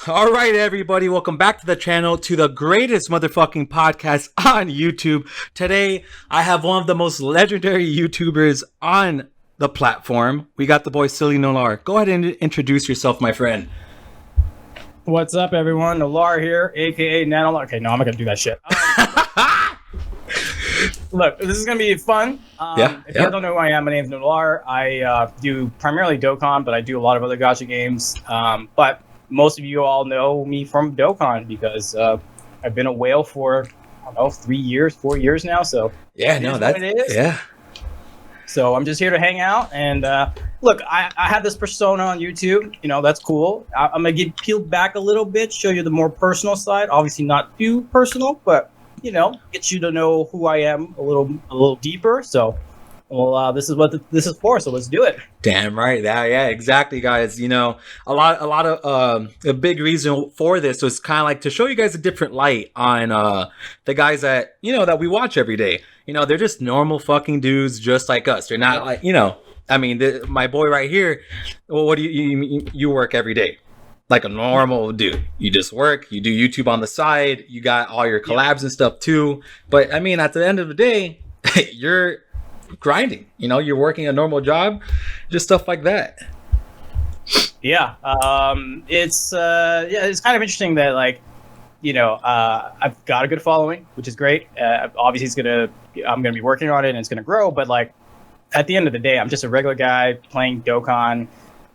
All right, everybody, welcome back to the channel, to the greatest motherfucking podcast on YouTube. Today, I have one of the most legendary YouTubers on the platform. We got the boy Silly Nolar. Go ahead and introduce yourself, my friend. What's up, everyone? Nolar here, aka Nanolar. Okay, no, I'm not gonna do that shit. Look, this is gonna be fun. If you guys don't know who I am, my name's Nolar. I do primarily Dokkan, but I do a lot of other Gacha games. But most of you all know me from Dokkan because I've been a whale for, I don't know, 4 years now. So yeah, no, that's what it is. Yeah. So I'm just here to hang out and look. I have this persona on YouTube. You know, that's cool. I'm gonna get peeled back a little bit, show you the more personal side. Obviously, not too personal, but you know, get you to know who I am a little deeper. So, well, this is what this is for. So let's do it. Damn right. Yeah, exactly, guys. You know, a lot of a big reason for this was kind of like to show you guys a different light on the guys that, you know, that we watch every day. You know, they're just normal fucking dudes just like us. They're not like, you know, I mean, my boy right here, well, what do you work every day? Like a normal dude. You just work, you do YouTube on the side, you got all your collabs and stuff too. But I mean, at the end of the day, you're grinding, you know, you're working a normal job, just stuff like that. Yeah. It's kind of interesting that, like, you know, I've got a good following, which is great. Obviously I'm gonna be working on it and it's gonna grow, but like at the end of the day, I'm just a regular guy playing Dokkan,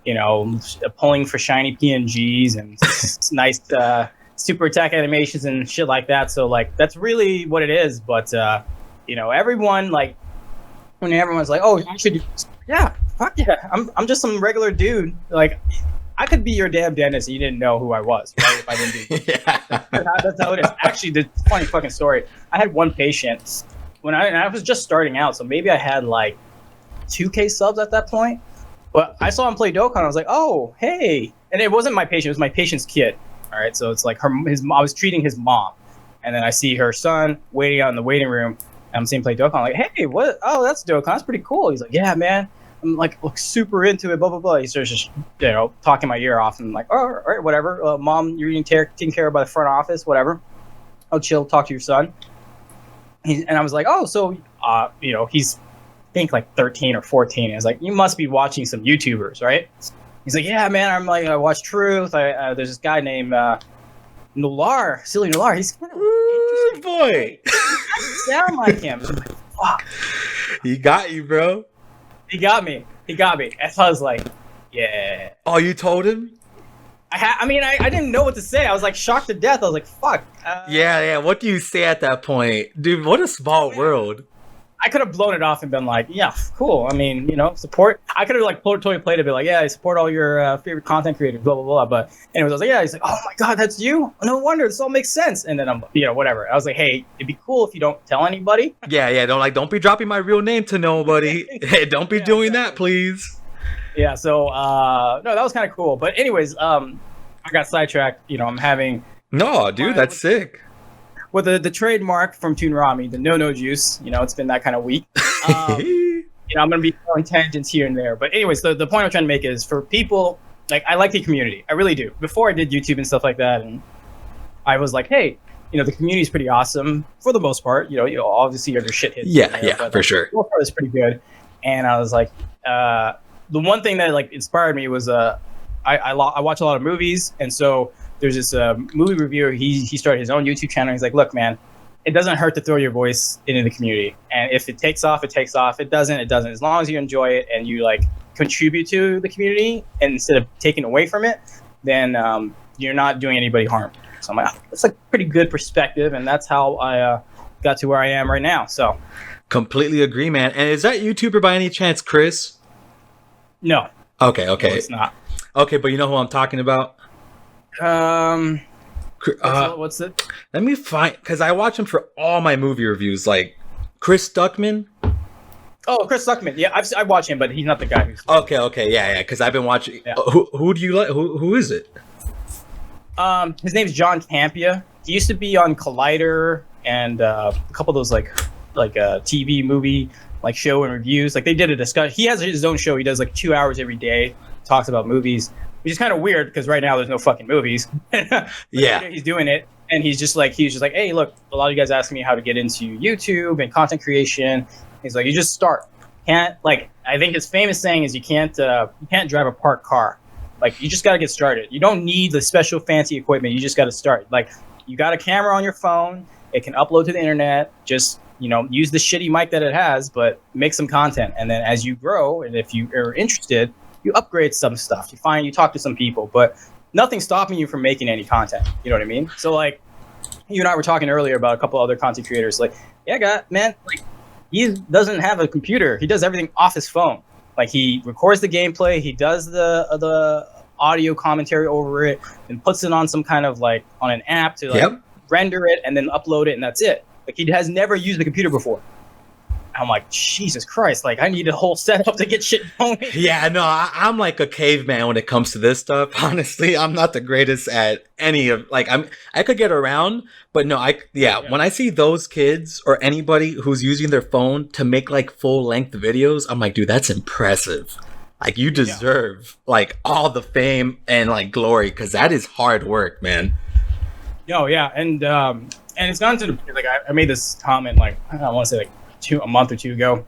you know, pulling for shiny PNGs and nice super attack animations and shit like that. So like that's really what it is. But you know, everyone, like, when everyone's like, "Oh, you should," yeah, fuck yeah, I'm just some regular dude. Like, I could be your damn dentist and you didn't know who I was, right? If I didn't do That's how it is. Actually, the funny fucking story. I had one patient when I was just starting out, so maybe I had like 2K subs at that point. But I saw him play Dokkan. I was like, "Oh, hey!" And it wasn't my patient; it was my patient's kid. All right, so it's like I was treating his mom, and then I see her son waiting out in the waiting room. And I'm seeing him play Dokkan. I'm like, "Hey, what? Oh, that's Dokkan. That's pretty cool." He's like, "Yeah, man. I'm like super into it." Blah blah blah. He starts just, you know, talking my ear off. And I'm like, "Oh, all right, whatever. Mom, you're being taken care of by the front office. Whatever. I'll chill. Talk to your son." And I was like, "Oh, so you know, he's." Think like 13 or 14. And I was like, "You must be watching some YouTubers, right?" He's like, "Yeah, man. I'm like, I watch Truth. There's this guy named Nolar, Silly Nolar. He's kind of interesting. Boy, He sound like him." I'm like, fuck. He got you, bro. He got me. And so I was like, yeah. Oh, you told him? I mean, I didn't know what to say. I was like shocked to death. I was like, fuck. Yeah. What do you say at that point, dude? What a small world. I could have blown it off and been like, yeah, cool. I mean, you know, support. I could have like totally played it, be like, yeah, I support all your favorite content creators, blah, blah, blah. But anyways, I was like, yeah. He's like, "Oh my God, that's you? No wonder. This all makes sense." And then I'm, you know, whatever. I was like, hey, it'd be cool if you don't tell anybody. Yeah. Don't be dropping my real name to nobody. Hey, don't be doing that, please. Yeah. So, no, that was kind of cool. But anyways, I got sidetracked. You know, I'm having. No, dude, that's sick. Well, the trademark from Toon Rami, the no juice, you know, it's been that kind of week. You know, I'm going to be throwing tangents here and there. But anyways, the point I'm trying to make is for people, like, I like the community. I really do. Before I did YouTube and stuff like that, and I was like, hey, you know, the community is pretty awesome for the most part. You know, obviously you have your shit hits. Yeah, but, for sure. The most part is pretty good. And I was like, the one thing that, like, inspired me was I watch a lot of movies. And so there's this movie reviewer. He started his own YouTube channel. He's like, "Look, man, it doesn't hurt to throw your voice into the community. And if it takes off, it takes off. It doesn't, it doesn't. As long as you enjoy it and you like contribute to the community and instead of taking away from it, then you're not doing anybody harm." So I'm like, that's a pretty good perspective. And that's how I got to where I am right now. So completely agree, man. And is that YouTuber by any chance Chris? No. Okay. No, it's not. Okay, but you know who I'm talking about? What's it? Let me find, because I watch him for all my movie reviews, like Chris Stuckman. Oh, Chris Stuckman. Yeah, I watch him, but he's not the guy who's. Okay, yeah, because I've been watching. Yeah. Who do you like? Who is it? His name's John Campia. He used to be on Collider and a couple of those like TV movie like show and reviews. Like they did a discussion. He has his own show. He does like 2 hours every day. Talks about movies. which is kind of weird because right now there's no fucking movies. Yeah. He's doing it, and he was just like, hey, look, a lot of you guys asking me how to get into YouTube and content creation. He's like, you just start. Can't like I think his famous saying is you can't drive a parked car. Like you just got to get started. You don't need the special fancy equipment. You just got to start. Like you got a camera on your phone. It can upload to the internet. Just use the shitty mic that it has, but make some content. And then as you grow, and if you are interested, you upgrade some stuff. You talk to some people, but nothing's stopping you from making any content. You know what I mean? So like you and I were talking earlier about a couple other content creators. Like man, like he doesn't have a computer. He does everything off his phone. Like he records the gameplay, he does the audio commentary over it, and puts it on some kind of like on an app to like render it and then upload it, and that's it. Like he has never used a computer before. I'm like, Jesus Christ! Like I need a whole setup to get shit going. Yeah, no, I'm like a caveman when it comes to this stuff. Honestly, I'm not the greatest at any of I could get around, but no, when I see those kids or anybody who's using their phone to make like full length videos, I'm like, dude, that's impressive. Like you deserve like all the fame and like glory because that is hard work, man. Yo, yeah, and it's gone to the like I made this comment like I want to say like a month or two ago.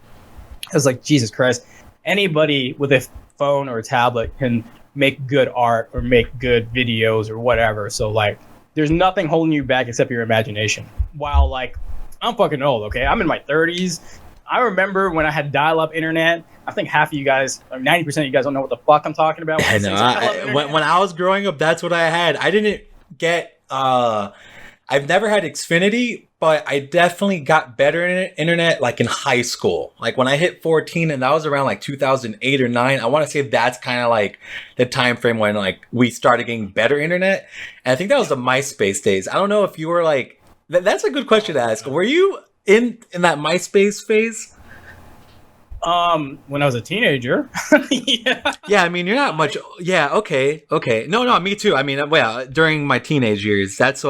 I was like, Jesus Christ, anybody with a phone or a tablet can make good art or make good videos or whatever. So like there's nothing holding you back except your imagination. While like I'm fucking old, okay? I'm in my 30s. I remember when I had dial-up internet. I think half of you guys, or 90% of you guys don't know what the fuck I'm talking about. I know. When I was growing up, that's what I had. I didn't get I've never had Xfinity, but I definitely got better internet like in high school. Like when I hit 14, and that was around like 2008 or 9. I want to say that's kind of like the time frame when like we started getting better internet. And I think that was the MySpace days. I don't know if you were like that's a good question to ask. Were you in that MySpace phase? When I was a teenager. Yeah, I mean, you're not much. Yeah, okay. No, me too. I mean, well, during my teenage years, that's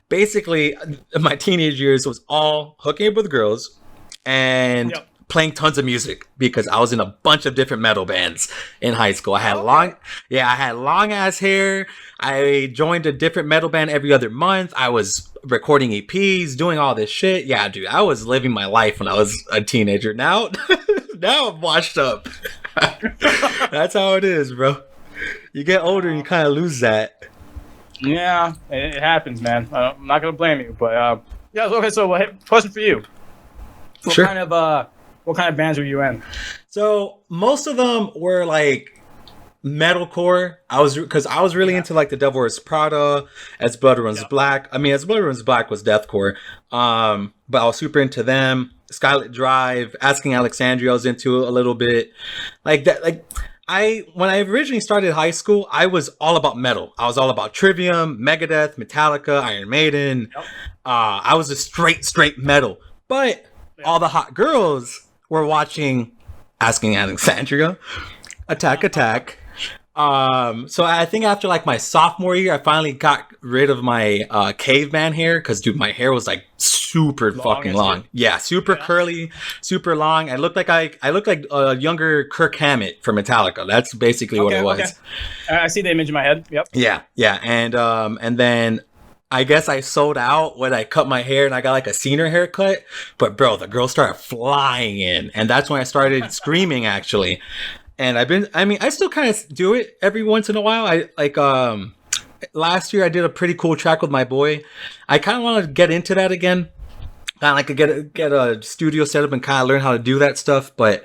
basically my teenage years was all hooking up with girls and playing tons of music because I was in a bunch of different metal bands in high school. I had long ass hair. I joined a different metal band every other month. I was recording EPs, doing all this shit. Yeah, dude, I was living my life when I was a teenager. Now I'm washed up. That's how it is, bro. You get older and you kind of lose that. Yeah, it happens, man. I'm not gonna blame you, but yeah. Okay, so question for you. What kind of bands were you in? So most of them were like metalcore. I was really into like the Devil Wears Prada, As Blood Runs Black. I mean, As Blood Runs Black was deathcore. But I was super into them. Skylit Drive, Asking Alexandria I was into a little bit. Like that, like when I originally started high school, I was all about metal. I was all about Trivium, Megadeth, Metallica, Iron Maiden. I was a straight metal. But all the hot girls were watching Asking Alexandria, Attack. So I think after like my sophomore year, I finally got rid of my caveman hair because dude, my hair was like super fucking long. Yeah, super curly, super long. I looked like a younger Kirk Hammett from Metallica. That's basically what it was. Okay. I see the image in my head. Yep. Yeah, and then I guess I sold out when I cut my hair and I got like a senior haircut. But bro, the girls started flying in, and that's when I started screaming actually. And I still kind of do it every once in a while. Last year I did a pretty cool track with my boy. I kind of want to get into that again. Kind of like get a studio set up and kind of learn how to do that stuff. But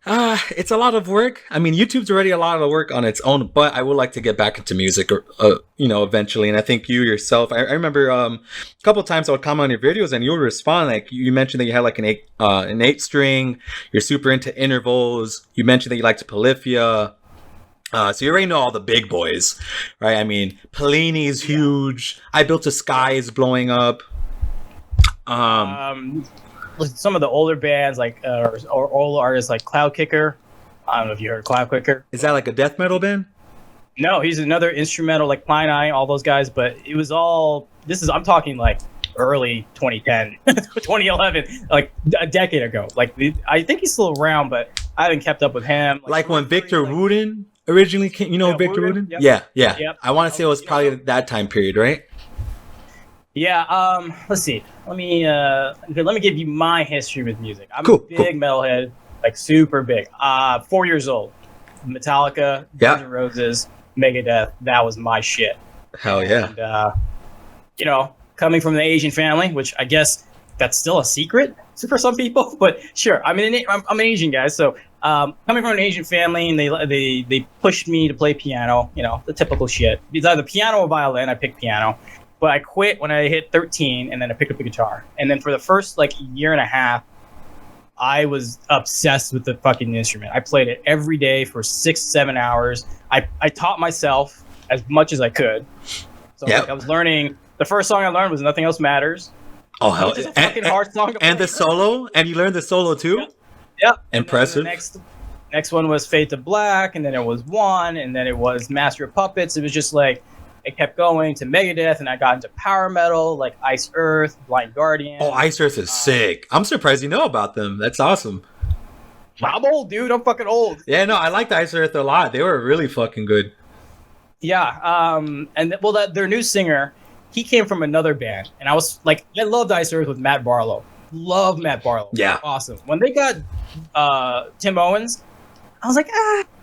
it's a lot of work. I mean, YouTube's already a lot of work on its own, but I would like to get back into music, eventually. And I think you yourself, I remember a couple of times I would comment on your videos and you would respond. Like you mentioned that you had like an 8-string. You're super into intervals. You mentioned that you liked Polyphia. So you already know all the big boys, right? I mean, Pellini's huge. I Built a Sky is blowing up. Some of the older bands or older artists like Cloud Kicker. I don't know if you heard Cloud Kicker. Is that like a death metal band? No, he's another instrumental like Pine Eye, all those guys. But it was all. I'm talking like early 2010, 2011, like a decade ago. Like I think he's still around, but I haven't kept up with him. Like when Victor Wooten originally came, Victor Wooten? Wooten? Yep. Yeah. Yep. I want to say it was probably that time period, right? Yeah. Let's see. Let me give you my history with music. I'm a Cool. big metalhead, like super big. 4 years old. Metallica, Yeah. Guns N' Roses, Megadeth. That was my shit. Hell yeah. And coming from an Asian family, which I guess that's still a secret for some people, but sure. I'm an Asian guy, so coming from an Asian family, and they pushed me to play piano. The typical shit. It's either piano or violin. I picked piano. But I quit when I hit 13, and then I picked up the guitar. And then for the first year and a half, I was obsessed with the fucking instrument. I played it every day for 6-7 hours. I taught myself as much as I could. So I was learning. The first song I learned was "Nothing Else Matters." Oh hell! Which is a fucking hard song to play. And the solo, and you learned the solo too. Yep. Impressive. Next one was "Fade to Black," and then it was "One," and then it was "Master of Puppets." It was just it kept going to Megadeth, and I got into power metal like Ice Earth, Blind Guardian. Oh, Ice Earth is sick. I'm surprised you know about them. That's awesome. I'm old, dude. I'm fucking old. Yeah, no, I liked Ice Earth a lot. They were really fucking good. Yeah. Their new singer, he came from another band, and I loved Ice Earth with Matt Barlow. Love Matt Barlow. Yeah. Awesome. When they got Tim Owens, I was like,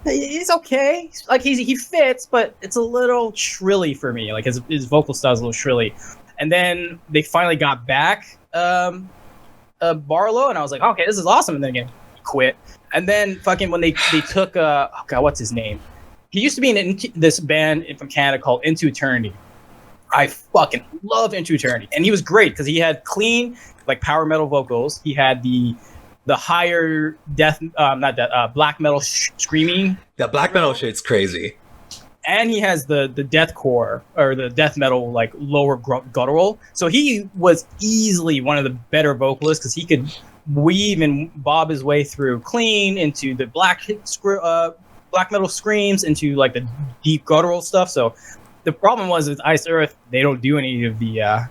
he's okay. He fits, but it's a little shrilly for me. Like his vocal style is a little shrilly. And then they finally got back Barlow, and I was like, okay, this is awesome. And then again, he quit. And then fucking when they took what's his name? He used to be in this band from Canada called Into Eternity. I fucking love Into Eternity, and he was great because he had clean power metal vocals. He had the higher black metal screaming. The black metal shit's crazy. And he has the deathcore or the death metal lower guttural. So he was easily one of the better vocalists because he could weave and bob his way through clean into the black metal screams into the deep guttural stuff. So the problem was with Ice Earth, they don't do any of the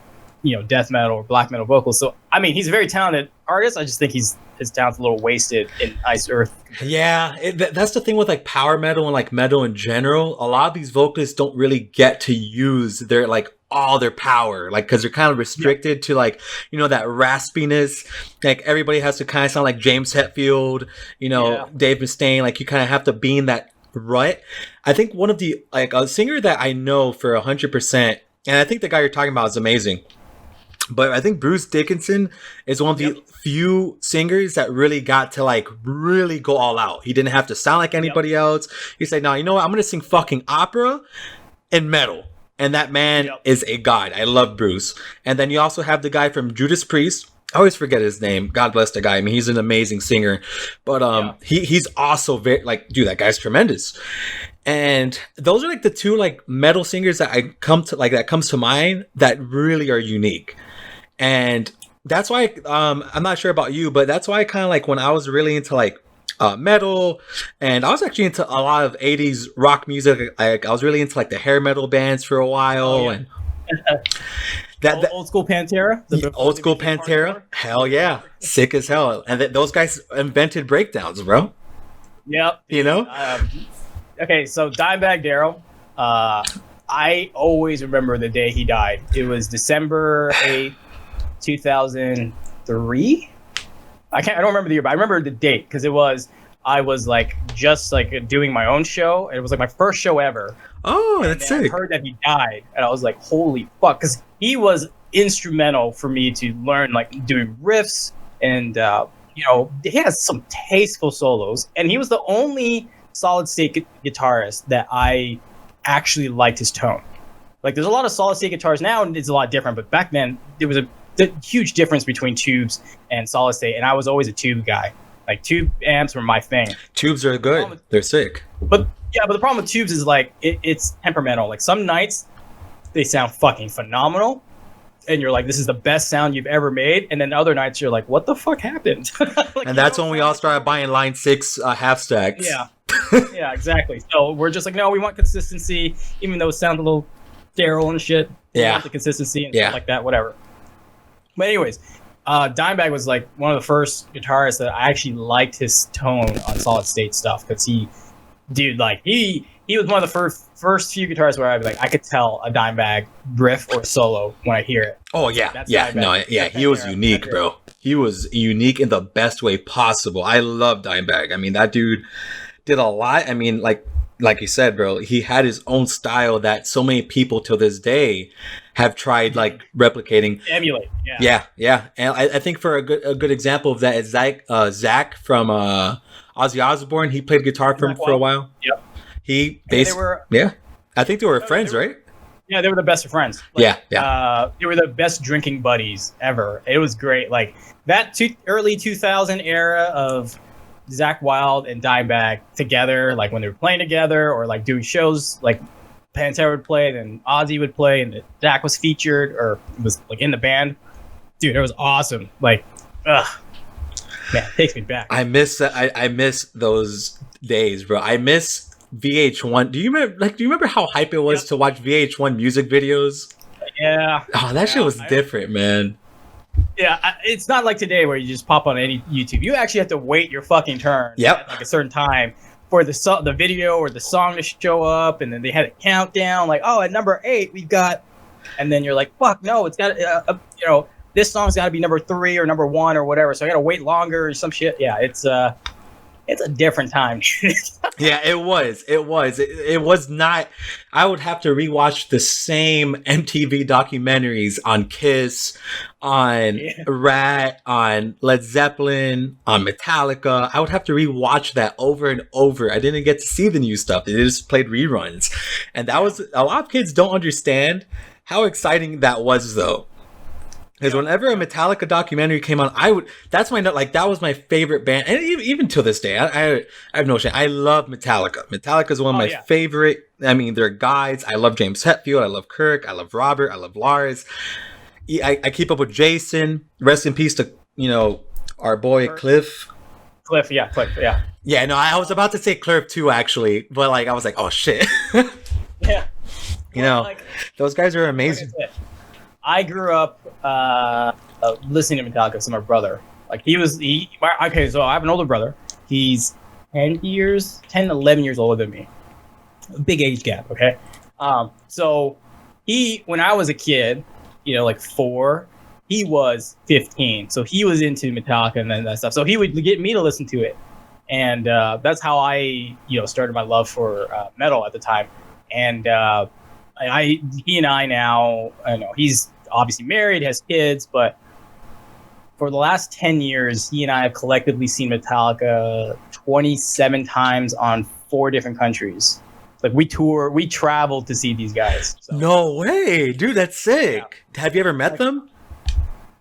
death metal or black metal vocals. So I mean, he's a very talented artist. I just think his talent's a little wasted in Ice Earth. Yeah, that's the thing with power metal and metal in general. A lot of these vocalists don't really get to use their all their power, because they're kind of restricted to that raspiness. Everybody has to kind of sound like James Hetfield, Dave Mustaine. You kind of have to be in that rut. I think one of the a singer that I know for 100%, and I think the guy you're talking about is amazing. But I think Bruce Dickinson is one of the few singers that really got to really go all out. He didn't have to sound like anybody else. He said, "No, you know what? I'm going to sing fucking opera and metal." And that man is a god. I love Bruce. And then you also have the guy from Judas Priest. I always forget his name. God bless the guy. I mean, he's an amazing singer. But he's also very dude, that guy's tremendous. And those are the two metal singers that that comes to mind that really are unique. And that's why I'm not sure about you, but that's why I kind of when I was really into metal, and I was actually into a lot of 80s rock music. I was really into the hair metal bands for a while. And that old school Pantera, old school Pantera, hell yeah, sick as hell. And those guys invented breakdowns, bro. Yep. Okay, so Dimebag Darrell, I always remember the day he died. It was December 8th, 2003. I don't remember the year, but I remember the date because I was just doing my own show. And it was my first show ever. Oh, that's sick. I heard that he died, and I was like, holy fuck, because he was instrumental for me to learn doing riffs, and he has some tasteful solos, and he was the only solid state guitarist that I actually liked his tone. There's a lot of solid state guitars now, and it's a lot different, but back then there was a huge difference between tubes and solid state, and I was always a tube guy. Tube amps were my thing. Tubes are good. They're sick. But the problem with tubes is it's temperamental. Some nights they sound fucking phenomenal, and you're this is the best sound you've ever made. And then other nights you're what the fuck happened? And that's when we all started buying Line 6 half stacks. Yeah. Yeah, exactly. So we're just no, we want consistency, even though it sounds a little sterile and shit. We want the consistency and stuff like that, whatever. But anyways, Dimebag was one of the first guitarists that I actually liked his tone on solid state stuff, because he dude, like he was one of the first few guitars where I'd be like, I could tell a Dimebag riff or solo when I hear it. Oh yeah, That's yeah, Dimebag. no, yeah, That's he was Pantera. unique, That's it. bro. He was unique in the best way possible. I love Dimebag. I mean, that dude did a lot. I mean, like you said, bro, he had his own style that so many people till this day have tried like replicating. Emulate, yeah. Yeah, yeah, and I think for a good example of that is Zach from Ozzy Osbourne. He played guitar for him Zach for a Wild. while. Yep. He And they basically, were yeah, I think they were no, friends, they were, right? yeah, they were the best of friends. Like, Yeah, yeah. they were the best drinking buddies ever. It was great. Like that early 2000 era of Zach Wild and Dimebag together, like when they were playing together or like doing shows, like Pantera would play, then Ozzy would play, and Zach was featured or was like in the band. Dude, it was awesome. Like, ugh, man, it takes me back. I miss I miss those days, bro. I miss VH1. Do you remember how hype it was to watch VH1 music videos? Yeah. Oh, that shit was different, man. Yeah, it's not like today where you just pop on any YouTube. You actually have to wait your fucking turn at like a certain time for the video or the song to show up, and then they had a countdown. Like, oh, at number 8 we've got, and then you're like, fuck, no, it's got this song's got to be number 3 or number 1 or whatever. So I got to wait longer or some shit. Yeah, it's a different time. Yeah, it was. It was not. I would have to rewatch the same MTV documentaries on Kiss, on Rat, on Led Zeppelin, on Metallica. I would have to rewatch that over and over. I didn't get to see the new stuff. They just played reruns. And that was, a lot of kids don't understand how exciting that was, though. Because whenever a Metallica documentary came on, that was my favorite band, and even to this day, I have no shame. I love Metallica. Metallica is one of my favorite. I mean, they're guides. I love James Hetfield. I love Kirk. I love Robert. I love Lars. I keep up with Jason. Rest in peace to our boy Cliff. Cliff, yeah. Yeah, no, I was about to say Cliff too, actually, but I was like, oh shit. Yeah. Those guys are amazing. I grew up listening to Metallica with my brother. Like okay, so I have an older brother. He's 11 years older than me. A big age gap, okay? So when I was a kid, like 4, he was 15. So he was into Metallica and that stuff. So he would get me to listen to it. And that's how I, started my love for metal at the time. And he and I now, I know he's obviously married, has kids, but for the last 10 years, he and I have collectively seen Metallica 27 times on 4 different countries. Like we traveled to see these guys. So. No way, dude, that's sick. Yeah. Have you ever met them?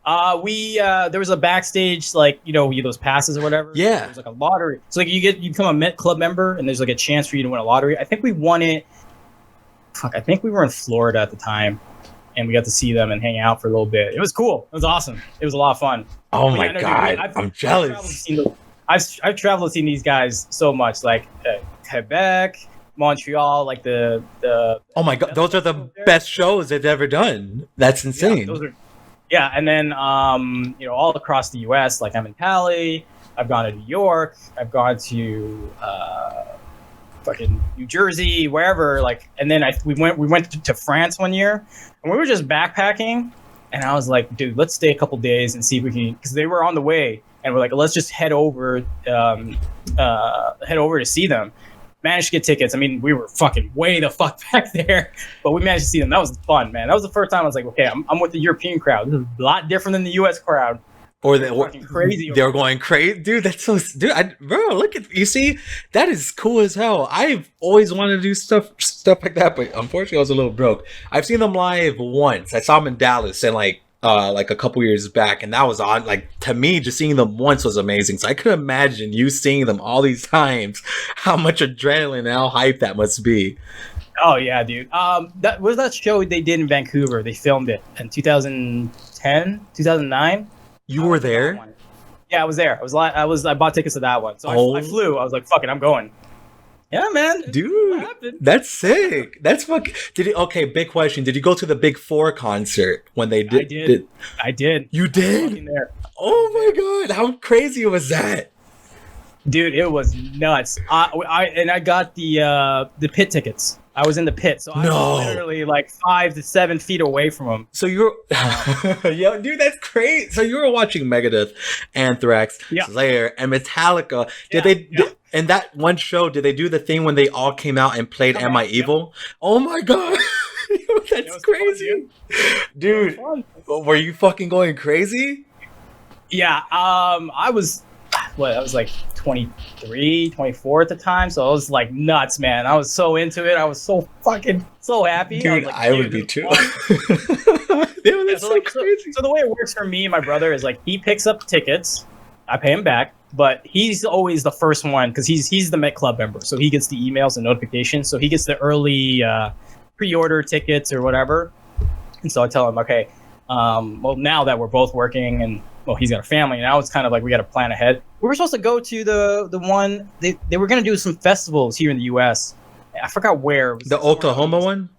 There was a backstage, those passes or whatever. Yeah. There was like a lottery. So you become a club member and there's like a chance for you to win a lottery. I think we won it. I think we were in Florida at the time. And we got to see them and hang out for a little bit. It was cool. It was awesome. It was a lot of fun. Oh my God. I'm jealous. I've traveled to see these guys so much, like Quebec, Montreal, like the oh my God, those are the best shows they've ever done. That's insane. Yeah, and then all across the U.S. Like I'm in Cali. I've gone to New York. I've gone to fucking New Jersey, wherever. And then we went to France one year, and we were just backpacking. And I was like, dude, let's stay a couple days and see if we can, because they were on the way, and we're like, let's just head over to see them. Managed to get tickets. I mean, we were fucking way the fuck back there, but we managed to see them. That was fun, man. That was the first time I was like, okay, I'm with the European crowd. This is a lot different than the U.S. crowd. Or they were crazy. They were going crazy, dude. That's so, dude. Bro, look at you. See, that is cool as hell. I've always wanted to do stuff like that, but unfortunately, I was a little broke. I've seen them live once. I saw them in Dallas, and like a couple years back, and that was on. Like to me, just seeing them once was amazing. So I could imagine you seeing them all these times. How much adrenaline and how hype that must be. Oh yeah, dude. That was that show they did in Vancouver. They filmed it in 2010, 2009. You were there? Yeah, I was there. I bought tickets to that one. So I flew. I was like, fuck it, I'm going. Yeah, man. Dude, that's sick. That's fucking. Okay, big question. Did you go to the Big 4 concert when they did? I did. You did? There. Oh my God. How crazy was that? Dude, it was nuts. I got the pit tickets. I was in the pit, so I was No. literally like 5 to 7 feet away from him. So you're, yo, dude, that's crazy. So you were watching Megadeth, Anthrax, Yeah. Slayer, and Metallica. Did Yeah, they? yeah. In that one show, did they do the thing when they all came out and played "Am I Yep. Evil"? Oh my god, Yo, It that's was crazy, dude. Were you fucking going crazy? Yeah, I was I was like 23, 24 at the time, so I was like nuts, man. I was so into it. I was so fucking so happy. Dude, was like, I would be this too. is fun. Yo, that's so, so like, crazy. so the way it works for me and my brother is like he picks up tickets, I pay him back, but he's always the first one because he's the Met Club member, so he gets the emails and notifications. So he gets the early pre-order tickets or whatever. And so I tell him, okay, well, now that we're both working and well, he's got a family, now it's kind of like we got to plan ahead. We were supposed to go to the one they were going to do some festivals here in the U.S. I forgot where. It was The Oklahoma one.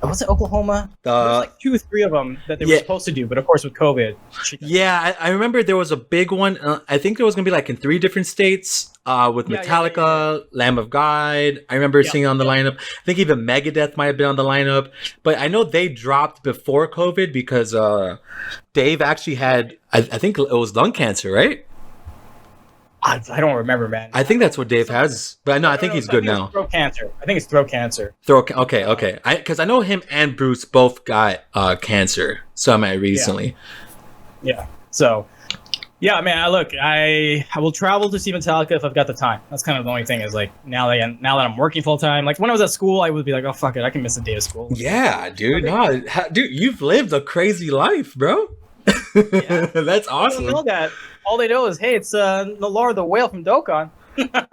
Was it Oklahoma? There was like 2 or 3 of them that they were supposed to do, but of course with COVID. Yeah, I remember there was a big one. I think it was gonna be like in 3 different states. With Metallica, Lamb of God. I remember seeing on the lineup. I think even Megadeth might have been on the lineup. But I know they dropped before COVID because Dave actually had, I think it was lung cancer, right? I don't remember, man. I think that's what Dave has. But I think he's good now. Throat cancer. I think it's throat cancer. Okay. Because I know him and Bruce both got cancer semi recently. Yeah. So, yeah, man. I will travel to see Metallica if I've got the time. That's kind of the only thing is like now that I'm working full time. Like when I was at school, I would be like, oh fuck it, I can miss a day of school. Yeah, dude. No, dude, you've lived a crazy life, bro. Yeah. That's awesome. They don't know that. All they know is, hey, it's Nolar the whale from Dokkan.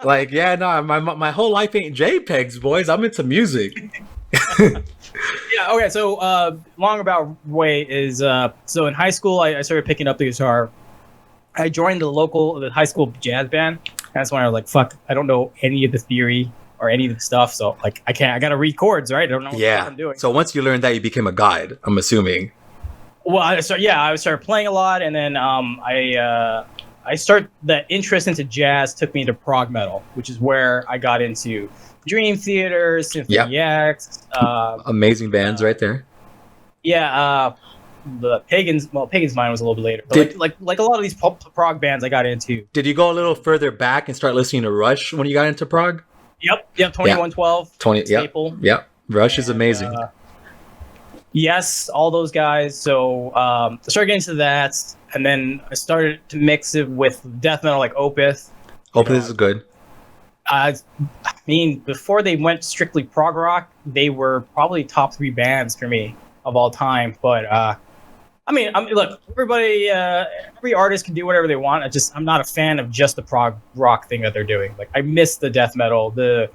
Like, yeah, no, my whole life ain't JPEGs, boys. I'm into music. Yeah. Okay. So, long about way is so in high school, I started picking up the guitar. I joined the high school jazz band. That's when I was like, fuck, I don't know any of the theory or any of the stuff, so like I gotta read chords, right? I don't know what I'm doing. So once you learned that, you became a guide, I'm assuming. Well, I started playing a lot, and then the interest into jazz took me to prog metal, which is where I got into Dream Theater, Symphony X. Amazing bands right there. Yeah, the Pagans. Well, Pagans Mind was a little bit later, but like a lot of these prog bands I got into. Did you go a little further back and start listening to Rush when you got into prog? Yep. 2112. 20. Staple. Yep. Rush is amazing. Yes, all those guys. So I started getting into that, and then I started to mix it with death metal like Opeth. Opeth is good. I mean, before they went strictly prog rock, they were probably top 3 bands for me of all time. But I mean, look, every artist can do whatever they want. I'm not a fan of just the prog rock thing that they're doing. Like, I miss the death metal, the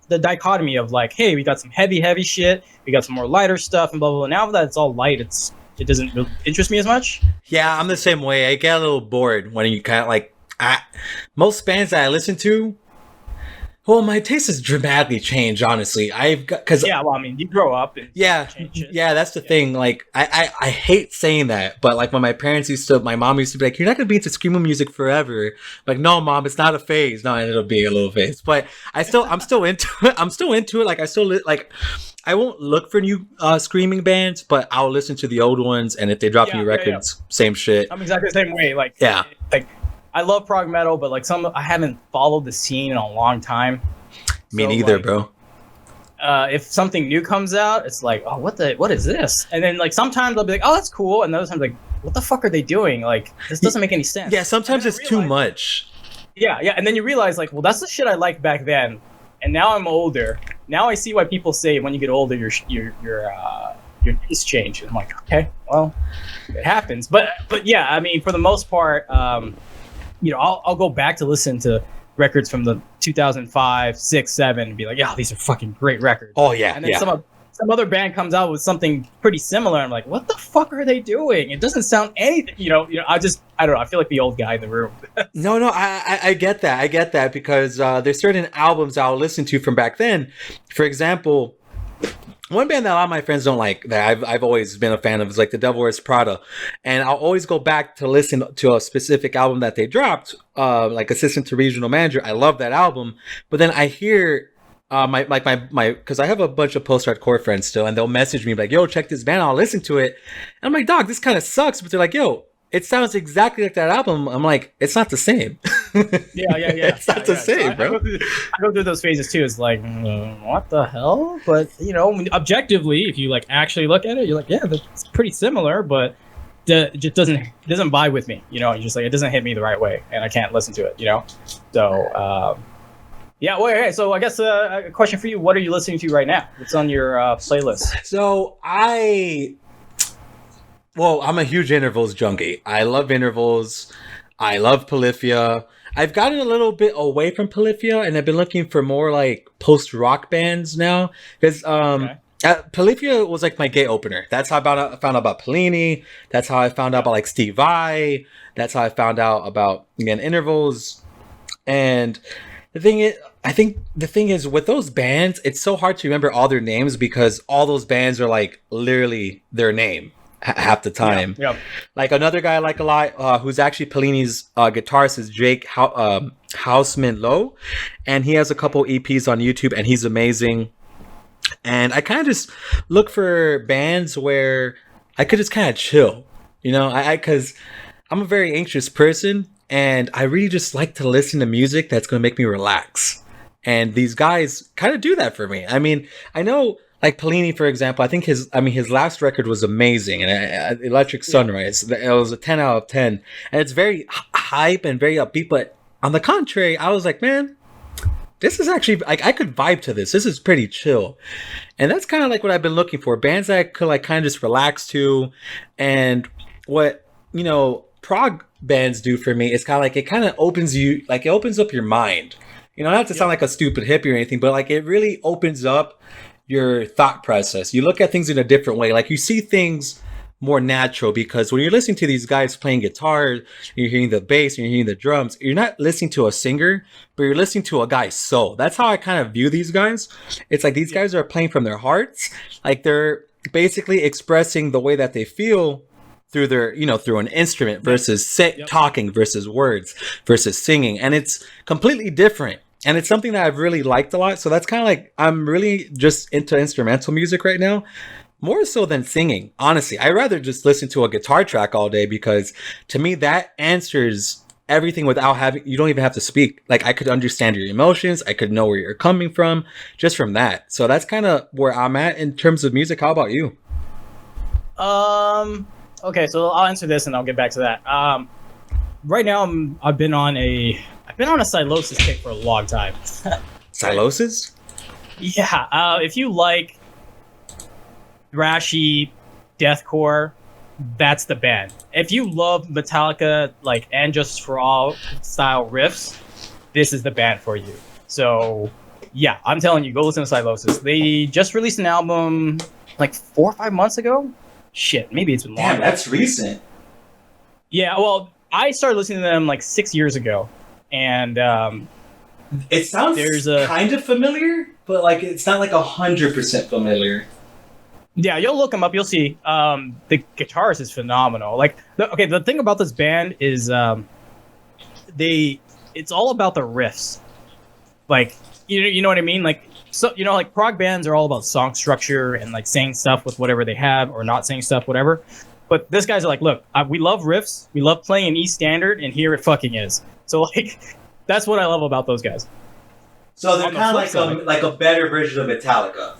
dichotomy of like, hey, we got some heavy shit, we got some more lighter stuff, and blah blah blah. Now that it's all light, it doesn't really interest me as much. Yeah, I'm the same way. I get a little bored when you kind of like, most bands that I listen to. Well, my taste has dramatically changed, honestly. Well, I mean, you grow up. And that's the thing. Like, I hate saying that, but like when my mom used to be like, "You're not gonna be into screamo music forever." Like, no, mom, it's not a phase. No, it ended up being a little phase, but I'm still into it. I'm still into it. Like, I won't look for new screaming bands, but I'll listen to the old ones, and if they drop new records, same shit. I'm exactly the same way. Like, I love prog metal, but like I haven't followed the scene in a long time. Me neither, bro. If something new comes out, it's like, oh, what is this? And then like sometimes I'll be like, oh, that's cool, and other times like, what the fuck are they doing? Like, this doesn't make any sense. Yeah, sometimes it's too much. Yeah, and then you realize like, well, that's the shit I liked back then, and now I'm older. Now I see why people say when you get older, your taste change. And I'm like, okay, well, it happens. But yeah, I mean, for the most part. I'll go back to listen to records from the 2005, 6, 7 and be like, yeah, these are fucking great records. Oh yeah. And then some other band comes out with something pretty similar. I'm like, what the fuck are they doing? It doesn't sound anything. I don't know. I feel like the old guy in the room. No, I get that. I get that because there's certain albums I'll listen to from back then. For example, one band that a lot of my friends don't like that I've always been a fan of is like the Devil Wears Prada, and I'll always go back to listen to a specific album that they dropped, like Assistant to Regional Manager. I love that album, but then I hear my because I have a bunch of post hardcore friends still, and they'll message me like, "Yo, check this band. I'll listen to it." And I'm like, "Dog, this kind of sucks," but they're like, "Yo, it sounds exactly like that album." I'm like, "It's not the same." Yeah. It's not the same, So bro. I go through those phases too. It's like, what the hell? But objectively, if you like actually look at it, you're like, yeah, that's pretty similar, but it just doesn't vibe with me. You're just like, it doesn't hit me the right way, and I can't listen to it. So yeah. Well, hey, so I guess a question for you: what are you listening to right now? What's on your playlist? So I'm a huge intervals junkie. I love intervals. I love Polyphia. I've gotten a little bit away from Polyphia, and I've been looking for more like post rock bands now. Because Okay. Polyphia was like my gate opener. That's how I found out about Pellini. That's how I found out about like Steve Vai. That's how I found out about, again, intervals. And I think the thing is with those bands, it's so hard to remember all their names because all those bands are like literally their name half the time. Yeah. Like another guy I like a lot, who's actually Pellini's guitarist, is Jake Houseman Lowe, and he has a couple EPs on YouTube, and he's amazing. And I kind of just look for bands where I could just kind of chill, because I'm a very anxious person, and I really just like to listen to music that's going to make me relax. And these guys kind of do that for me. I mean, I know, like Pellini, for example, I think his last record was amazing, and Electric Sunrise, it was a 10 out of 10, and it's very hype and very upbeat. But on the contrary, I was like, man, this is actually like I could vibe to this. This is pretty chill, and that's kind of like what I've been looking for. Bands that I could like kind of just relax to, and what prog bands do for me is kind of like it kind of it opens up your mind. Not to sound like a stupid hippie or anything, but like it really opens up your thought process. You look at things in a different way. Like you see things more natural because when you're listening to these guys playing guitar, you're hearing the bass, and you're hearing the drums. You're not listening to a singer, but you're listening to a guy's soul. That's how I kind of view these guys. It's like these guys are playing from their hearts. Like they're basically expressing the way that they feel through their, through an instrument versus talking versus words versus singing. And it's completely different. And it's something that I've really liked a lot. So that's kind of like, I'm really just into instrumental music right now, more so than singing. Honestly, I'd rather just listen to a guitar track all day because to me, that answers everything without you don't even have to speak. Like I could understand your emotions. I could know where you're coming from just from that. So that's kind of where I'm at in terms of music. How about you? Okay, so I'll answer this and I'll get back to that. Right now I've been on a Silosis kick for a long time. Silosis? Yeah. If you like thrashy deathcore, that's the band. If you love Metallica, like And Justice for All style riffs, this is the band for you. So yeah, I'm telling you, go listen to Silosis. They just released an album like 4 or 5 months ago. Shit, maybe it's been longer. Damn, that's recent. Yeah, well, I started listening to them like 6 years ago, and it sounds kind of familiar, but like it's not like 100% familiar. Yeah, you'll look them up. You'll see. The guitarist is phenomenal. Like, the thing about this band is, it's all about the riffs. Like, you know what I mean? Like, so like prog bands are all about song structure and like saying stuff with whatever they have or not saying stuff, whatever. But this guy's are like, look, we love riffs, we love playing an E standard, and here it fucking is. So like, that's what I love about those guys. So they're kind of like a better version of Metallica.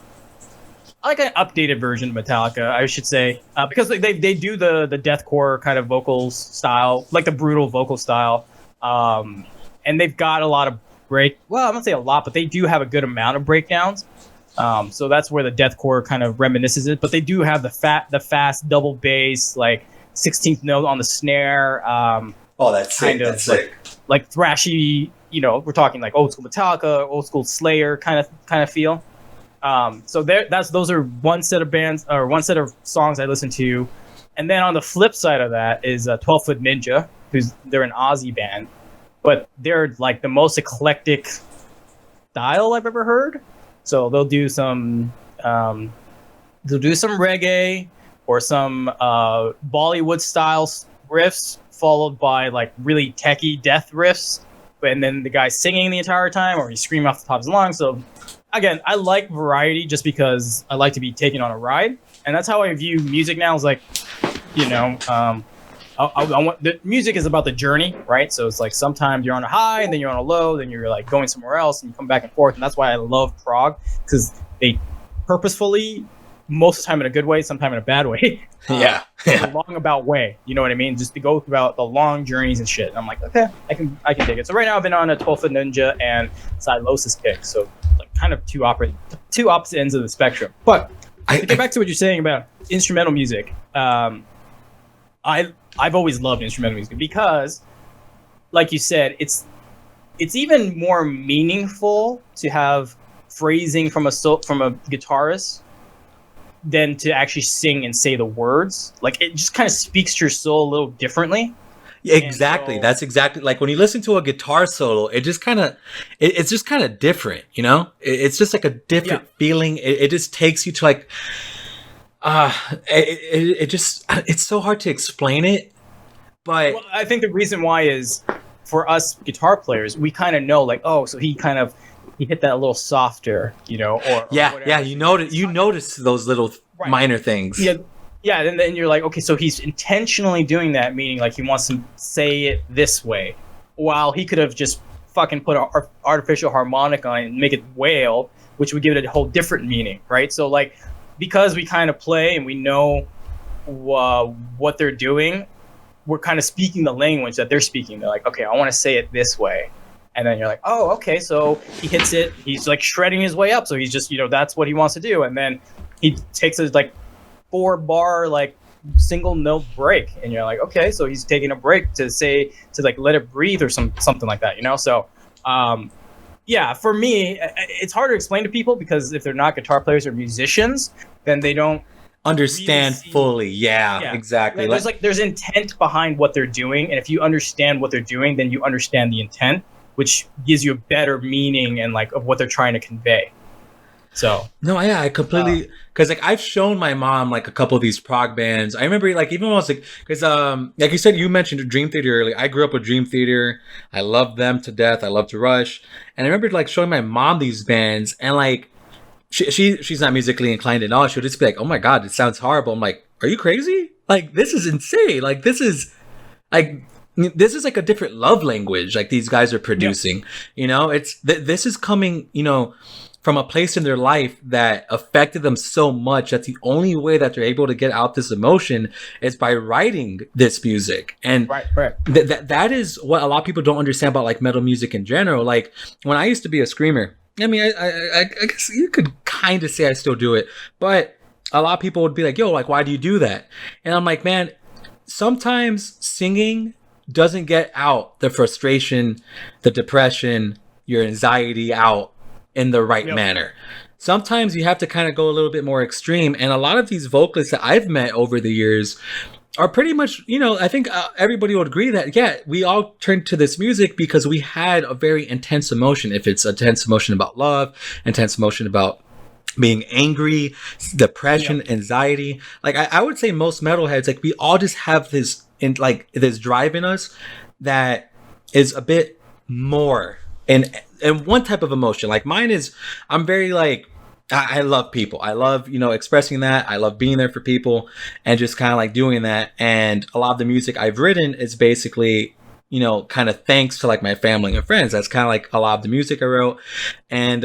Like an updated version of Metallica, I should say, because they do the deathcore kind of vocals style, like the brutal vocal style, and they've got a lot of well, I'm not say a lot, but they do have a good amount of breakdowns. So that's where the deathcore kind of reminisces it. But they do have the fast double bass, like 16th note on the snare. That's sick. That's sick. Like thrashy, we're talking like old school Metallica, old school Slayer kind of feel. So those are one set of bands or one set of songs I listen to, and then on the flip side of that is 12 Foot Ninja, they're an Aussie band, but they're like the most eclectic style I've ever heard. So they'll do some they'll do some reggae or some Bollywood style riffs, followed by like really techie death riffs, and then the guy singing the entire time, or he's screaming off the top of his lungs. So again, I like variety just because I like to be taken on a ride, and that's how I view music now. Is like, you know, I want the music is about the journey, right? So it's like sometimes you're on a high, and then you're on a low, then you're like going somewhere else, and you come back and forth, and that's why I love prog, because they purposefully, most of the time in a good way, sometimes in a bad way. Yeah. A long about way, you know what I mean? Just to go about the long journeys and shit. And I'm like, okay, I can dig it. So right now I've been on a 12-foot ninja and Silosis kick, so like kind of two opposite ends of the spectrum. But to get back to what you're saying about instrumental music, I've always loved instrumental music because, like you said, it's even more meaningful to have phrasing from a guitarist than to actually sing and say the words. Like, it just kind of speaks to your soul a little differently. Yeah, exactly. So, that's exactly like when you listen to a guitar solo, it just kind of, it's just kind of different, you know? It's just like a different feeling. It just takes you to like, it's so hard to explain it. But well, I think the reason why is for us guitar players, we kind of know like, oh, so he hit that a little softer, you know, or yeah, you notice those little minor things. Yeah, and then you're like, okay, so he's intentionally doing that, meaning like he wants to say it this way, while he could have just fucking put an artificial harmonic on it and make it wail, which would give it a whole different meaning, right? So like, because we kind of play and we know what they're doing, we're kind of speaking the language that they're speaking. They're like, okay, I want to say it this way. And then you're like, oh, okay, so he hits it. He's like shredding his way up. So he's just, you know, that's what he wants to do. And then he takes his like 4-bar like single note break. And you're like, okay, so he's taking a break to like let it breathe or something like that, you know? So, yeah, for me, it's hard to explain to people because if they're not guitar players or musicians, then they don't understand really fully. Yeah, exactly. There's intent behind what they're doing. And if you understand what they're doing, then you understand the intent, which gives you a better meaning and like of what they're trying to convey. So no, yeah, I completely, because like I've shown my mom like a couple of these prog bands. I remember like even when I was like, because like you said, you mentioned Dream Theater earlier. I grew up with Dream Theater. I loved them to death. I loved Rush, and I remember like showing my mom these bands, and like she's not musically inclined at all. She'll just be like, "Oh my god, it sounds horrible." I'm like, "Are you crazy? Like this is insane. Like this is like." This is like a different love language like these guys are producing. You know, it's this is coming, you know, from a place in their life that affected them so much that the only way that they're able to get out this emotion is by writing this music. And that is what a lot of people don't understand about like metal music in general. Like when I used to be a screamer, I mean, I guess you could kind of say I still do it, but a lot of people would be like, yo, like, why do you do that? And I'm like, man, sometimes singing doesn't get out the frustration, the depression, your anxiety out in the right manner. Sometimes you have to kind of go a little bit more extreme. And a lot of these vocalists that I've met over the years are pretty much, you know, I think everybody would agree that, yeah, we all turned to this music because we had a very intense emotion. If it's intense emotion about love, intense emotion about being angry, depression, anxiety. Like I would say most metalheads, like we all just have this this drive in us that is a bit more and one type of emotion. Like mine is, I'm very like, I love people. I love, you know, expressing that. I love being there for people and just kind of like doing that. And a lot of the music I've written is basically, you know, kind of thanks to like my family and friends. That's kind of like a lot of the music I wrote. And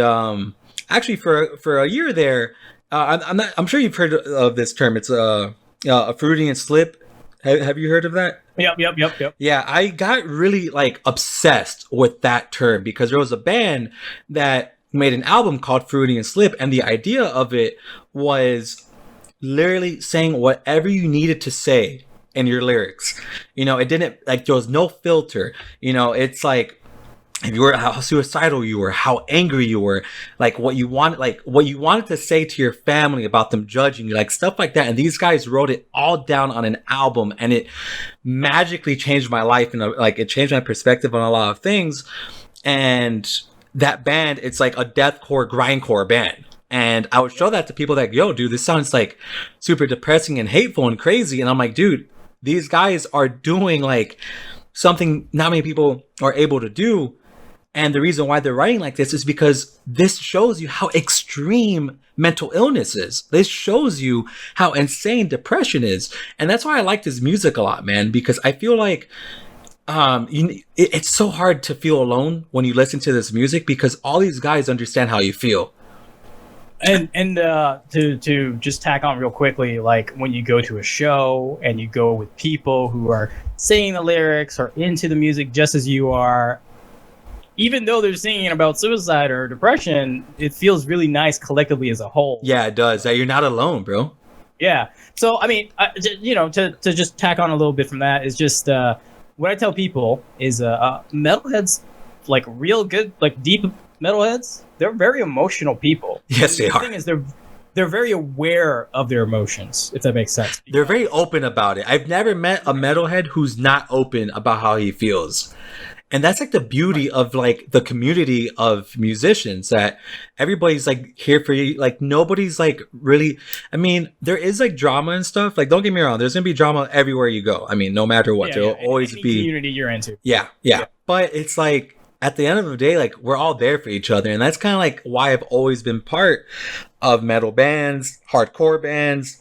actually for a year there, I'm sure you've heard of this term. It's a Freudian slip. Have you heard of that? Yep. Yeah, I got really like obsessed with that term because there was a band that made an album called Freudian Slip, and the idea of it was literally saying whatever you needed to say in your lyrics. You know, it didn't like there was no filter. You know, it's like if you were how suicidal you were, how angry you were, like what you wanted to say to your family about them judging you, like stuff like that. And these guys wrote it all down on an album, and it magically changed my life, and like it changed my perspective on a lot of things. And that band, it's like a deathcore, grindcore band. And I would show that to people like, yo, dude, this sounds like super depressing and hateful and crazy. And I'm like, dude, these guys are doing like something not many people are able to do. And the reason why they're writing like this is because this shows you how extreme mental illness is. This shows you how insane depression is. And that's why I like this music a lot, man, because I feel like it's so hard to feel alone when you listen to this music because all these guys understand how you feel. And to just tack on real quickly, like when you go to a show and you go with people who are singing the lyrics or into the music just as you are, even though they're singing about suicide or depression, it feels really nice collectively as a whole. Yeah, it does. That you're not alone, bro. Yeah. So, I mean, to just tack on a little bit from that is just what I tell people is metalheads, like real good, like deep metalheads, they're very emotional people. Yes, they are. The thing is, they're very aware of their emotions, if that makes sense. They're very open about it. I've never met a metalhead who's not open about how he feels. And that's like the beauty of like the community of musicians, that everybody's like here for you. Like nobody's like really, I mean, there is like drama and stuff. Like, don't get me wrong. There's going to be drama everywhere you go. I mean, no matter what, there'll always any be community you're into. Yeah. But it's like at the end of the day, like we're all there for each other. And that's kind of like why I've always been part of metal bands, hardcore bands.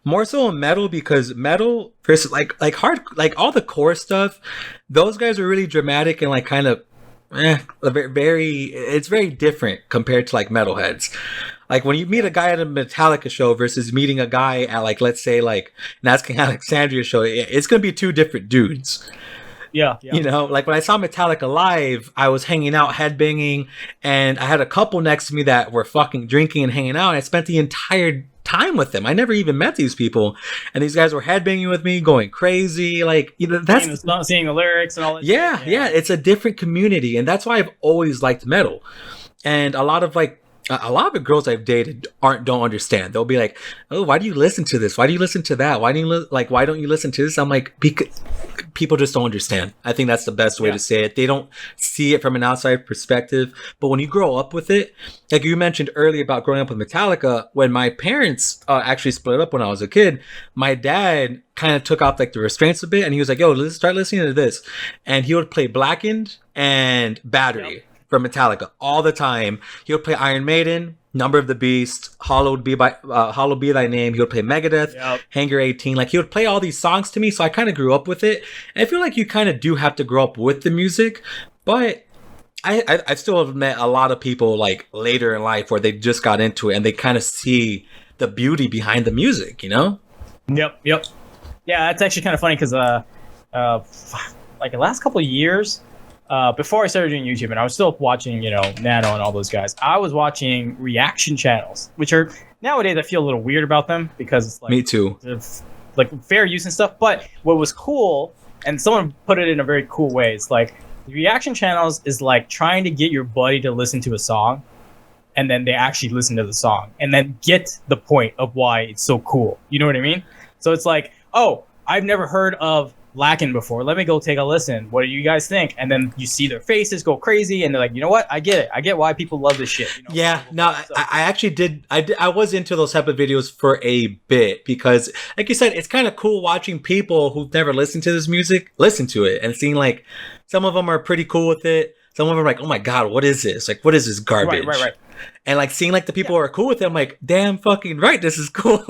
More so in metal, because metal versus like hard, like all the core stuff, those guys are really dramatic and like kind of very it's very different compared to like metalheads. Like when you meet a guy at a Metallica show versus meeting a guy at like, let's say like Nazca Alexandria show, it's gonna be two different dudes. Yeah. You know, like when I saw Metallica live, I was hanging out, headbanging, and I had a couple next to me that were fucking drinking and hanging out. And I spent the entire time with them. I never even met these people, and these guys were headbanging with me, going crazy. Like, you know, that's seeing the lyrics and all that. Yeah, it's a different community, and that's why I've always liked metal. And a lot of the girls I've dated don't understand. They'll be like, "Oh, why do you listen to this? Why do you listen to that? Why don't you listen to this?" I'm like, because people just don't understand. I think that's the best way to say it. They don't see it from an outside perspective. But when you grow up with it, like you mentioned earlier about growing up with Metallica, when my parents actually split up when I was a kid, my dad kind of took off like the restraints a bit, and he was like, "Yo, let's start listening to this," and he would play Blackened and Battery. Yep. From Metallica all the time. He would play Iron Maiden, Number of the Beast, Hallowed Be Thy Name. He would play Megadeth, Hangar 18. Like he would play all these songs to me, so I kind of grew up with it. And I feel like you kind of do have to grow up with the music, but I still have met a lot of people like later in life where they just got into it and they kind of see the beauty behind the music, you know? Yep. Yeah, that's actually kind of funny because like the last couple of years. Before I started doing YouTube, and I was still watching, Nano and all those guys, I was watching reaction channels, which are nowadays I feel a little weird about them because it's like me too, like fair use and stuff. But what was cool, and someone put it in a very cool way, it's like the reaction channels is like trying to get your buddy to listen to a song, and then they actually listen to the song, and then get the point of why it's so cool. You know what I mean? So it's like, oh, I've never heard of Blackened before. Let me go take a listen. What do you guys think? And then you see their faces go crazy, and they're like, you know what? I get it. I get why people love this shit. Yeah, no, I actually did. I was into those type of videos for a bit because, like you said, it's kind of cool watching people who've never listened to this music listen to it and seeing like some of them are pretty cool with it. Some of them are like, oh my god, what is this? Like, what is this garbage? Right. And like seeing like the people who are cool with it, I'm like, damn fucking right, this is cool.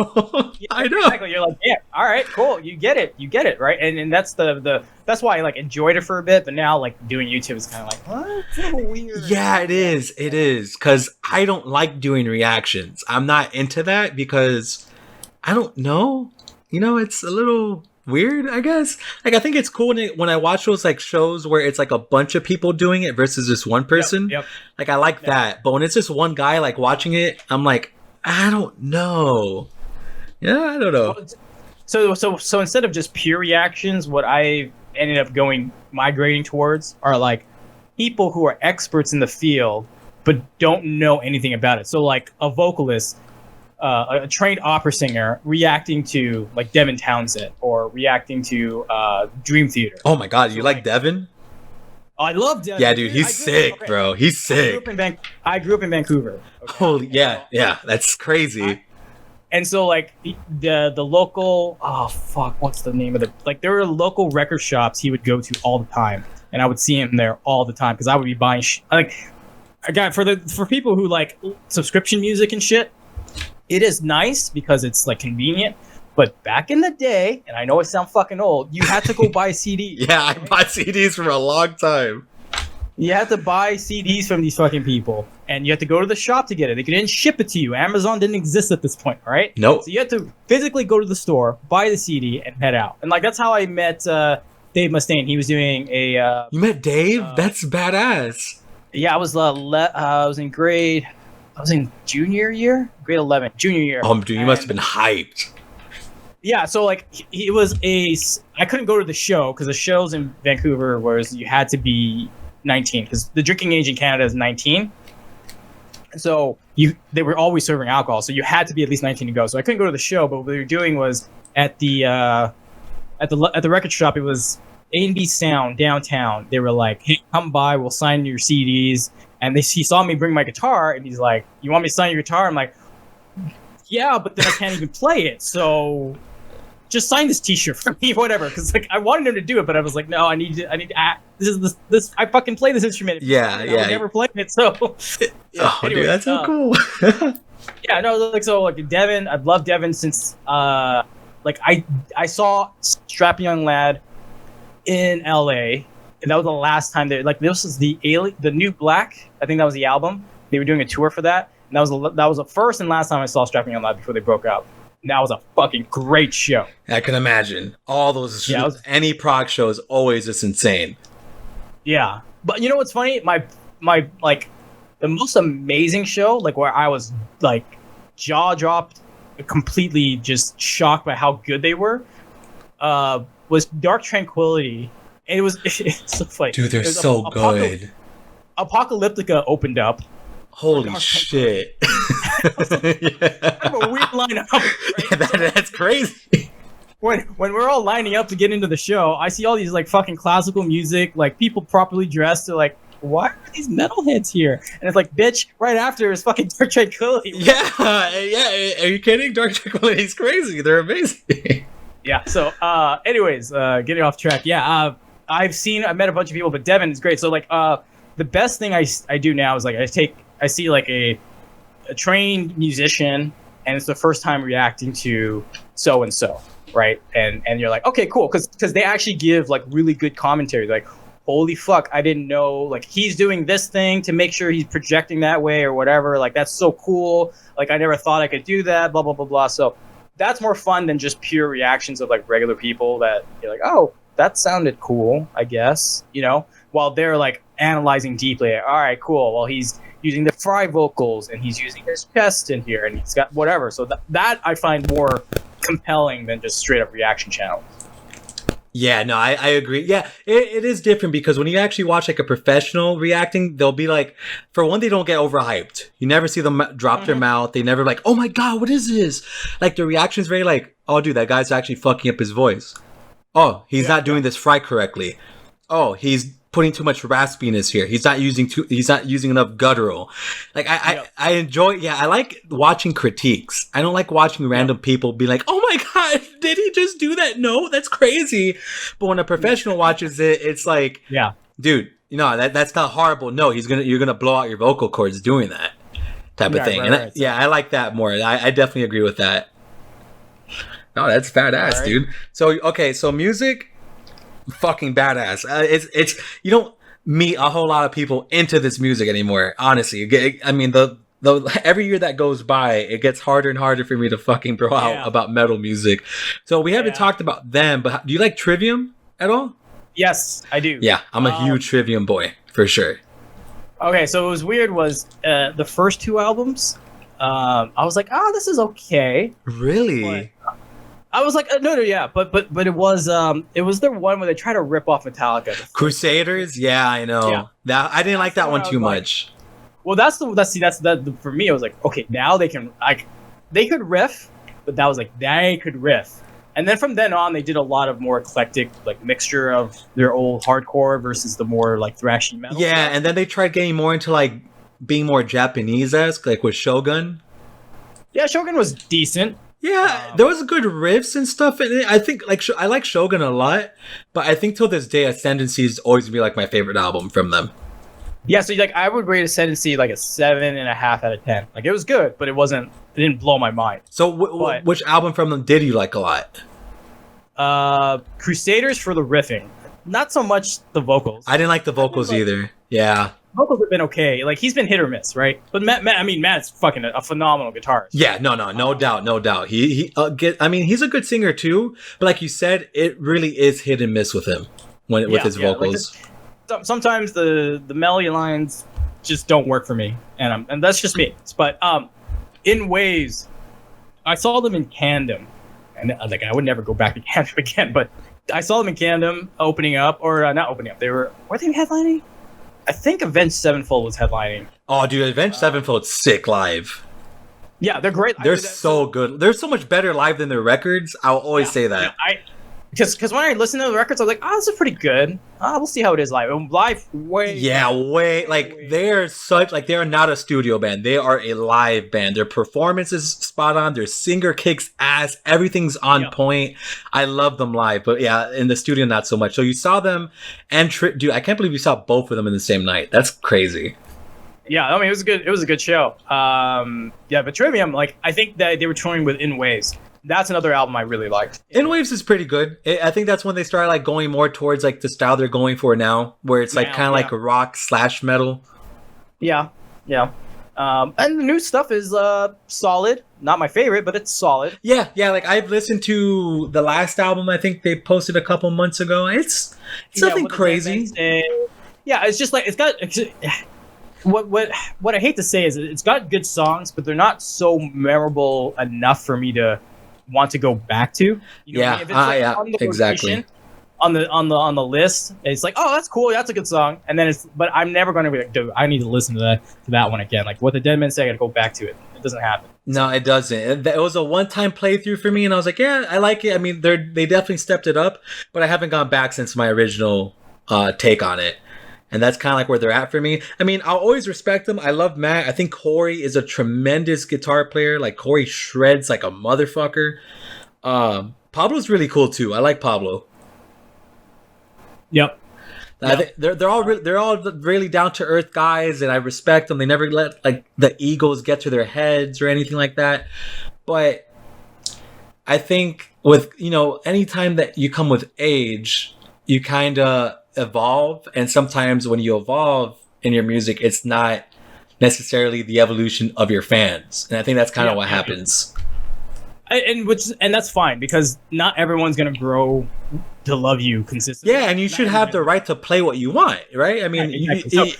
I know. Exactly. You're like, yeah, all right, cool. You get it, right? And that's that's why I like enjoyed it for a bit, but now like doing YouTube is kind of like, what? It's a little weird. Yeah, it is. It is. Because I don't like doing reactions. I'm not into that because I don't know. It's a little weird, I guess. Like, I think it's cool when I watch those like shows where it's like a bunch of people doing it versus just one person. Yep. Like, I like that. But when it's just one guy like watching it, I'm like, I don't know. Yeah, I don't know. So instead of just pure reactions, what I ended up migrating towards are like people who are experts in the field but don't know anything about it. So like a vocalist, a trained opera singer reacting to like Devin Townsend or reacting to Dream Theater. Oh my god, you like Devin? Oh, I love Devin. Yeah, dude, he's sick, bro. He's sick. I grew up in Vancouver. Okay? Holy, yeah, that's crazy. And so like the local, oh fuck, what's the name of the, like there were local record shops he would go to all the time, and I would see him there all the time because I would be buying like, again, for people who like subscription music and shit, it is nice because it's like convenient. But back in the day, and I know I sound fucking old, you had to go buy CDs. Yeah, I bought CDs for a long time. You had to buy CDs from these fucking people, and you had to go to the shop to get it. They couldn't ship it to you. Amazon didn't exist at this point, right? Nope. So you had to physically go to the store, buy the CD, and head out. And like that's how I met Dave Mustaine. He was doing a. You met Dave? That's badass. Yeah, I was in junior year, grade 11, junior year. Oh, dude, you must have been hyped. Yeah, so like it was I couldn't go to the show because the shows in Vancouver was you had to be 19 because the drinking age in Canada is 19. So they were always serving alcohol, so you had to be at least 19 to go. So I couldn't go to the show, but what they were doing was at the record shop. It was A&B Sound downtown. They were like, "Hey, come by, we'll sign your CDs." And he saw me bring my guitar, and he's like, "You want me to sign your guitar?" I'm like, "Yeah, but then I can't even play it, so just sign this T-shirt for me, whatever." Because like I wanted him to do it, but I was like, "No, I need to act. This. I fucking play this instrument. Yeah. I never played it, so." Yeah, oh, anyway, dude, that's so cool. Yeah, no, like Devin. I've loved Devin since like I saw Strapping Young Lad in LA, and that was the last time they this was the New Black. I think that was the album. They were doing a tour for that. And that was the first and last time I saw Strapping Young Lad before they broke up. And that was a fucking great show. I can imagine. All those any prog show is always just insane. Yeah. But you know what's funny? My like the most amazing show, like where I was like jaw dropped, completely just shocked by how good they were, was Dark Tranquility. And it was it's so funny. Dude, they're so good. Apocalyptica opened up. Holy shit. Yeah. I have a weird lineup. Right? Yeah, that's crazy. When we're all lining up to get into the show, I see all these like fucking classical music, like people properly dressed. They're like, why are these metalheads here? And it's like, bitch, right after is fucking Dark Tranquility. Yeah. Are you kidding? Dark Tranquility is crazy. They're amazing. Yeah. So, anyways, getting off track. Yeah. I met a bunch of people, but Devin is great. So like, the best thing I do now is like I see like a trained musician, and it's the first time reacting to so and so, right? And you're like, okay, cool, because they actually give like really good commentary. Like, holy fuck, I didn't know like he's doing this thing to make sure he's projecting that way or whatever. Like that's so cool. Like I never thought I could do that. Blah blah blah blah. So that's more fun than just pure reactions of like regular people that you're like, oh, that sounded cool, I guess, you know, while they're like analyzing deeply. All right, cool. Well, he's using the fry vocals and he's using his chest in here and he's got whatever. So that I find more compelling than just straight up reaction channels. Yeah, no, I agree. Yeah, it is different because when you actually watch like a professional reacting, they'll be like, for one, they don't get overhyped. You never see them drop their mouth. They never like, oh my God, what is this? Like the reaction is very like, oh dude, that guy's actually fucking up his voice. Oh, he's not doing this fry correctly. Oh, he's putting too much raspiness here. He's not using enough guttural. Like I enjoy, I like watching critiques. I don't like watching random people be like, oh my God, did he just do that? No, that's crazy. But when a professional watches it, it's like, dude, you know, that's not horrible. No, you're gonna blow out your vocal cords doing that type of thing. Right, I like that more. I definitely agree with that. No, that's badass, dude. So music, fucking badass. It's you don't meet a whole lot of people into this music anymore, honestly. I mean, the every year that goes by, it gets harder and harder for me to fucking throw out about metal music. So we haven't talked about them, but do you like Trivium at all? Yes, I do. Yeah, I'm a huge Trivium boy for sure. Okay, so what was weird was the first two albums. I was like, this is okay. Really? But I was like, no, yeah, but it was the one where they try to rip off Metallica. Crusaders, yeah, I know. Yeah. That I didn't like that one too much. Well, that's for me. I was like, okay, now they could riff, but that was like they could riff, And then from then on, they did a lot of more eclectic, like mixture of their old hardcore versus the more like thrashy metal. Yeah, and then they tried getting more into like being more Japanese-esque, like with Shogun. Yeah, Shogun was decent. Yeah, there was good riffs and stuff in it. I think like I like Shogun a lot, but I think till this day, Ascendancy is always gonna be like my favorite album from them. Yeah, so like I would rate Ascendancy like a 7.5 out of 10. Like it was good, but it didn't blow my mind. So which album from them did you like a lot? Crusaders for the riffing, not so much the vocals. I didn't like the vocals either. Yeah. Vocals have been okay. Like he's been hit or miss, right? But Matt's fucking a phenomenal guitarist. Yeah, no doubt. He's a good singer too. But like you said, it really is hit and miss with him with his vocals. Like sometimes the melody lines just don't work for me, and that's just me. But in Waves, I saw them in Tandem, and like I would never go back to Tandem again. But I saw them in Tandem opening up, or not opening up. Were they headlining? I think Avenged Sevenfold was headlining. Oh, dude, Avenged Sevenfold's sick live. Yeah, they're great. They're so good. They're so much better live than their records. I'll always say that. Yeah, because when I listened to the records, I was like, oh, this is pretty good. We'll see how it is live. Live, way. Like, they're such, like, they're not a studio band. They are a live band. Their performance is spot on. Their singer kicks ass. Everything's on point. I love them live. But yeah, in the studio, not so much. So you saw them and, dude, I can't believe you saw both of them in the same night. That's crazy. Yeah, I mean, it was a good show. Yeah, but Trivium, like, I think that they were touring with In Waves. That's another album I really liked. In Waves is pretty good. I think that's when they started like going more towards like the style they're going for now, where it's like kind of like rock / metal. Yeah. And the new stuff is solid. Not my favorite, but it's solid. Yeah. Like I've listened to the last album. I think they posted a couple months ago. It's nothing crazy. Yeah, it's just like what I hate to say is it's got good songs, but they're not so memorable enough for me to want to go back to. You know what I mean? If it's like on the exactly. On the list, it's like, oh, that's cool, that's a good song, and then but I'm never going to be like, dude, I need to listen to that one again. Like what the Dead Men say, I got to go back to it. It doesn't happen. No, it doesn't. It was a one-time playthrough for me, and I was like, yeah, I like it. I mean, they definitely stepped it up, but I haven't gone back since my original take on it. And that's kind of like where they're at for me. I mean, I'll always respect them. I love Matt. I think Corey is a tremendous guitar player. Like, Corey shreds like a motherfucker. Pablo's really cool, too. I like Pablo. Yep. They're all really down-to-earth guys, and I respect them. They never let, like, the egos get to their heads or anything like that. But I think with, anytime that you come with age, you kind of evolve, and sometimes when you evolve in your music, it's not necessarily the evolution of your fans, and I think that's kind of what happens. And that's fine, because not everyone's gonna grow to love you consistently. Yeah, and you should have the right to play what you want, right? I mean, exactly.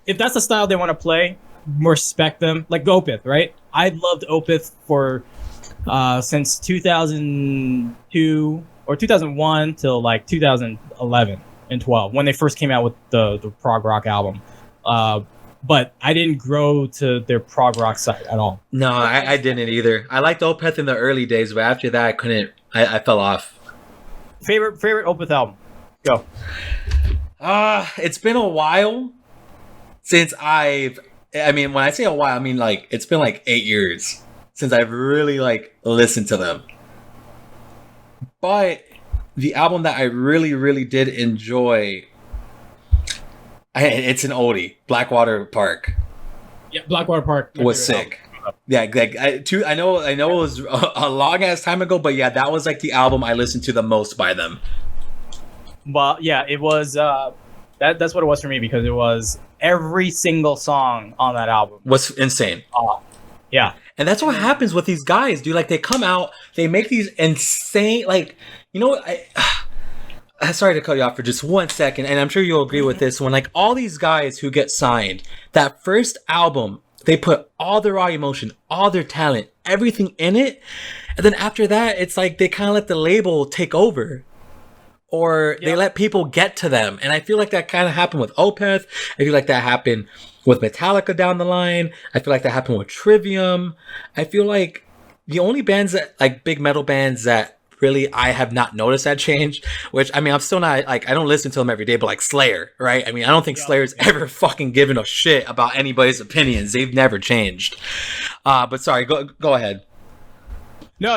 If that's the style they want to play, respect them. Like Opeth, right? I loved Opeth for since 2002 or 2001 till like 2011 and 12 when they first came out with the prog rock album. But I didn't grow to their prog rock side at all. No, I didn't either. I liked Opeth in the early days, but after that I couldn't. I fell off. Favorite Opeth album? Go. It's been a while since when I say a while, I mean like it's been like 8 years since I've really like listened to them. But the album that I really, really did enjoy, it's an oldie. Blackwater Park. Yeah, Blackwater Park was sick. Yeah, like I know it was a long ass time ago, but yeah, that was like the album I listened to the most by them. Well, yeah, it was. That's what it was for me, because it was every single song on that album was insane. Yeah, and that's what happens with these guys, dude. Like they come out, they make these insane, like sorry to cut you off for just 1 second, and I'm sure you'll agree with this one. Like all these guys who get signed, that first album, they put all their raw emotion, all their talent, everything in it, and then after that, it's like they kind of let the label take over, or they let people get to them. And I feel like that kind of happened with Opeth. I feel like that happened with Metallica down the line. I feel like that happened with Trivium. I feel like the only bands that, like big metal bands that really I have not noticed that change. Which I mean, I'm still not like I don't listen to them every day, but like Slayer, right? I mean, I don't think Slayer's ever fucking given a shit about anybody's opinions. They've never changed. But sorry, go ahead. No,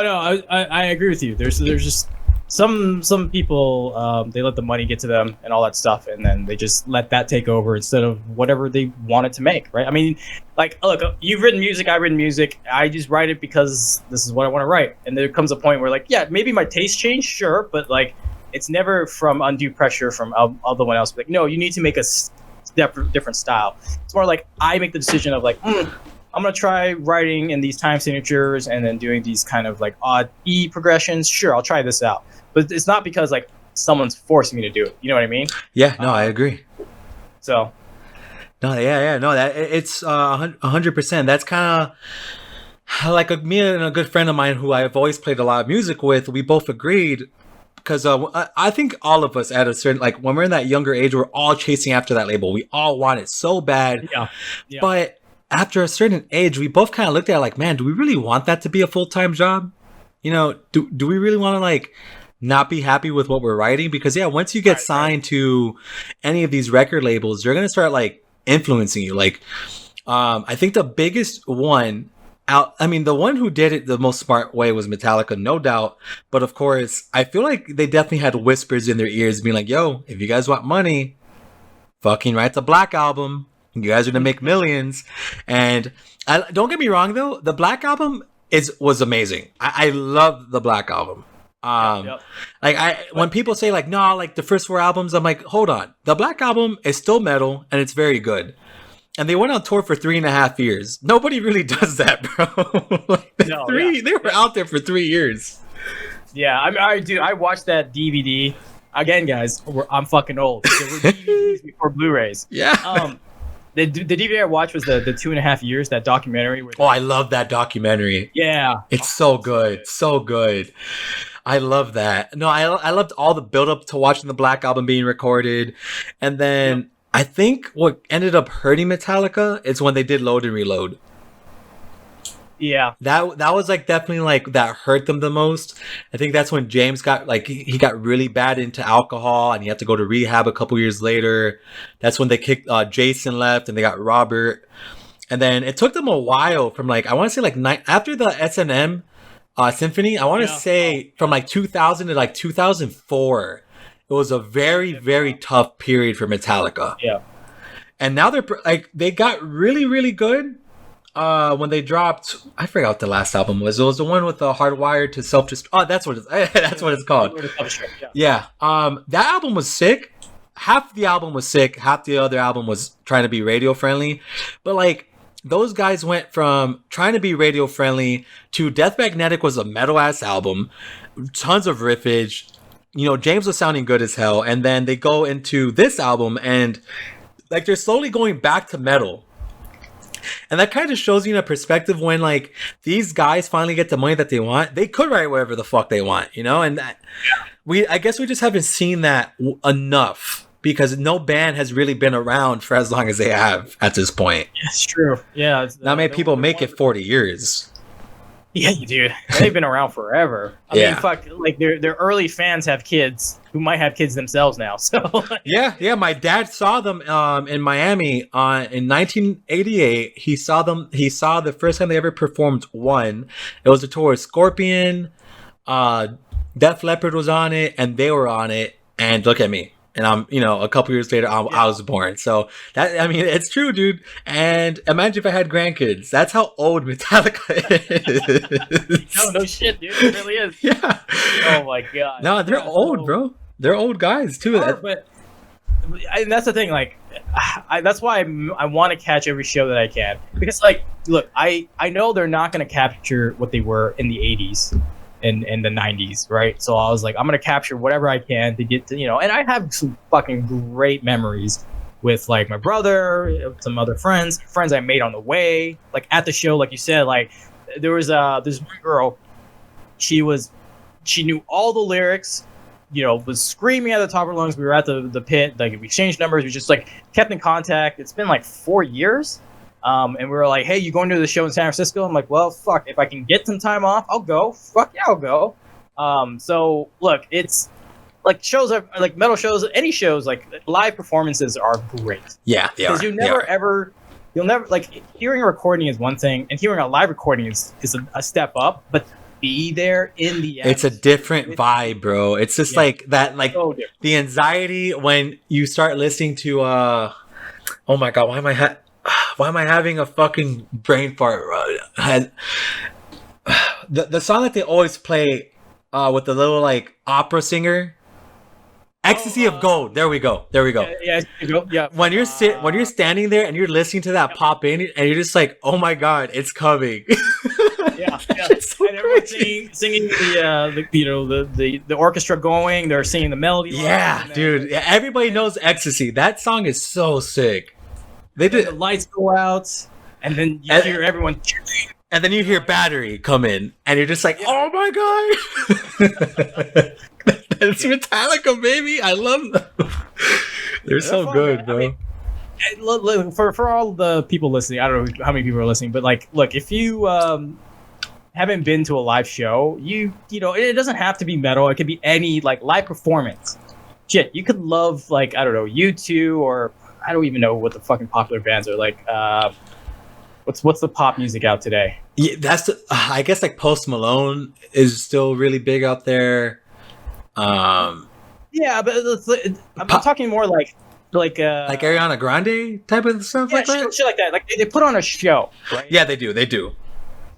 I agree with you. There's just some people they let the money get to them and all that stuff, and then they just let that take over instead of whatever they wanted to make, right? I mean, like, look, you've written music, I've written music. I just write it because this is what I want to write, and there comes a point where, like, yeah, maybe my taste changed, sure, but like, it's never from undue pressure from other one else. Like, no, you need to make a different style. It's more like I make the decision of like, I'm gonna try writing in these time signatures and then doing these kind of like odd E progressions. Sure, I'll try this out, but it's not because like someone's forcing me to do it. You know what I mean? Yeah, no, I agree. So, no, yeah, no, that it's 100%. That's kind of like me and a good friend of mine who I've always played a lot of music with. We both agreed because I think all of us at a certain like when we're in that younger age, we're all chasing after that label. We all want it so bad, yeah. But after a certain age, we both kind of looked at it like, man, do we really want that to be a full-time job? You know, do we really want to like not be happy with what we're writing? Because yeah, once you get signed to any of these record labels, they're going to start like influencing you. Like, I think the biggest one out, I mean, the one who did it the most smart way was Metallica, no doubt. But of course, I feel like they definitely had whispers in their ears being like, yo, if you guys want money, fucking write the Black Album. You guys are gonna make millions. And don't get me wrong though, the Black Album was amazing. I love the Black Album. Like when people say like no, like the first 4 albums, I'm like, hold on. The Black Album is still metal and it's very good. And they went on tour for 3.5 years. Nobody really does that, bro. Like they were out there for 3 years. Yeah, I watched that DVD again, guys. I'm fucking old. There were DVDs before Blu-rays. Yeah. The DVD I watched was the 2.5 years, that documentary. I love that documentary. Yeah. It's so good. So good. I love that. No, I loved all the build up to watching the Black Album being recorded. And then I think what ended up hurting Metallica is when they did Load and Reload. Yeah. That was like definitely like that hurt them the most. I think that's when James got like he got really bad into alcohol and he had to go to rehab a couple years later. That's when they kicked Jason left and they got Robert. And then it took them a while from like I want to say like after the S&M Symphony, I want to say from like 2000 to like 2004. It was a very very tough period for Metallica. Yeah. And now they're like they got really really good. When they dropped, I forgot what the last album was. It was the one with the Hardwired to Self-Destruct. Oh, that's what it's called. Yeah. That album was sick. Half the album was sick. Half the other album was trying to be radio friendly. But like those guys went from trying to be radio friendly to Death Magnetic was a metal ass album, tons of riffage. You know, James was sounding good as hell, and then they go into this album and like they're slowly going back to metal. And that kind of shows you in a perspective when like these guys finally get the money that they want, they could write whatever the fuck they want, you know? And I guess we just haven't seen that enough because no band has really been around for as long as they have at this point. It's true. Yeah. Not many people make it 40 years. Yeah, you do. They've been around forever. I mean, fuck, like their early fans have kids who might have kids themselves now. So yeah. My dad saw them in Miami in 1988. He saw them. He saw the first time they ever performed one. It was a tour with Scorpion, Def Leppard was on it, and they were on it. And look at me. And I'm, you know, a couple years later, I was born. So that, I mean, it's true, dude. And imagine if I had grandkids. That's how old Metallica is. No shit, dude. It really is. Yeah. Oh my god. No, they're old, bro. They're old guys too. But and that's the thing. Like, that's why I want to catch every show that I can because, like, look, I know they're not going to capture what they were in the '80s. In the 90s, right? So I was like, I'm gonna capture whatever I can to get to, you know, and I have some fucking great memories with like my brother, some other friends I made on the way, like at the show, like you said, like there was this one girl, she knew all the lyrics, you know, was screaming at the top of her lungs. We were at the pit, like we exchanged numbers, we just like kept in contact. It's been like 4 years. And we were like, hey, you going to the show in San Francisco? I'm like, well, fuck, if I can get some time off, I'll go. Fuck yeah, I'll go. So look, it's like shows are like metal shows, any shows like live performances are great. Yeah, they are. Because you'll never like hearing a recording is one thing, and hearing a live recording is a step up. But be there in the end, it's a different vibe, bro. It's just like that, like so the anxiety when you start listening to oh my god, why am I having a fucking brain fart? The song that they always play with the little like opera singer, Ecstasy of Gold. There we go. Yeah. When you're standing there and you're listening to that pop in, and you're just like, oh my god, it's coming. Yeah. It's so And everyone's crazy. singing the orchestra going. They're singing the melody. Yeah, dude. Yeah, everybody knows Ecstasy. That song is so sick. They The did, lights go out, and then you hear everyone cheering. and then you hear Battery come in, and you're just like, oh my god. It's Metallica, baby. I love them. They're so fun, good, man. bro. I mean, look, for all the people listening, I don't know how many people are listening, but like, look, if you haven't been to a live show, you know, it doesn't have to be metal. It could be any like live performance. Shit, you could love like I don't know U2 or I don't even know what the fucking popular bands are like. What's the pop music out today? Yeah, I guess like Post Malone is still really big out there. Yeah, but I'm talking more like Ariana Grande type of stuff like that. shit like that. Like they put on a show, right? Yeah, they do.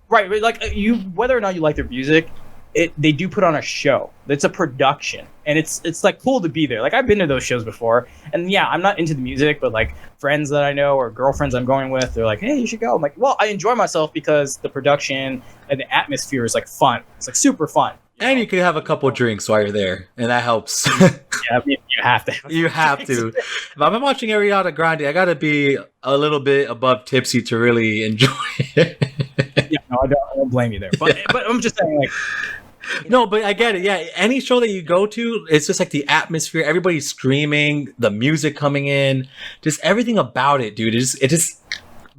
Right, but like you, whether or not you like their music, they do put on a show. It's a production, and it's like cool to be there. Like I've been to those shows before, and yeah, I'm not into the music, but like friends that I know or girlfriends I'm going with, they're like, "Hey, you should go." I'm like, "Well, I enjoy myself because the production and the atmosphere is like fun. It's like super fun." And you can have a couple drinks while you're there, and that helps. Yeah, you have to. You have to. If I'm watching Ariana Grande, I gotta be a little bit above tipsy to really enjoy it. Yeah, no, I don't blame you there. But but I'm just saying, like, No, but I get it. Yeah, any show that you go to, it's just like the atmosphere, everybody's screaming, the music coming in, just everything about it, dude. It just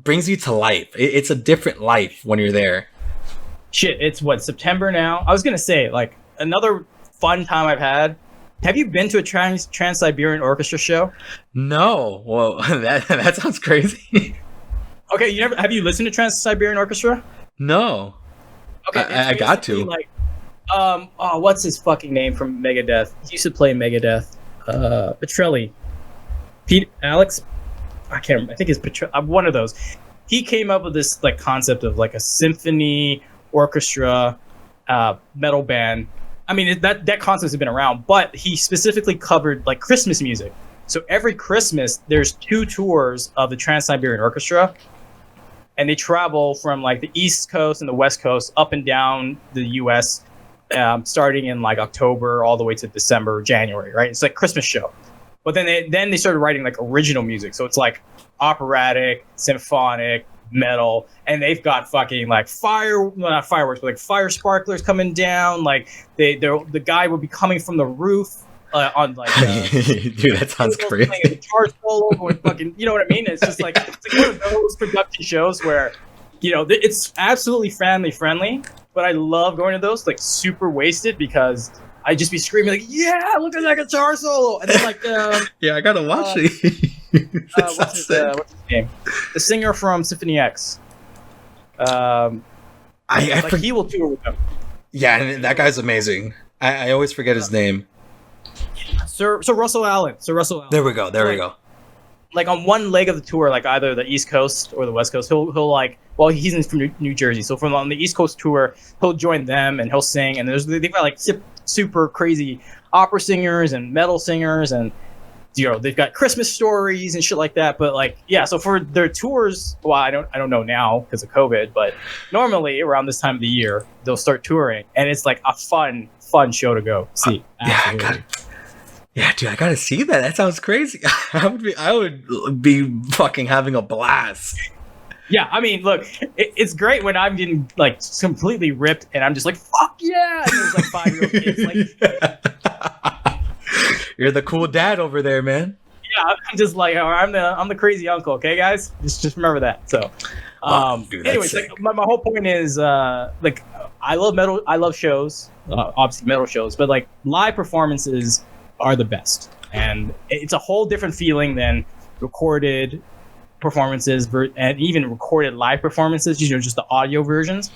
brings you to life. It's a different life when you're there. shit, it's what September now. I was gonna say like another fun time I've had. Have you been to a Trans-Siberian Orchestra show? No, well, that sounds crazy. Okay, you never have you listened to Trans-Siberian Orchestra? No, Okay, I got to. like, what's his fucking name from Megadeth? He used to play Megadeth. Petrelli, Alex. I can't remember. I think it's Petrelli. One of those. He came up with this like concept of like a symphony orchestra metal band. I mean, that concept has been around, but he specifically covered like Christmas music. So every Christmas, there's 2 tours of the Trans-Siberian Orchestra, and they travel from like the East Coast and the West Coast up and down the U.S. Starting in like October all the way to December, January, right? It's like Christmas show. But then they started writing like original music, so it's like operatic, symphonic, metal, and they've got fucking like not fireworks, but like fire sparklers coming down. Like the guy would be coming from the roof on like dude, that sounds crazy. Playing a guitar solo, going fucking, you know what I mean? It's just like it's like one of those production shows where you know it's absolutely family friendly, but I love going to those like super wasted because I just be screaming like, yeah, look at that guitar solo, and then like yeah, I gotta watch it. what's his name? The singer from Symphony X. He will tour with them. Yeah, and that guy's amazing. I always forget his name. Sir Russell Allen. There we go. Like on one leg of the tour, like either the East Coast or the West Coast, he'll like, well, he's from New Jersey, so from on the East Coast tour, he'll join them and he'll sing. And they've got like super crazy opera singers and metal singers, and you know they've got Christmas stories and shit like that. But like, yeah, so for their tours, well, I don't know now because of COVID, but normally around this time of the year they'll start touring, and it's like a fun show to go see. Yeah, dude, I gotta see that. That sounds crazy. I would be fucking having a blast. Yeah, I mean, look, it's great when I'm getting like completely ripped and I'm just like, fuck yeah! And there's like 5-year-old kids like, you're the cool dad over there, man. Yeah, I'm just like, I'm the crazy uncle. Okay, guys, just remember that. So, Dude, anyways, like, my whole point is like I love metal. I love shows, obviously metal shows, but like live performances are the best, and it's a whole different feeling than recorded performances and even recorded live performances. Just the audio versions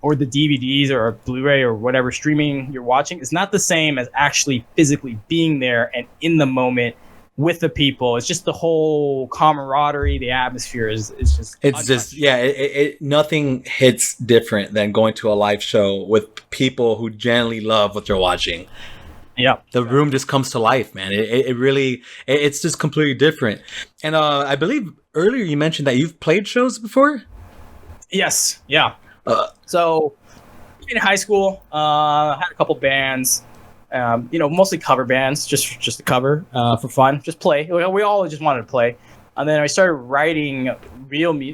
or the DVDs or Blu-ray or whatever streaming you're watching. It's not the same as actually physically being there and in the moment with the people. It's just the whole camaraderie, the atmosphere is just it's untouched. Just yeah, nothing hits different than going to a live show with people who genuinely love what you're watching. Yeah, the room just comes to life, man. It really it's just completely different. And I believe earlier you mentioned that you've played shows before. Yes, yeah. So in high school, I had a couple bands. Mostly cover bands, just to cover for fun, just play. We all just wanted to play, and then I started writing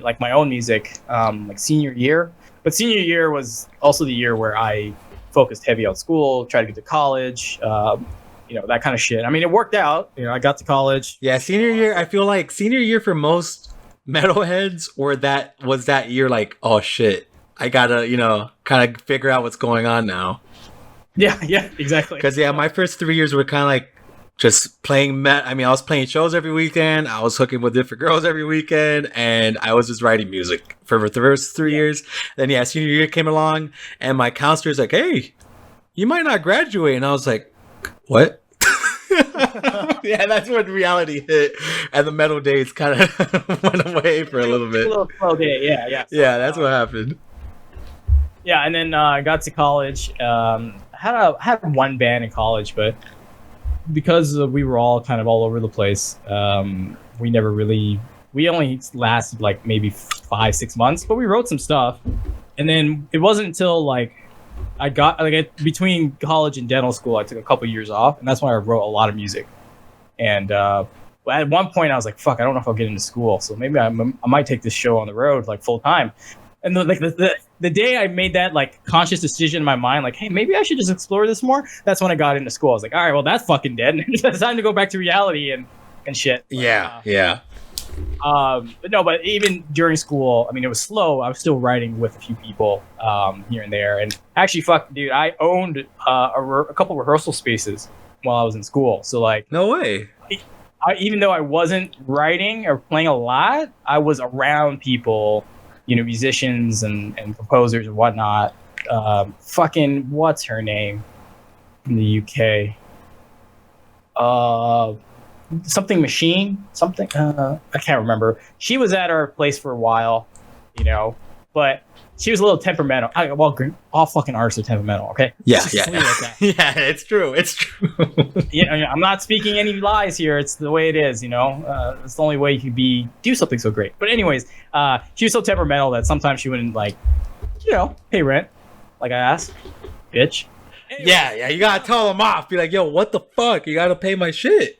like my own music, like senior year. But senior year was also the year where I focused heavy on school, tried to get to college, that kind of shit. I mean, it worked out. I got to college. Yeah, senior year. I feel like senior year for most metalheads, was that year like, oh shit, I gotta kind of figure out what's going on now. Yeah, exactly. Because my first 3 years were kind of like just playing I was playing shows every weekend. I was hooking with different girls every weekend, and I was just writing music for the first 3 years. Then senior year came along, and my counselor's like, "Hey, you might not graduate," and I was like, "What?" Yeah, that's when reality hit, and the metal days kind of went away for a little bit. A little slow day, yeah. So, yeah, that's what happened. Yeah, and then I got to college. Had one band in college, but because we were all kind of all over the place, we only lasted like maybe 5-6 months, but we wrote some stuff. And then it wasn't until like I got between college and dental school, I took a couple years off, and that's when I wrote a lot of music. And at one point I was like, fuck, I don't know if I'll get into school, so maybe I might take this show on the road like full time. And the day I made that like conscious decision in my mind, like, hey, maybe I should just explore this more. That's when I got into school. I was like, all right, well, that's fucking dead. It's time to go back to reality and shit. But, yeah. But even during school, I mean, it was slow. I was still writing with a few people here and there. And actually, dude, I owned a couple rehearsal spaces while I was in school. So like, no way. Even though I wasn't writing or playing a lot, I was around people. Musicians and composers and whatnot. Fucking what's her name in the UK? Something Machine. Something. I can't remember. She was at our place for a while, but she was a little temperamental. All fucking artists are temperamental. Okay. Yeah. Yeah, it's true. I'm not speaking any lies here. It's the way it is. It's the only way you could do something so great. But anyways, she was so temperamental that sometimes she wouldn't pay rent, like I asked, bitch. Anyways, yeah. You gotta tell them off. Be like, yo, what the fuck? You gotta pay my shit.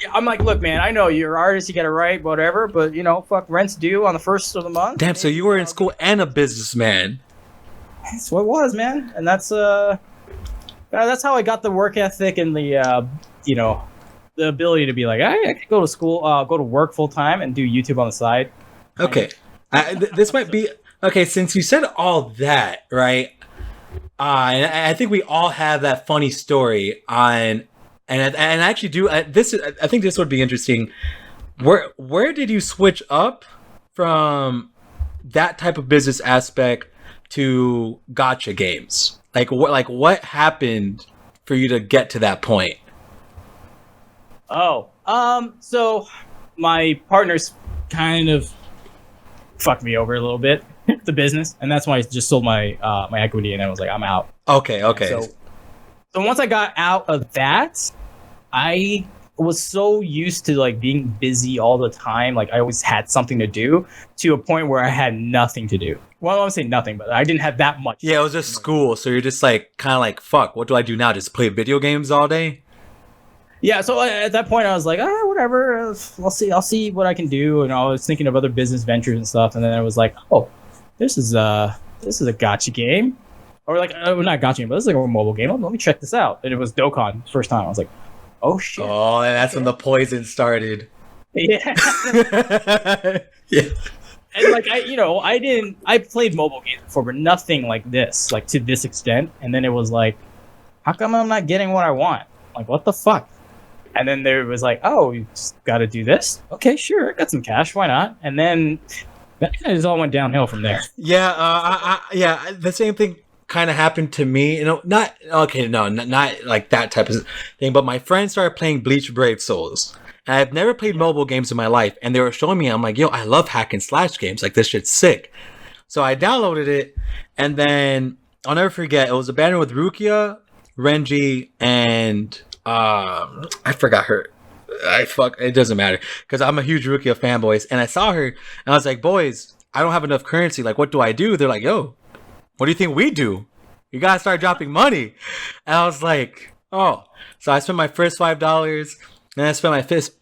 Yeah, I'm like, look, man, I know you're an artist, you gotta write, whatever, but fuck, rent's due on the first of the month. Damn, so you were in school and a businessman. That's what it was, man, and that's how I got the work ethic and the the ability to be like, I can go to school, go to work full time, and do YouTube on the side. Okay, this might be okay since you said all that, right? And I think we all have that funny story on. And I actually do this. I think this would be interesting. Where did you switch up from that type of business aspect to gacha games? What happened for you to get to that point? So my partners kind of fucked me over a little bit, the business, and that's why I just sold my my equity, and I was like, I'm out. Okay. So once I got out of that, I was so used to like being busy all the time. Like I always had something to do to a point where I had nothing to do. Well, I don't want to say nothing, but I didn't have that much. Yeah, it was just school. So you're just like, kind of like, fuck, what do I do now? Just play video games all day? Yeah. So at that point I was like, whatever, I'll see what I can do. And I was thinking of other business ventures and stuff. And then I was like, oh, this is a gacha game. Or like, not gacha game, but this is like a mobile game. Let me check this out. And it was Dokkan first time. I was like, oh shit! Oh, and that's when the poison started. Yeah. Yeah. And like I played mobile games before, but nothing like this, like to this extent. And then it was like, how come I'm not getting what I want? Like, what the fuck? And then there was like, oh, you just got to do this. Okay, sure, I got some cash. Why not? And then that kind of just all went downhill from there. Yeah, yeah. The same thing kind of happened to me. You know, not okay. No, not like that type of thing. But my friends started playing Bleach Brave Souls. And I've never played mobile games in my life, and they were showing me. I'm like, yo, I love hack and slash games. Like this shit's sick. So I downloaded it, and then I'll never forget. It was a banner with Rukia, Renji, and I forgot her. It doesn't matter because I'm a huge Rukia fanboy, and I saw her, and I was like, boys, I don't have enough currency. Like, what do I do? They're like, yo, what do you think we do? You gotta start dropping money. And I was like, oh. So I spent my first $5. Then I spent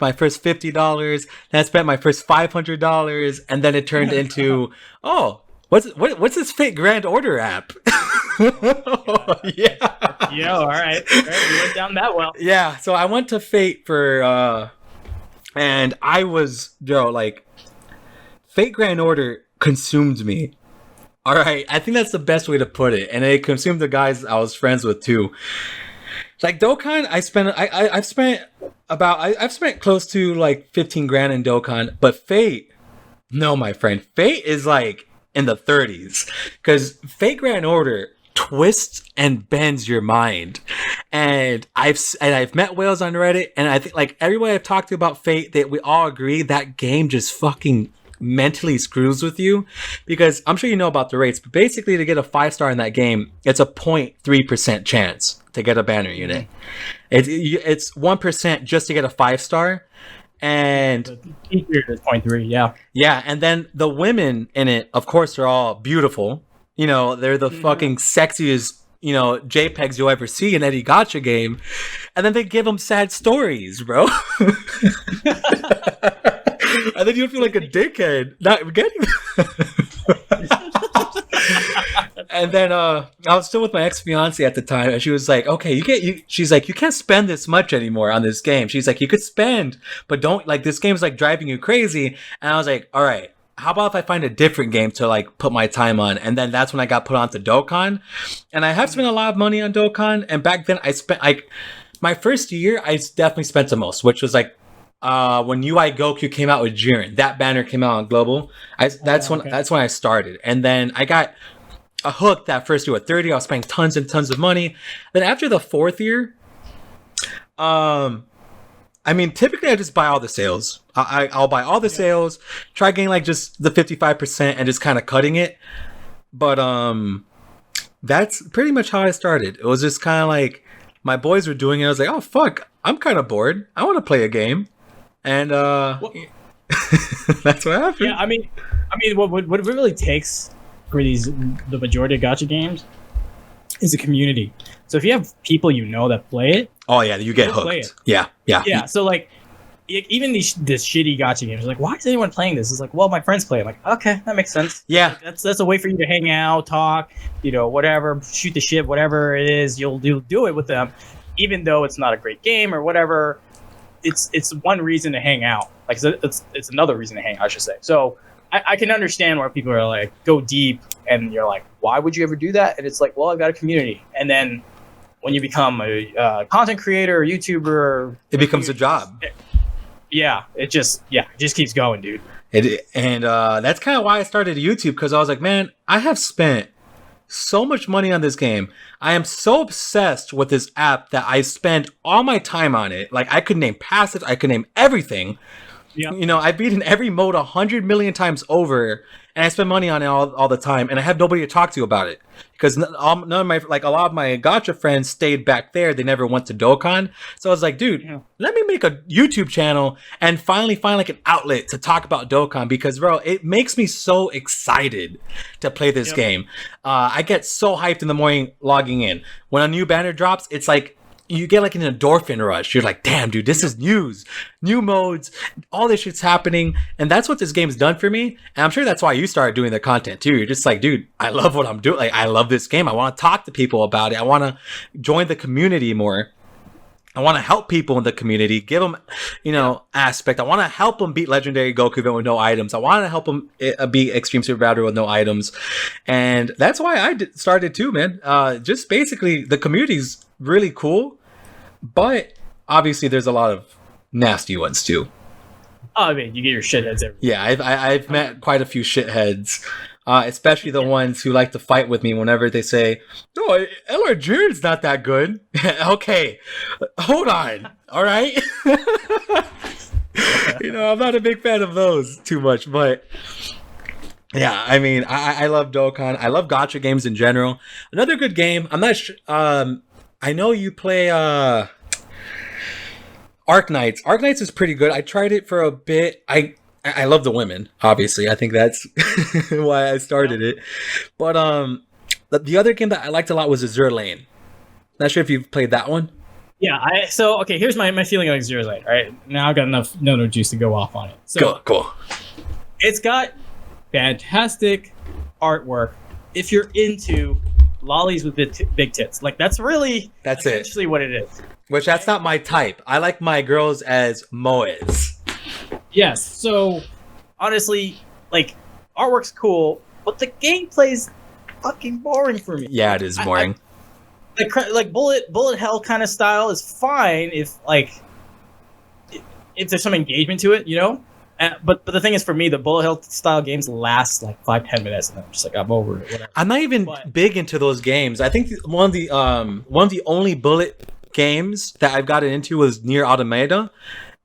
my first $50. Then I spent my first $500, and then it turned into, oh, what's this Fate Grand Order app? Yeah. Yeah, all right. You went down that well. Yeah, so I went to Fate for, and I was, like, Fate Grand Order consumed me. All right, I think that's the best way to put it, and it consumed the guys I was friends with too. Like Dokkan, I've spent close to like 15 grand in Dokkan, but Fate, no, my friend, Fate is like in the 30s because Fate Grand Order twists and bends your mind, and I've met whales on Reddit, and I think like everyone I've talked to about Fate, that we all agree that game just fucking mentally screws with you, because I'm sure you know about the rates, but basically to get a 5-star in that game, it's a 0.3% chance to get a banner unit. It's 1% just to get a 5-star, and it's 0.3, yeah, and then the women in it, of course, are all beautiful. You know, they're the fucking sexiest, you know, JPEGs you'll ever see in any Gacha game, and then they give them sad stories, bro. And then you feel like a dickhead not getting. And then I was still with my ex-fiance at the time, and she was like, okay, she's like, you can't spend this much anymore on this game. She's like, you could spend, but don't, like, this game's like driving you crazy. And I was like, all right, how about if I find a different game to like put my time on? And then that's when I got put onto Dokkan, and I have spent a lot of money on Dokkan. And back then I spent like my first year, I definitely spent the most, which was like when UI Goku came out with Jiren. That banner came out on Global. That's when I started, and then I got a hook that first year at 30. I was spending tons and tons of money. Then after the 4th year, I mean, typically I just buy all the sales. I'll buy all the sales, try getting like just the 55% and just kind of cutting it. But that's pretty much how I started. It was just kind of like my boys were doing it. I was like, oh fuck, I'm kind of bored. I want to play a game, and that's what happened. Yeah, I mean, what it really takes for the majority of gacha games is a community. So if you have people you know that play it, oh yeah, you get hooked. Yeah. So like, even this shitty gacha games, like, why is anyone playing this? It's like, well, my friends play. I'm like, okay, that makes sense. Yeah, like, that's a way for you to hang out, talk, you know, whatever, shoot the shit, whatever it is, you'll do it with them, even though it's not a great game or whatever. It's one reason to hang out. Like it's another reason to hang out, I should say. So I can understand why people are like, go deep, and you're like, why would you ever do that? And it's like, well, I've got a community. And then when you become a content creator or YouTuber, it becomes a job. It just keeps going, dude. And that's kind of why I started YouTube, because I was like, man, I have spent so much money on this game. I am so obsessed with this app that I spend all my time on it. Like, I could name passive, I could name everything. Yeah. You know, I beat in every mode 100 million times over, and I spend money on it all the time, and I have nobody to talk to about it, because none of my, like, a lot of my Gacha friends stayed back there. They never went to Dokkan. So I was like, dude, let me make a YouTube channel and finally find like an outlet to talk about Dokkan, because bro, it makes me so excited to play this game. I get so hyped in the morning logging in. When a new banner drops, it's like you get like an endorphin rush. You're like, damn, dude, this is news, new modes, all this shit's happening. And that's what this game's done for me. And I'm sure that's why you started doing the content too. You're just like, dude, I love what I'm doing. Like, I love this game. I want to talk to people about it. I want to join the community more. I want to help people in the community, give them, aspect. I want to help them beat Legendary Goku event with no items. I want to help them beat Extreme Super Battle with no items. And that's why I started too, man. Just basically, the community's really cool, but obviously there's a lot of nasty ones too. Oh, I mean, you get your shitheads everywhere. Yeah, I've met quite a few shitheads. Especially the ones who like to fight with me whenever they say, "No, LR June's not that good." Okay, hold on. All right. I'm not a big fan of those too much, but yeah, I mean, I love Dokkan. I love Gacha games in general. Another good game. I'm not sure. I know you play Arc Knights. Arc Knights is pretty good. I tried it for a bit. I love the women, obviously. I think that's why I started it. But the other game that I liked a lot was Azure Lane. Not sure if you've played that one. Yeah, okay, here's my feeling on Azure Lane. All right, now I've got enough no juice to go off on it. So cool. It's got fantastic artwork. If you're into lollies with big tits, like that's essentially what it is. Which that's not my type. I like my girls as moes. Yes, so honestly, like artwork's cool, but the gameplay's fucking boring for me. Yeah, it is boring. Like bullet hell kind of style is fine if there's some engagement to it, But the thing is, for me, the bullet hell style games last like 5-10 minutes, and I'm just like, I'm over it. Whatever. I'm not even big into those games. I think one of the only bullet games that I've gotten into was Nier Automata,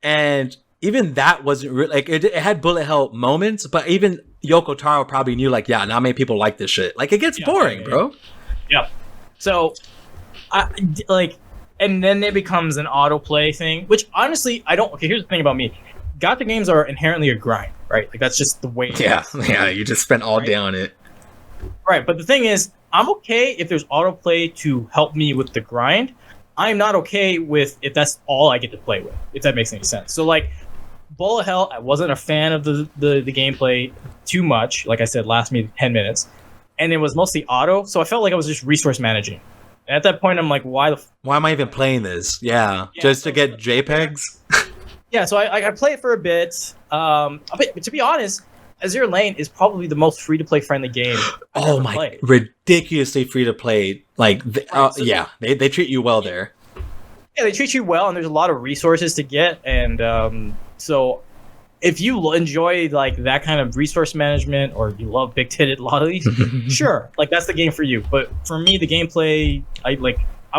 and even that wasn't really like it had bullet hell moments, but even Yoko Taro probably knew like, yeah, not many people like this shit. Like it gets boring, bro. Yeah. So and then it becomes an autoplay thing, which honestly I don't. Okay, here's the thing about me. Gacha games are inherently a grind, right? Like that's just the way it is. Yeah, you just spend all day on it. Right, but the thing is, I'm okay if there's autoplay to help me with the grind. I'm not okay with if that's all I get to play with, if that makes any sense. So like Bullet Hell, I wasn't a fan of the gameplay too much. Like I said, last me 10 minutes. And it was mostly auto, so I felt like I was just resource managing. And at that point, I'm like, why am I even playing this? Yeah, just to get JPEGs? Yeah, so I played it for a bit. But to be honest, Azure Lane is probably the most free-to-play friendly game I've ever played. Ridiculously free-to-play. Like, they treat you well there. Yeah, they treat you well, and there's a lot of resources to get, and so if you enjoy like that kind of resource management, or you love big-titted lollies, sure, like that's the game for you. But for me, the gameplay, I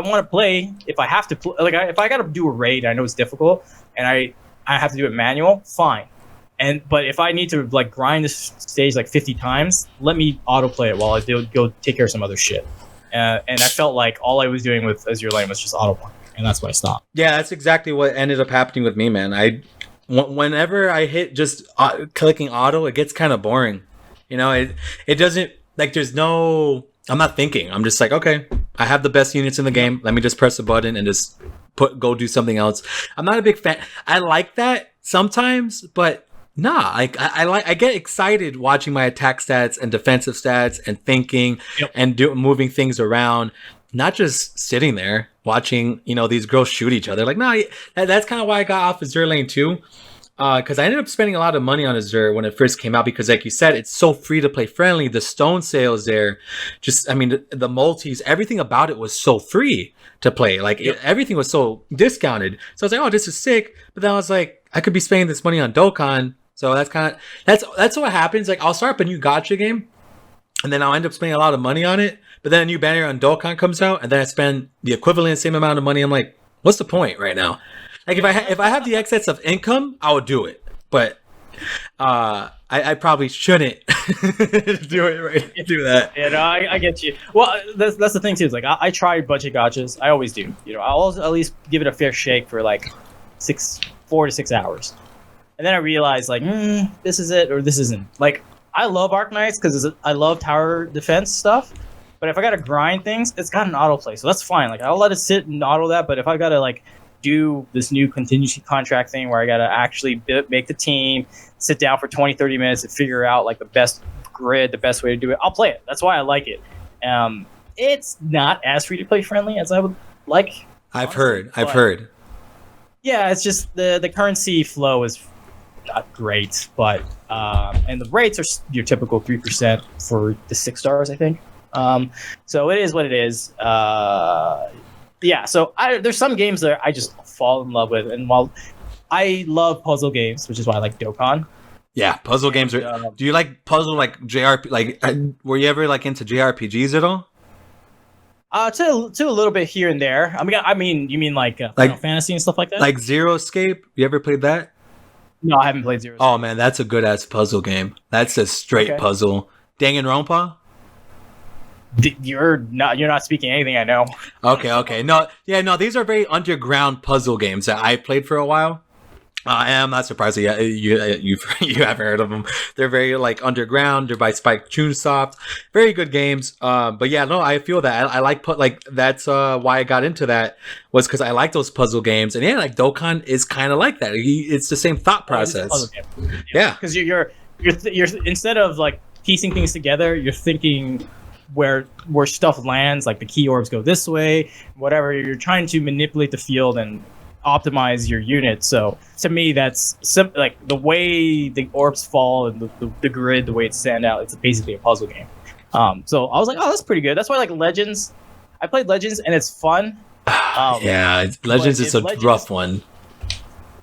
want to play if I have to. If I got to do a raid, I know it's difficult, and I have to do it manual. Fine, but if I need to like grind this stage like 50 times, let me autoplay it while I go take care of some other shit. And I felt like all I was doing with Azure Lane was just autoplay. And that's why I stopped. Yeah, that's exactly what ended up happening with me, man. Whenever I hit just clicking auto, it gets kind of boring. It doesn't, like, there's no, I'm not thinking. I'm just like, okay, I have the best units in the game. Let me just press a button and just go do something else. I'm not a big fan. I like that sometimes, but nah, I get excited watching my attack stats and defensive stats and thinking and moving things around. Not just sitting there watching, these girls shoot each other. Like, no, that's kind of why I got off Azure Lane too. Because I ended up spending a lot of money on Azure when it first came out, because like you said, it's so free to play friendly. The stone sales there, the multis, everything about it was so free to play. Like everything was so discounted. So I was like, oh, this is sick. But then I was like, I could be spending this money on Dokkan. So that's what happens. Like I'll start up a new Gacha game, and then I'll end up spending a lot of money on it. But then a new banner on Dokkan comes out, and then I spend the equivalent same amount of money. I'm like, what's the point right now? Like if I have the excess of income, I would do it. But I probably shouldn't do it right. Do that. Yeah, no, I get you. Well, that's the thing too. Is like I try budget gachas. I always do. I'll at least give it a fair shake for like 4 to 6 hours, and then I realize like this is it or this isn't. Like I love Arc Knights because I love tower defense stuff. But if I gotta grind things, it's got an autoplay, so that's fine. Like I'll let it sit and auto that. But if I gotta like do this new contingency contract thing where I gotta actually make the team, sit down for 20-30 minutes and figure out like the best grid, the best way to do it, I'll play it. That's why I like it. It's not as free to play friendly as I would like. I've heard. yeah, it's just the currency flow is not great, but and the rates are your typical 3% for the 6 stars, I think. So it is what it is. Yeah, so there's some games that I just fall in love with, and while I love puzzle games, which is why I like Dokkan. Yeah, puzzle games are. Do you like puzzle like JRP? Like, were you ever like into JRPGs at all? To a little bit here and there. I mean, you mean like Final Fantasy and stuff like that? Like Zero Escape? You ever played that? No, I haven't played Zero Escape. Oh man, that's a good ass puzzle game. That's a straight puzzle. Danganronpa? You're not speaking anything I know. Okay. No, these are very underground puzzle games that I played for a while. I'm not surprised that you haven't heard of them. They're very like underground. They're by Spike Chunsoft. Very good games. But yeah, no, I feel that I like that's why I got into that was because I like those puzzle games. And yeah, like Dokkan is kind of like that. It's the same thought process. Yeah, because you're instead of like piecing things together, you're thinking where stuff lands. Like the key orbs go this way, whatever. You're trying to manipulate the field and optimize your unit. So to me, that's like the way the orbs fall and the grid, the way it stand out. It's basically a puzzle game. So I was like, oh, that's pretty good. That's why I like Legends. I played Legends and it's fun. Yeah, Legends is a rough one.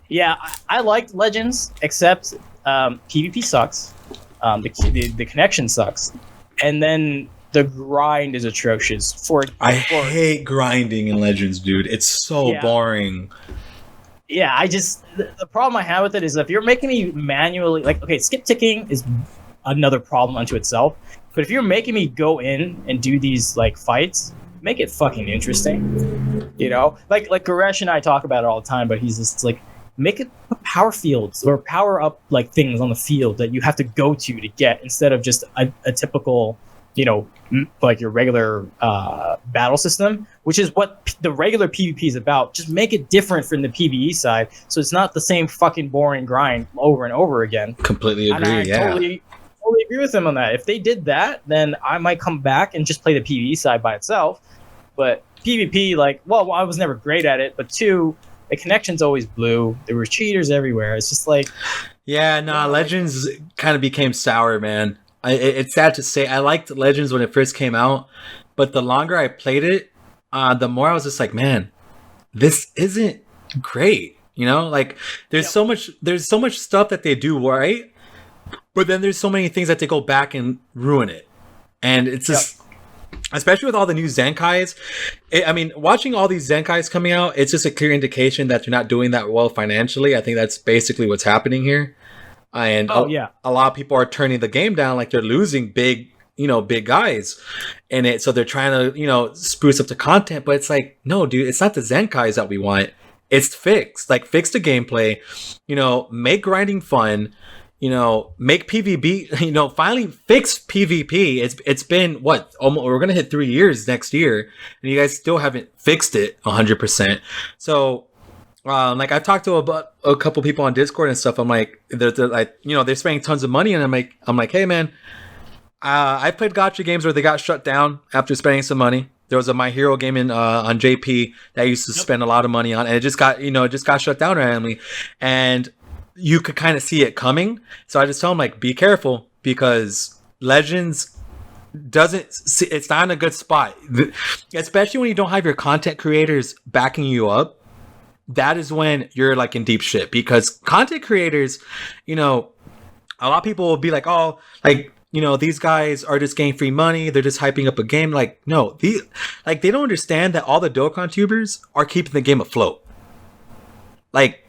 Yeah, I liked Legends, except PvP sucks. The connection sucks, and then the grind is atrocious. I hate grinding in Legends, dude. It's so boring. Yeah, the problem I have with it is if you're making me manually, like, okay, skip ticking is another problem unto itself. But if you're making me go in and do these like fights, make it fucking interesting. You know, like Goresh and I talk about it all the time, but he's just like, make it power fields or power up like things on the field that you have to go to get instead of just a typical, you know, like your regular battle system, which is what the regular PvP is about. Just make it different from the PvE side, so it's not the same fucking boring grind over and over again. Completely agree. Totally agree with him on that. If they did that, then I might come back and just play the PvE side by itself. But PvP, like, well, I was never great at it, but two, the connection's always blue. There were cheaters everywhere. It's just like, Legends kind of became sour, man. It's sad to say. I liked Legends when it first came out, but the longer I played it, the more I was just like, man, this isn't great. You know, like there's so much stuff that they do right, but then there's so many things that they go back and ruin it, and it's just. Especially with all the new Zenkais. I mean, watching all these Zenkais coming out, it's just a clear indication that they're not doing that well financially. I think that's basically what's happening here. And a lot of people are turning the game down, like they're losing big guys in it. So they're trying to, spruce up the content. But it's like, no, dude, it's not the Zenkais that we want. It's fixed. Like, fix the gameplay, make grinding fun. Make PvP, finally fix PvP. It's been almost, we're gonna hit 3 years next year, and you guys still haven't fixed it 100%. So, like I've talked to a couple people on Discord and stuff. I'm like, they're like, they're spending tons of money, and I'm like, hey man, I played Gacha games where they got shut down after spending some money. There was a My Hero game on JP that I used to spend a lot of money on, and it just got shut down randomly, and you could kind of see it coming. So I just tell them, like, be careful, because Legends it's not in a good spot, especially when you don't have your content creators backing you up. That is when you're like in deep shit, because content creators, a lot of people will be like, oh, like, these guys are just getting free money, they're just hyping up a game. Like, no, they don't understand that all the Dokkan tubers are keeping the game afloat. Like,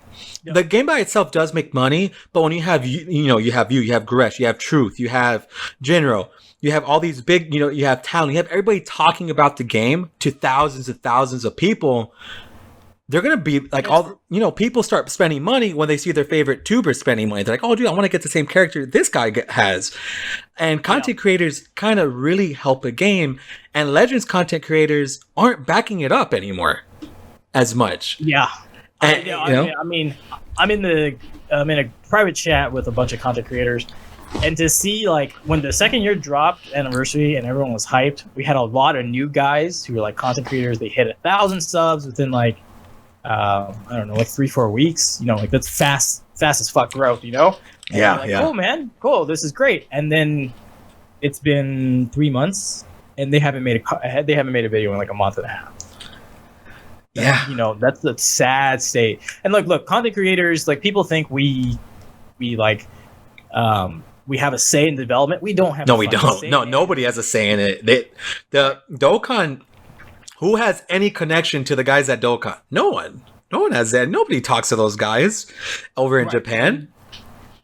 the game by itself does make money, but when you have, you have Goresh, you have Truth, you have Jinro, you have all these big, you have Talon, you have everybody talking about the game to thousands and thousands of people. They're going to be like, people start spending money when they see their favorite tuber spending money. They're like, oh, dude, I want to get the same character this guy has. And content creators kind of really help a game. And Legends content creators aren't backing it up anymore as much. Yeah. And, I mean, I'm in a private chat with a bunch of content creators, and to see, like, when the second year dropped anniversary and everyone was hyped, we had a lot of new guys who were like content creators. They hit 1,000 subs within like I don't know, like 3-4 weeks. Like that's fast as fuck growth. And Yeah, like, yeah. cool, man, cool, this is great. And then it's been 3 months, and they haven't made a video in like a month and a half. Yeah. That's the sad state. And look, content creators, like, people think we like we have a say in development. We don't have. No, we don't. No, nobody has a say in it. The Dokkan. Who has any connection to the guys at Dokkan? No one. No one has that. Nobody talks to those guys over in Japan.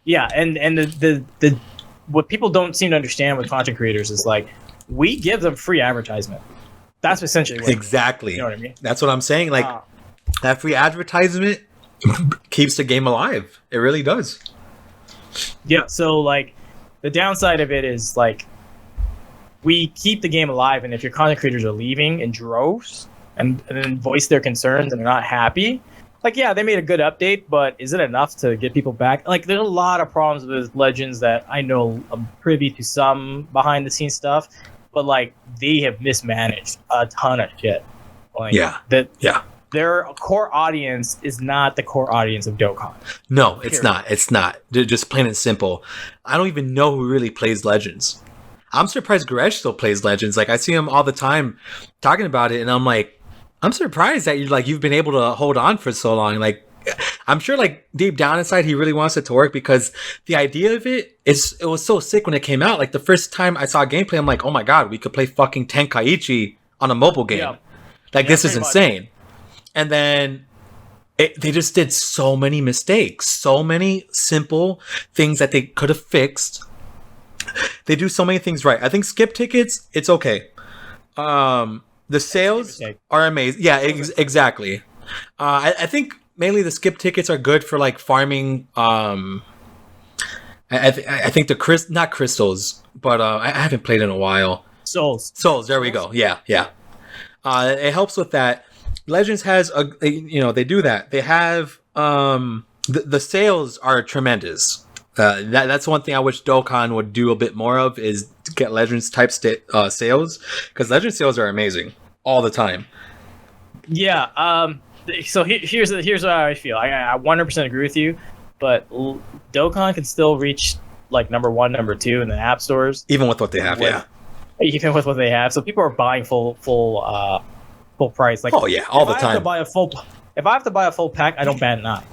Yeah, and the what people don't seem to understand with content creators is, like, we give them free advertisement. That's essentially what exactly. You know what I mean? That's what I'm saying. Like, that free advertisement keeps the game alive. It really does. Yeah. So, like, the downside of it is, like, we keep the game alive, and if your content creators are leaving in droves and then voice their concerns and they're not happy, like, yeah, they made a good update, but is it enough to get people back? Like, there's a lot of problems with Legends that I know I'm privy to some behind the scenes stuff, but, like, they have mismanaged a ton of shit. Like, their core audience is not the core audience of Dokkan. No, it's not. It's not. They're just plain and simple. I don't even know who really plays Legends. I'm surprised Gresh still plays Legends. Like, I see him all the time talking about it, and I'm like, I'm surprised that you've been able to hold on for so long. Like, I'm sure, like, deep down inside, he really wants it to work, because the idea of it was so sick when it came out. Like, the first time I saw gameplay, I'm like, oh my god, we could play fucking Tenkaichi on a mobile game. Yeah. Like, this is insane. Much. And then they just did so many mistakes, so many simple things that they could have fixed. They do so many things right. I think skip tickets, it's okay. The sales are amazing. Yeah, exactly. I think mainly the skip tickets are good for, like, farming. I think not crystals, but I haven't played in a while. Souls. There we go. Yeah. It helps with that. Legends has they do that. They have the sales are tremendous. That's one thing I wish Dokkan would do a bit more of, is to get Legends type sales, because Legend sales are amazing all the time. Yeah. So here's how I feel. I 100% agree with you, but Dokkan can still reach, like, number 1, number 2 in the app stores, even with what they have. Even with what they have. So people are buying full price. Like, oh yeah, all the time. If I have to buy a full pack, I don't bat an eye.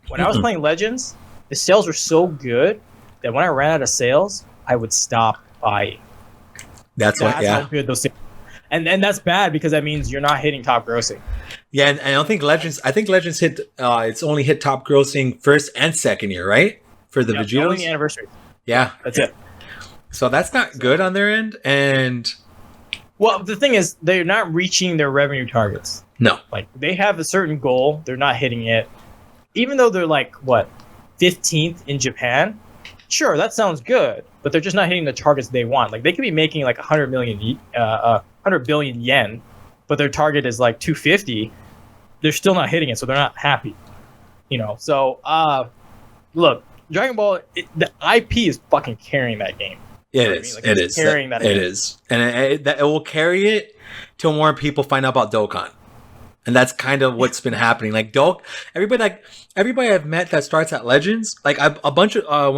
When I was playing Legends, the sales were so good that when I ran out of sales, I would stop buying. That's how good those sales. And that's bad, because that means you're not hitting top grossing. Yeah, and I don't think Legends. I think Legends hit. It's only hit top grossing first and second year, right? For the Vegetos. Only the anniversary. Yeah, that's it. So that's not good on their end. And well, the thing is, they're not reaching their revenue targets. No, like, they have a certain goal, they're not hitting it. Even though they're, like, what, 15th in Japan, sure, that sounds good, but they're just not hitting the targets they want. Like, they could be making, like, 100 billion yen, but their target is, like, 250. They're still not hitting it, so they're not happy. So look, Dragon Ball, the IP is fucking carrying that game. It is. Like, it is. Carrying that. It is, and it will carry it till more people find out about Dokkan. And that's kind of what's been happening. Like, everybody I've met that starts at Legends, like, a bunch of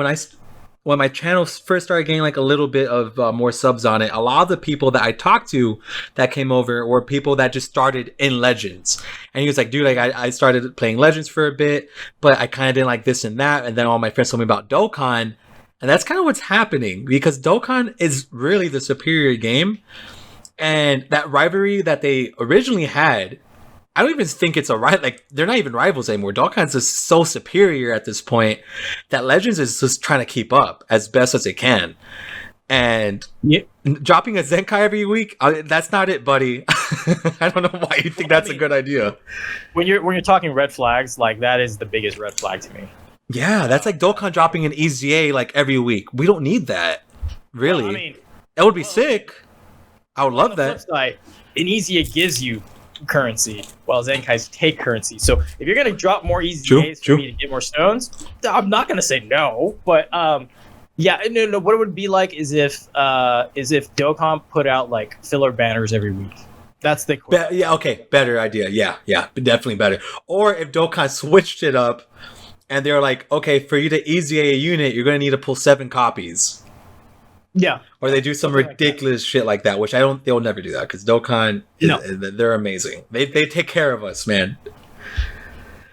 when my channel first started getting, like, a little bit of more subs on it, a lot of the people that I talked to that came over were people that just started in Legends. And he was like, dude, like, I started playing Legends for a bit, but I kind of didn't like this and that. And then all my friends told me about Dokkan. And that's kind of what's happening, because Dokkan is really the superior game. And that rivalry that they originally had, I don't even think it's like, they're not even rivals anymore. Dokkan's just so superior at this point that Legends is just trying to keep up as best as it can. And dropping a Zenkai every week, that's not it, buddy. I don't know why you think that's a good idea. When you're talking red flags, like, that is the biggest red flag to me. Yeah, that's like Dokkan dropping an EZA, like, every week. We don't need that, really. Well, I mean, that would be sick. I would love that. Flip side, an EZA gives you currency, while Zenkai's take currency. So if you're gonna drop more EZAs for me to get more stones, I'm not gonna say no. But yeah, no. What it would be like is if Dokkan put out, like, filler banners every week. That's the Yeah, okay, better idea. Yeah, definitely better. Or if Dokkan switched it up and they're like, okay, for you to easy a unit, you're gonna need to pull 7 copies. Yeah. Or they do some ridiculous shit like that, which they'll never do that because Dokkan, they're amazing. They take care of us, man.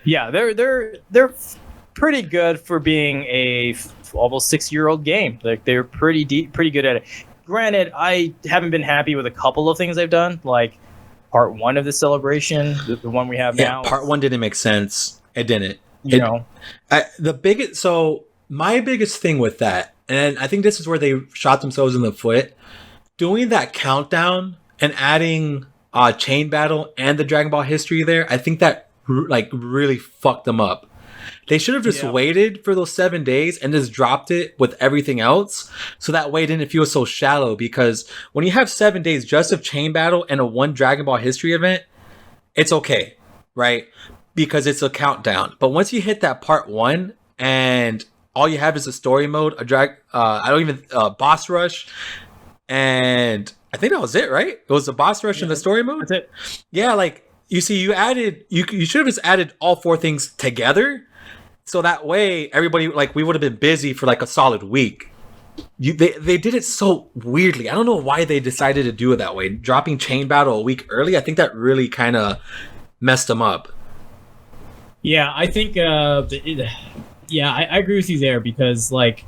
Yeah, they're pretty good for being a almost 6-year-old game. Like they're pretty good at it. Granted, I haven't been happy with a couple of things they've done, like part 1 of the celebration, the one we have now. Part 1 didn't make sense. It didn't. My biggest thing with that, and I think this is where they shot themselves in the foot, doing that countdown and adding Chain Battle and the Dragon Ball history there, I think that really fucked them up. They should have just waited for those 7 days and just dropped it with everything else, so that way it didn't feel so shallow. Because when you have 7 days just of Chain Battle and a 1 Dragon Ball history event, it's okay, right? Because it's a countdown. But once you hit that part 1 and all you have is a story mode, boss rush, and I think that was it, right? It was the boss rush and the story mode. That's it. Yeah, like you see, you should have just added all 4 things together, so that way everybody, like, we would have been busy for like a solid week. They did it so weirdly. I don't know why they decided to do it that way, dropping Chain Battle a week early. I think that really kind of messed them up. Yeah, I think. I agree with you there, because like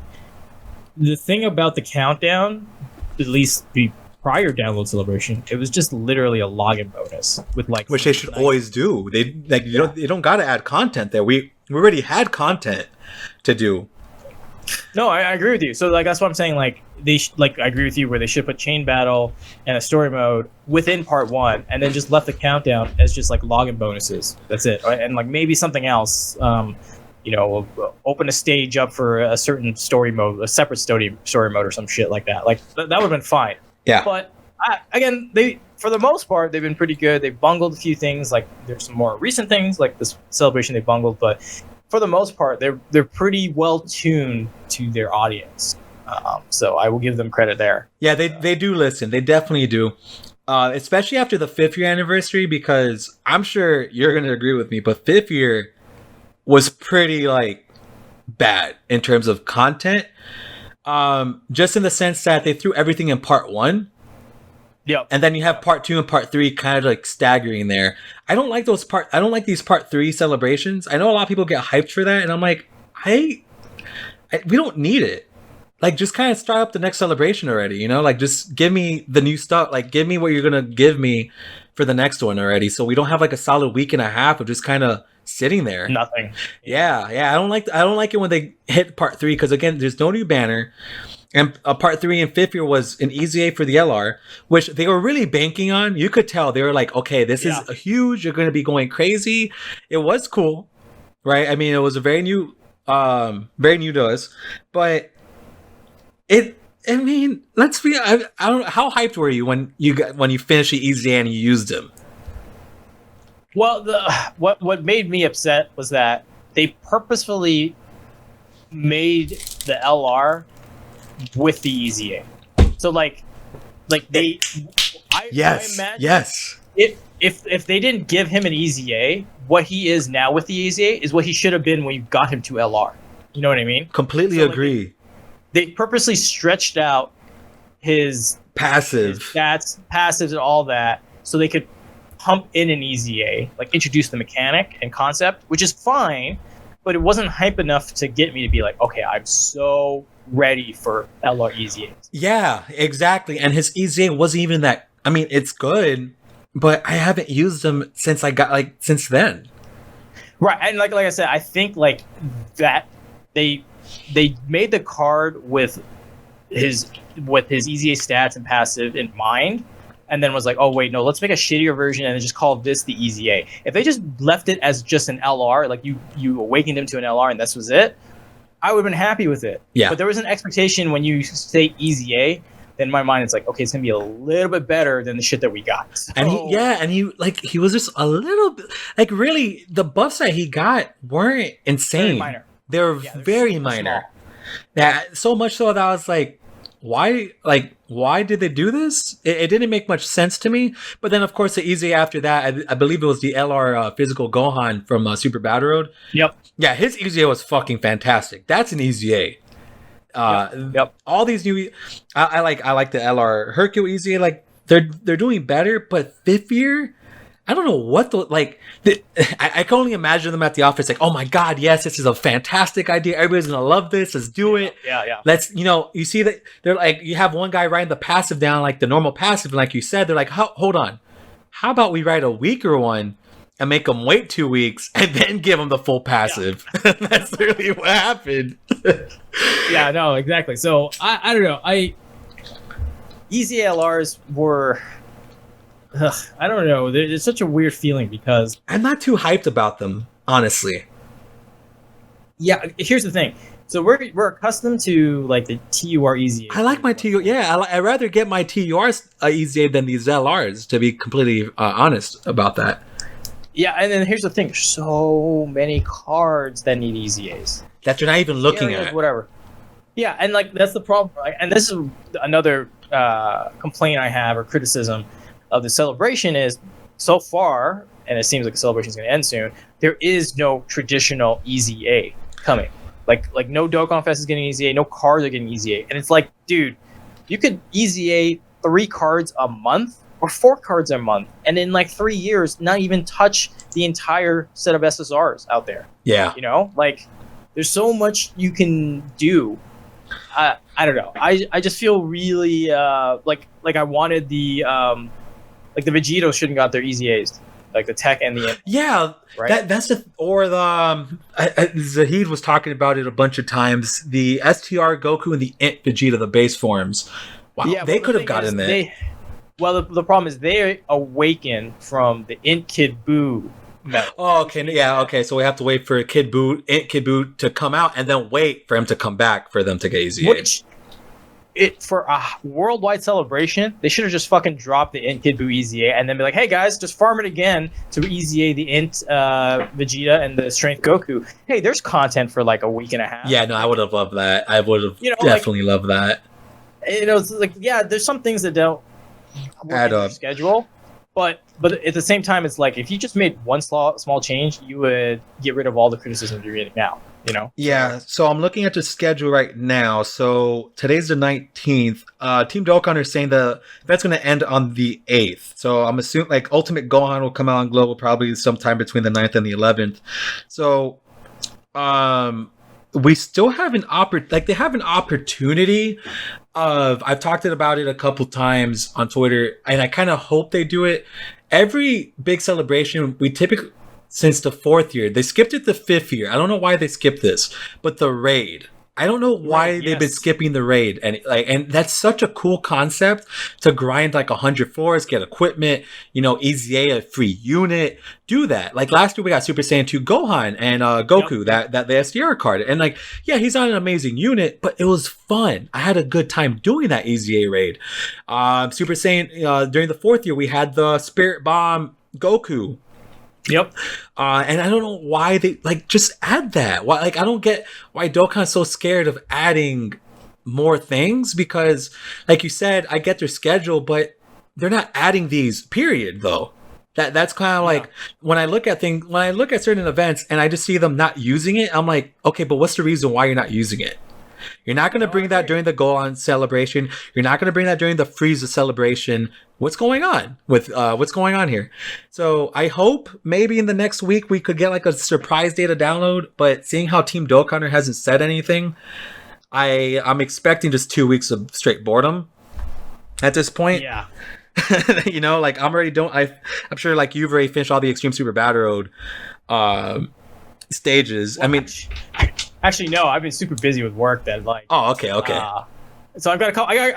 the thing about the countdown, at least the prior download celebration, it was just literally a login bonus with like, which they should always do. They you don't got to add content there. We already had content to do. No, I agree with you. So like that's what I'm saying. Like I agree with you where they should put Chain Battle and a story mode within part 1, and then just left the countdown as just like login bonuses. That's it, right? And like maybe something else. Open a stage up for a certain story mode, a separate story mode, or some shit like that. Like that would have been fine. Yeah. But again, for the most part, they've been pretty good. They've bungled a few things. Like there's some more recent things, like this celebration they bungled, but for the most part, they're pretty well tuned to their audience. So I will give them credit there. Yeah, they do listen. They definitely do. Especially after the 5th year anniversary, because I'm sure you're going to agree with me, but 5th year was pretty like bad in terms of content. Just in the sense that they threw everything in part 1. Yep. And then you have part 2 and part 3 kind of like staggering there. I don't like these part 3 celebrations. I know a lot of people get hyped for that, and I'm like, we don't need it. Like, just kind of start up the next celebration already, like just give me the new stuff. Like, give me what you're gonna give me for the next one already, so we don't have like a solid week and a half of just kind of sitting there. Nothing. Yeah. I don't like it when they hit part 3, because again, there's no new banner. And part 3 and 5th year was an easy A for the LR, which they were really banking on. You could tell they were like, okay, this is a huge. You're going to be going crazy. It was cool, right? I mean, it was a very new to us, but let's be. I don't. How hyped were you when you finished the easy A and you used them? Well, what made me upset was that they purposefully made the LR with the easy A. So I imagine if they didn't give him an easy A, what he is now with the easy A is what he should have been when you got him to LR. You know what I mean? Completely agree. They purposely stretched out his stats, passives, and all that, so they could pump in an easy A, like introduce the mechanic and concept, which is fine, but it wasn't hype enough to get me to be like, okay, I'm so ready for LR easy A's. Yeah, exactly. And his easy A wasn't even that. I mean, it's good, but I haven't used them since then. Right, and like I said, I think like that they made the card with his easy A stats and passive in mind, and then was like, oh wait, no, let's make a shittier version and then just call this the easy A. If they just left it as just an LR, like you awakened him to an LR and this was it, I would have been happy with it. Yeah. But there was an expectation when you say easy A, then in my mind it's like, okay, it's gonna be a little bit better than the shit that we got. So, and he was just a little bit like, really, the buffs that he got weren't insane. Very minor. They were very minor. Yeah, so much so that I was like, why did they do this? It didn't make much sense to me. But then, of course, the easy after that, I believe it was the LR physical Gohan from Super Battle Road. Yep. Yeah, his EZA was fucking fantastic. That's an EZA. Yep. All these new, I like the LR Hercule EZA. Like they're doing better, but fifth year, I don't know what I can only imagine them at the office like, oh my god, yes, this is a fantastic idea. Everybody's gonna love this. Let's do it. Yeah. Let's, you see that they're like, you have one guy writing the passive down, like the normal passive, and like you said, they're like, hold on, how about we write a weaker one and make them wait 2 weeks and then give them the full passive? Yeah. That's really what happened. Yeah, no, exactly. So I don't know. Easy LRs were. I don't know. It's such a weird feeling because I'm not too hyped about them, honestly. Yeah, here's the thing. So we're accustomed to like the TUR EZA. I like my TUR. Yeah, I'd rather get my TUR EZA than these LRs, to be completely honest about that. Yeah, and then here's the thing. There's so many cards that need EZAs. That you're not even looking at. Whatever. Yeah, and like that's the problem. Right? And this is another complaint I have or criticism of the celebration is so far, and it seems like the celebration is going to end soon, there is no traditional EZA coming. Like no Dokkan Fest is getting EZA, no cards are getting EZA. And it's like, dude, you could EZA 3 cards a month or 4 cards a month, and in like 3 years, not even touch the entire set of SSRs out there. Yeah. Like there's so much you can do. I don't know. I just feel really like I wanted the like the Vegetos shouldn't got their EZAs, like the tech and the yeah, right. That's Zahid was talking about it a bunch of times. The STR Goku and the Int Vegeta, the base forms. Wow, yeah, they could have gotten it. The problem is they awaken from the Int Kid Buu metal. Oh, okay, yeah, okay. So we have to wait for Int Kid Buu to come out, and then wait for him to come back for them to get EZA. For a worldwide celebration, they should have just fucking dropped the Int Kid Buu EZA and then be like, hey guys, just farm it again to EZA the Int Vegeta and the Strength Goku. Hey, there's content for like a week and a half. Yeah, no, I would have loved that. I would have definitely loved that. It's like, yeah, there's some things that don't add up schedule, but at the same time, it's like if you just made one small change, you would get rid of all the criticism you're getting now. Yeah, so I'm looking at the schedule right now. So today's the 19th. Team Dokkan are saying the event's going to end on the 8th. So I'm assuming like Ultimate Gohan will come out on Global probably sometime between the 9th and the 11th. So we still have they have an opportunity of, I've talked about it a couple times on Twitter, and I kind of hope they do it. Every big celebration, we typically, since the 4th year, they skipped it the 5th year. I don't know why they skipped this, but the raid. I don't know why they've been skipping the raid, and that's such a cool concept to grind like 100 floors, get equipment, EZA a free unit, do that. Like last year we got Super Saiyan 2 Gohan and Goku, that the SDR card, and like he's not an amazing unit, but it was fun. I had a good time doing that EZA raid. Super Saiyan during the 4th year we had the Spirit Bomb Goku. Yep. And I don't know why they just add that. Why I don't get why Dokkan's so scared of adding more things, because like you said, I get their schedule, but they're not adding these, period, though. That's kind of like when I look at certain events and I just see them not using it, I'm like, okay, but what's the reason why you're not using it? You're not going to bring that during the Gohan celebration. You're not going to bring that during the Frieza celebration. What's going on with what's going on here? So I hope maybe in the next week we could get like a surprise data download. But seeing how Team Dokkan hasn't said anything, I'm expecting just 2 weeks of straight boredom at this point. Yeah. Like I'm sure like you've already finished all the Extreme Super Battle Road stages. Well, I mean. Actually, no. I've been super busy with work. That like. Oh, okay. So I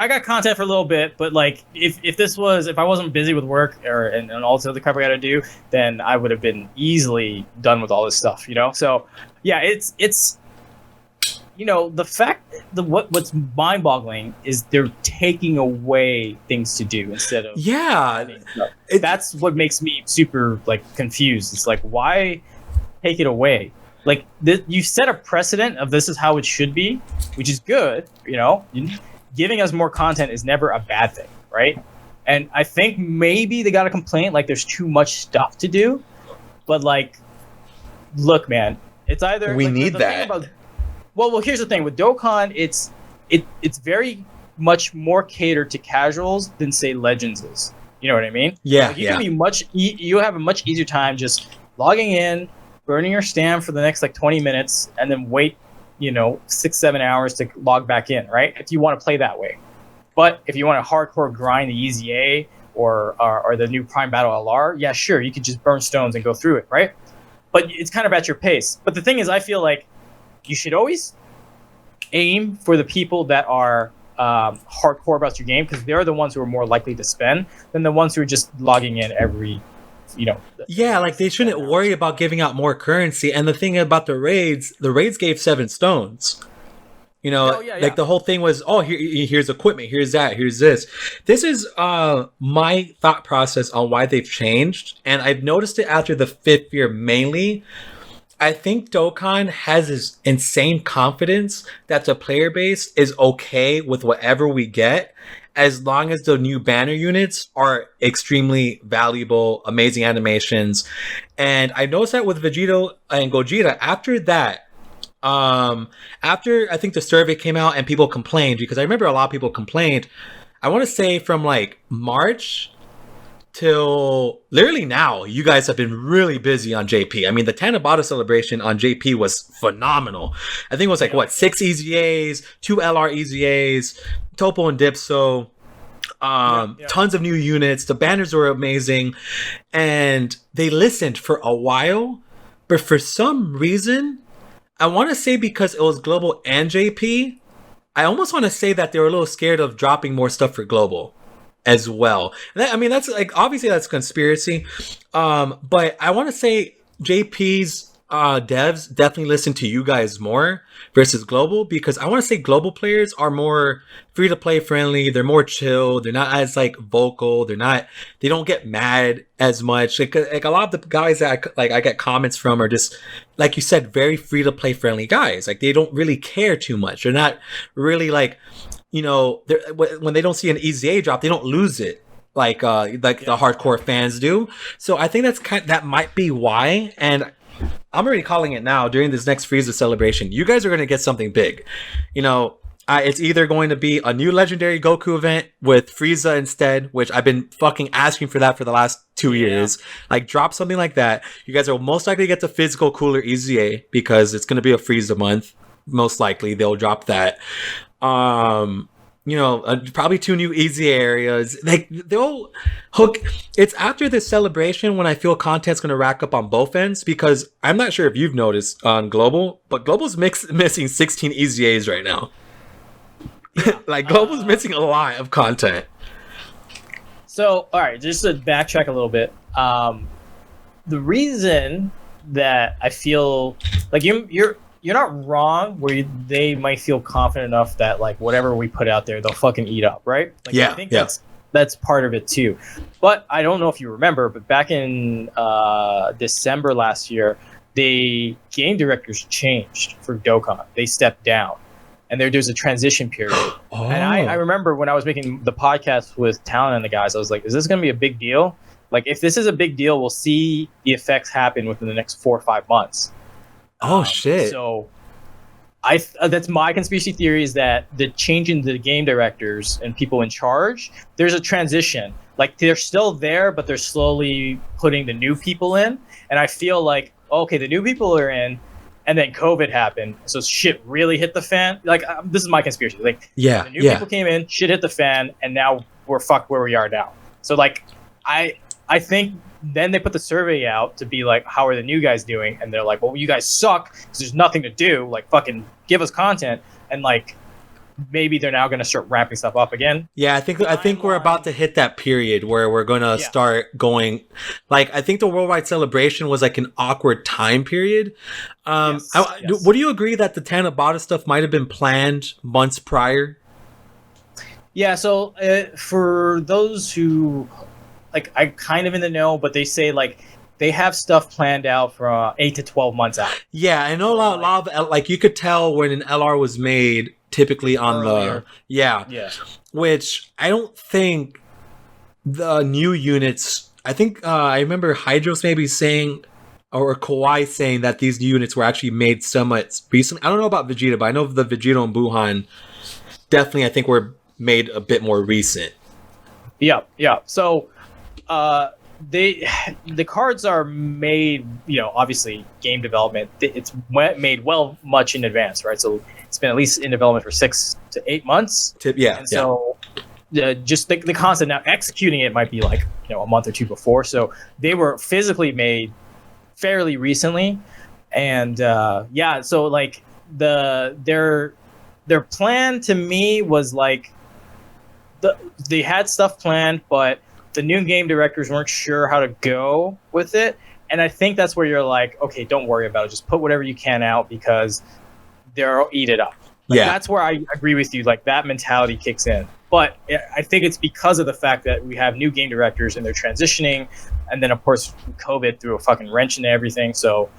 got content for a little bit, but like if I wasn't busy with work and all this other crap I got to do, then I would have been easily done with all this stuff. So yeah, it's the fact that what's mind-boggling is they're taking away things to do instead of that's what makes me super like confused. It's like, why take it away? Like you set a precedent of this is how it should be, which is good. giving us more content is never a bad thing, right? And I think maybe they got a complaint like there's too much stuff to do, but like, look, man, it's either we like, need the that. thing about, well, here's the thing with Dokkan, it's very much more catered to casuals than say Legends is. You know what I mean? Yeah, like, you can be you have a much easier time just logging in, burning your stamp for the next like 20 minutes, and then wait, 6-7 hours to log back in, right? If you want to play that way. But if you want to hardcore grind the EZA or the new Prime Battle LR, yeah, sure, you could just burn stones and go through it, right? But it's kind of at your pace. But the thing is, I feel like you should always aim for the people that are hardcore about your game, because they're the ones who are more likely to spend than the ones who are just logging in every, Yeah, like they shouldn't worry about giving out more currency. And the thing about the raids gave 7 stones. Like the whole thing was, oh, here's equipment, here's that, here's this. This is my thought process on why they've changed, and I've noticed it after the 5th year mainly. I think Dokkan has this insane confidence that the player base is okay with whatever we get, as long as the new banner units are extremely valuable, amazing animations. And I noticed that with Vegeta and Gogeta, after I think the survey came out and people complained, because I remember a lot of people complained, I want to say from like March till literally now, you guys have been really busy on JP. I mean, the Tanabata celebration on JP was phenomenal. I think it was like 6 EZAs, 2 LR EZAs, Topo and Dipso, tons of new units. The banners were amazing, and they listened for a while, but for some reason, I want to say because it was Global and JP, I almost want to say that they were a little scared of dropping more stuff for Global as well. That's like, obviously that's conspiracy. But I want to say JP's devs definitely listen to you guys more versus Global, because I want to say Global players are more free to play friendly. They're more chill. They're not as like vocal. They don't get mad as much. Like a lot of the guys that I get comments from are just, like you said, very free to play friendly guys. Like they don't really care too much. They're not really like, when they don't see an EZA drop, they don't lose it like the hardcore fans do. So I think that might be why. And I'm already calling it now. During this next Frieza celebration, you guys are going to get something big. It's either going to be a new legendary Goku event with Frieza instead, which I've been fucking asking for that for the last 2 years. Like, drop something like that. You guys are most likely to get the physical cooler EZA, because it's going to be a Frieza month. Most likely they'll drop that. Probably 2 new easy areas. Like, they'll hook. It's after this celebration when I feel content's going to rack up on both ends, because I'm not sure if you've noticed on Global, but Global's missing 16 EZAs right now. Like, Global's missing a lot of content. So, all right, just to backtrack a little bit, the reason that I feel like you're not wrong, where they might feel confident enough that like whatever we put out there, they'll fucking eat up, right? Like, I think that's part of it too. But I don't know if you remember, but back in December last year, the game directors changed for Dokkan. They stepped down, and there's a transition period. And I remember when I was making the podcast with Talon and the guys, I was like, is this going to be a big deal? Like, if this is a big deal, we'll see the effects happen within the next 4 or 5 months. Oh shit! So, that's my conspiracy theory, is that the change in the game directors and people in charge, there's a transition. Like, they're still there, but they're slowly putting the new people in. And I feel like, okay, the new people are in, and then COVID happened, so shit really hit the fan. Like, this is my conspiracy. Like, the new people came in, shit hit the fan, and now we're fucked where we are now. So, like, I think. Then they put the survey out to be like, how are the new guys doing? And they're like, well, you guys suck because there's nothing to do. Like, fucking give us content. And like, maybe they're now going to start ramping stuff up again. Yeah, I think we're about to hit that period where we're going to start going. Like, I think the worldwide celebration was like an awkward time period. Would you agree that the Tanabata stuff might have been planned months prior? Yeah, so for those who... like, I'm kind of in the know, but they say like they have stuff planned out for 8 to 12 months out. Yeah, I know a lot of like, you could tell when an LR was made typically on Earlier. yeah, Yeah. which I don't think the new units. I think I remember Hydros maybe saying, or Kawhi saying that these units were actually made somewhat recently. I don't know about Vegeta, but I know the Vegeta and Buhan definitely I think were made a bit more recent. Yeah, yeah. So, the cards are made, obviously game development. It's made much in advance, right? So it's been at least in development for 6 to 8 months. Yeah, And so, just the concept now executing it might be like a month or two before. So they were physically made fairly recently, and so like their plan to me was like they had stuff planned, but the new game directors weren't sure how to go with it. And I think that's where you're like, okay, don't worry about it. Just put whatever you can out because they'll eat it up. That's where I agree with you. Like that mentality kicks in. But I think it's because of the fact that we have new game directors and they're transitioning. And then, of course, COVID threw a fucking wrench into everything. So,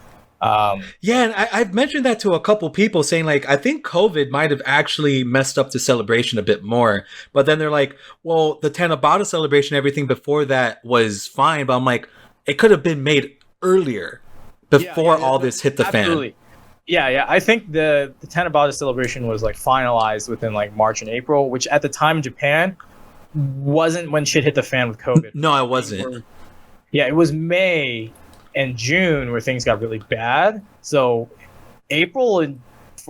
and I've mentioned that to a couple people saying, like, I think COVID might have actually messed up the celebration a bit more. But then they're like, well, the Tanabata celebration, everything before that was fine. But I'm like, it could have been made earlier before all this hit the fan. Yeah. I think the Tanabata celebration was like finalized within like March and April, which at the time in Japan wasn't when shit hit the fan with COVID. No, it wasn't. It was May and June where things got really bad. So April it's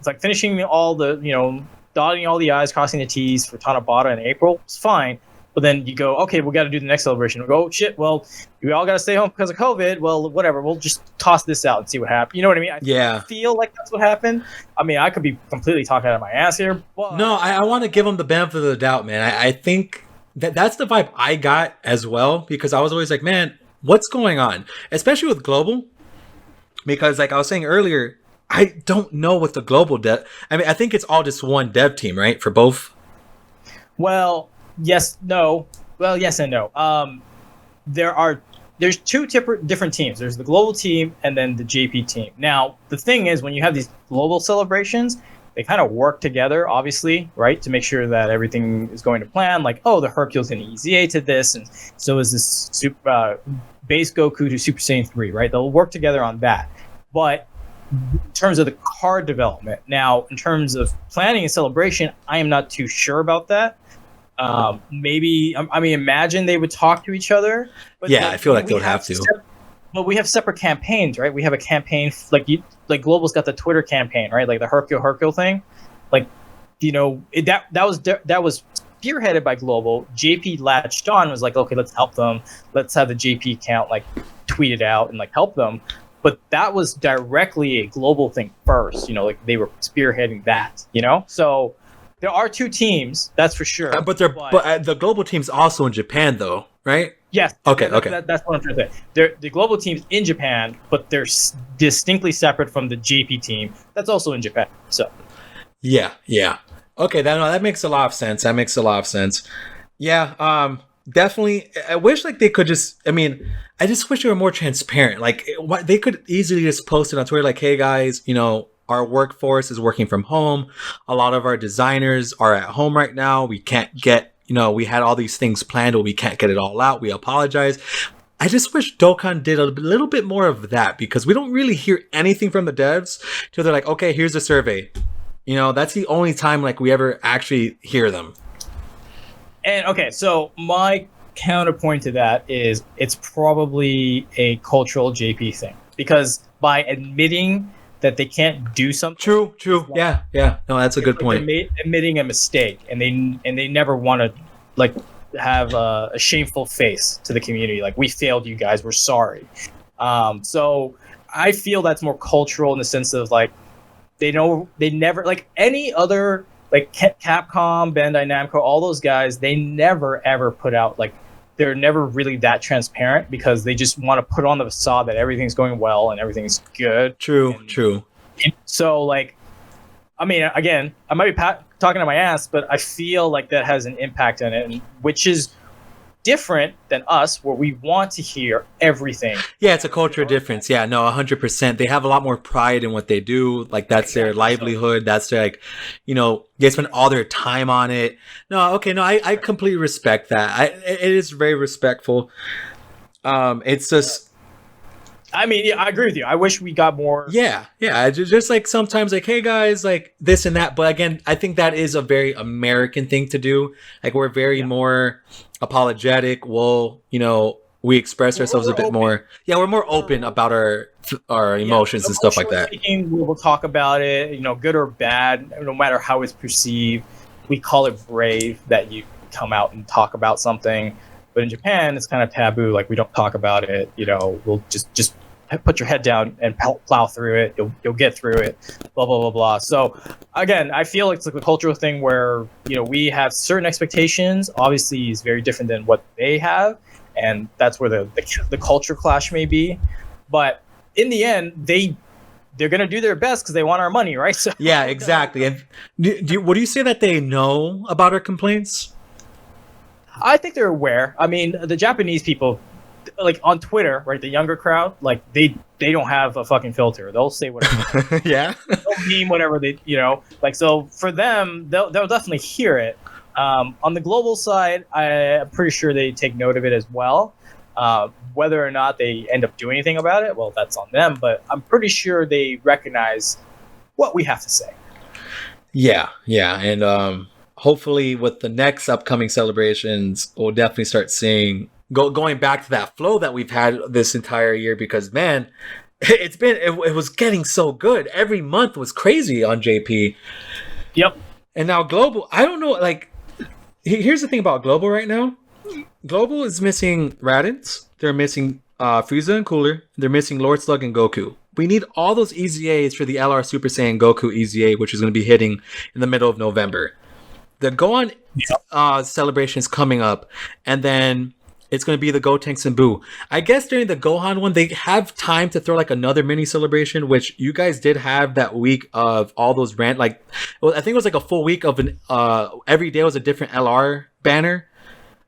like finishing all the, dotting all the I's, crossing the T's for Tanabata in April was fine. But then you go, okay, we got to do the next celebration. We go, oh, shit, well, we all got to stay home because of COVID. Well, whatever. We'll just toss this out and see what happens. You know what I mean? I feel like that's what happened. I mean, I could be completely talking out of my ass here. But no, I want to give them the benefit of the doubt, man. I think that's the vibe I got as well, because I was always like, man, what's going on? Especially with Global. Because like I was saying earlier, I don't know what the Global dev... I mean, I think it's all just one dev team, right? For both? Well... Yes, no. Well, yes and no. There's two different teams. There's the global team and then the JP team. Now, the thing is, when you have these global celebrations, they kind of work together, obviously, right, to make sure that everything is going to plan. Like, oh, the Hercule's going to EZA to this, and so is this base Goku to Super Saiyan 3, right? They'll work together on that. But in terms of the card development, now, in terms of planning and celebration, I am not too sure about that. Maybe imagine they would talk to each other. But I feel like they'll have to. But we have separate campaigns, right? We have a campaign like Global's got the Twitter campaign, right? Like the Hercule thing. Like, that was spearheaded by Global. JP latched on, was like, okay, let's help them. Let's have the JP account like tweet it out and like help them. But that was directly a Global thing first. Like they were spearheading that. So. There are two teams, that's for sure. But the global team's also in Japan, though, right? Yes. Okay. That's what I'm trying to say. The global team's in Japan, but they're distinctly separate from the JP team. That's also in Japan. So. Yeah. Okay, that makes a lot of sense. Yeah. Definitely. I wish like they could just. I mean, I just wish they were more transparent. Like they could easily just post it on Twitter, like, "Hey guys, our workforce is working from home. A lot of our designers are at home right now. We can't get, we had all these things planned, but we can't get it all out. We apologize." I just wish Dokkan did a little bit more of that, because we don't really hear anything from the devs till they're like, okay, here's a survey. That's the only time like we ever actually hear them. And okay, so my counterpoint to that is it's probably a cultural JP thing, because by admitting that they can't do something. True. Yeah. No, that's a good point. Admitting a mistake, and they never want to like have a shameful face to the community. Like, we failed you guys. We're sorry. So I feel that's more cultural in the sense of like they never, like any other like Capcom, Bandai Namco, all those guys. They never ever put out like. They're never really that transparent because they just want to put on the facade that everything's going well and everything's good. True. And so, like, I mean, again, I might be talking to my ass, but I feel like that has an impact on it, which is different than us, where we want to hear everything. Yeah, it's a culture difference. Yeah, no, 100%. They have a lot more pride in what they do. Like that's their livelihood. That's their, like, they spend all their time on it. No, okay, no, I completely respect that. It is very respectful. It's just. I mean, yeah, I agree with you. I wish we got more. Yeah. Just like sometimes, like, hey guys, like this and that. But again, I think that is a very American thing to do. Like we're very more apologetic. We'll, we express ourselves a bit more. Yeah, we're more open about our emotions and stuff like that. Speaking, we will talk about it. Good or bad, no matter how it's perceived. We call it brave that you come out and talk about something. But in Japan, it's kind of taboo. Like we don't talk about it. We'll just put your head down and plow through it. You'll get through it. Blah blah blah blah. So again, I feel it's like a cultural thing where we have certain expectations. Obviously, is very different than what they have, and that's where the culture clash may be. But in the end, they're gonna do their best because they want our money, right? So yeah, exactly. And would you say that they know about our complaints? I think they're aware. I mean, the Japanese people, like on Twitter, right? The younger crowd, like they don't have a fucking filter. They'll say whatever. Yeah. They'll meme whatever they, like, so for them, they'll definitely hear it. On the global side, I'm pretty sure they take note of it as well. Whether or not they end up doing anything about it, well, that's on them. But I'm pretty sure they recognize what we have to say. Yeah, and hopefully with the next upcoming celebrations, we'll definitely start seeing going back to that flow that we've had this entire year, because man, it was getting so good. Every month was crazy on JP. Yep. And now Global, I don't know, like, here's the thing about Global right now. Global is missing Raditz. They're missing Frieza and Cooler. They're missing Lord Slug and Goku. We need all those EZAs for the LR Super Saiyan Goku EZA, which is going to be hitting in the middle of November. The Gohan celebration is coming up, and then it's going to be the Gotenks and Buu. I guess during the Gohan one, they have time to throw like another mini celebration, which you guys did have that week of all those I think it was like a full week of every day was a different LR banner.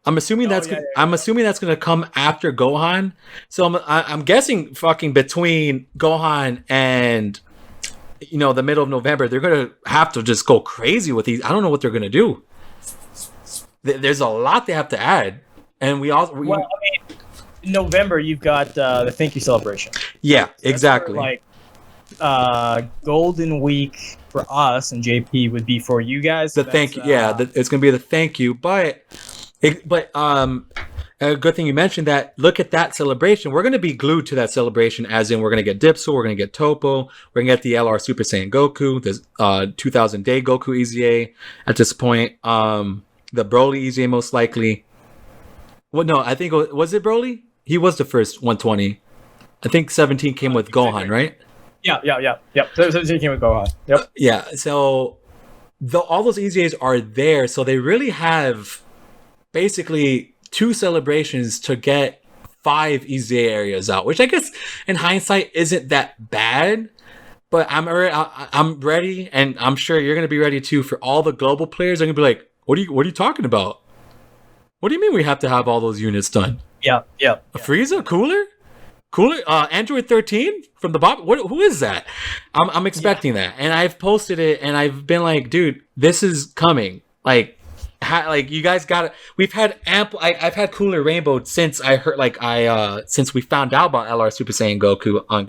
I'm assuming I'm assuming that's going to come after Gohan. So I'm guessing fucking between Gohan and the middle of November, they're going to have to just go crazy with these. I don't know what they're going to do. There's a lot they have to add. And in November, you've got the Thank You celebration. Yeah, so exactly. Where, Golden Week for us and JP would be for you guys. The thank you. It's going to be the thank you. But a good thing you mentioned that. Look at that celebration. We're going to be glued to that celebration, as in we're going to get Dipsel, we're going to get Topo, we're going to get the LR Super Saiyan Goku, the 2000 Day Goku EZA at this point, the Broly EZA most likely. Well, no, I think was it Broly? He was the first 120. I think 17 came with Gohan, right? Yeah. 17 came with Gohan. Yep. Yeah. So all those EZAs are there, so they really have basically 2 celebrations to get 5 EZA areas out, which I guess in hindsight isn't that bad. But I'm ready, and I'm sure you're gonna be ready too. For all the global players, they're gonna be like, "What are you talking about? What do you mean we have to have all those units done?" Yeah. Frieza, Cooler, Android 13 from the Bob. Who is that? I'm expecting that, and I've posted it, and I've been like, dude, this is coming. Like you guys got it. We've had ample. I've had Cooler Rainbow since I heard. Since we found out about LR Super Saiyan Goku on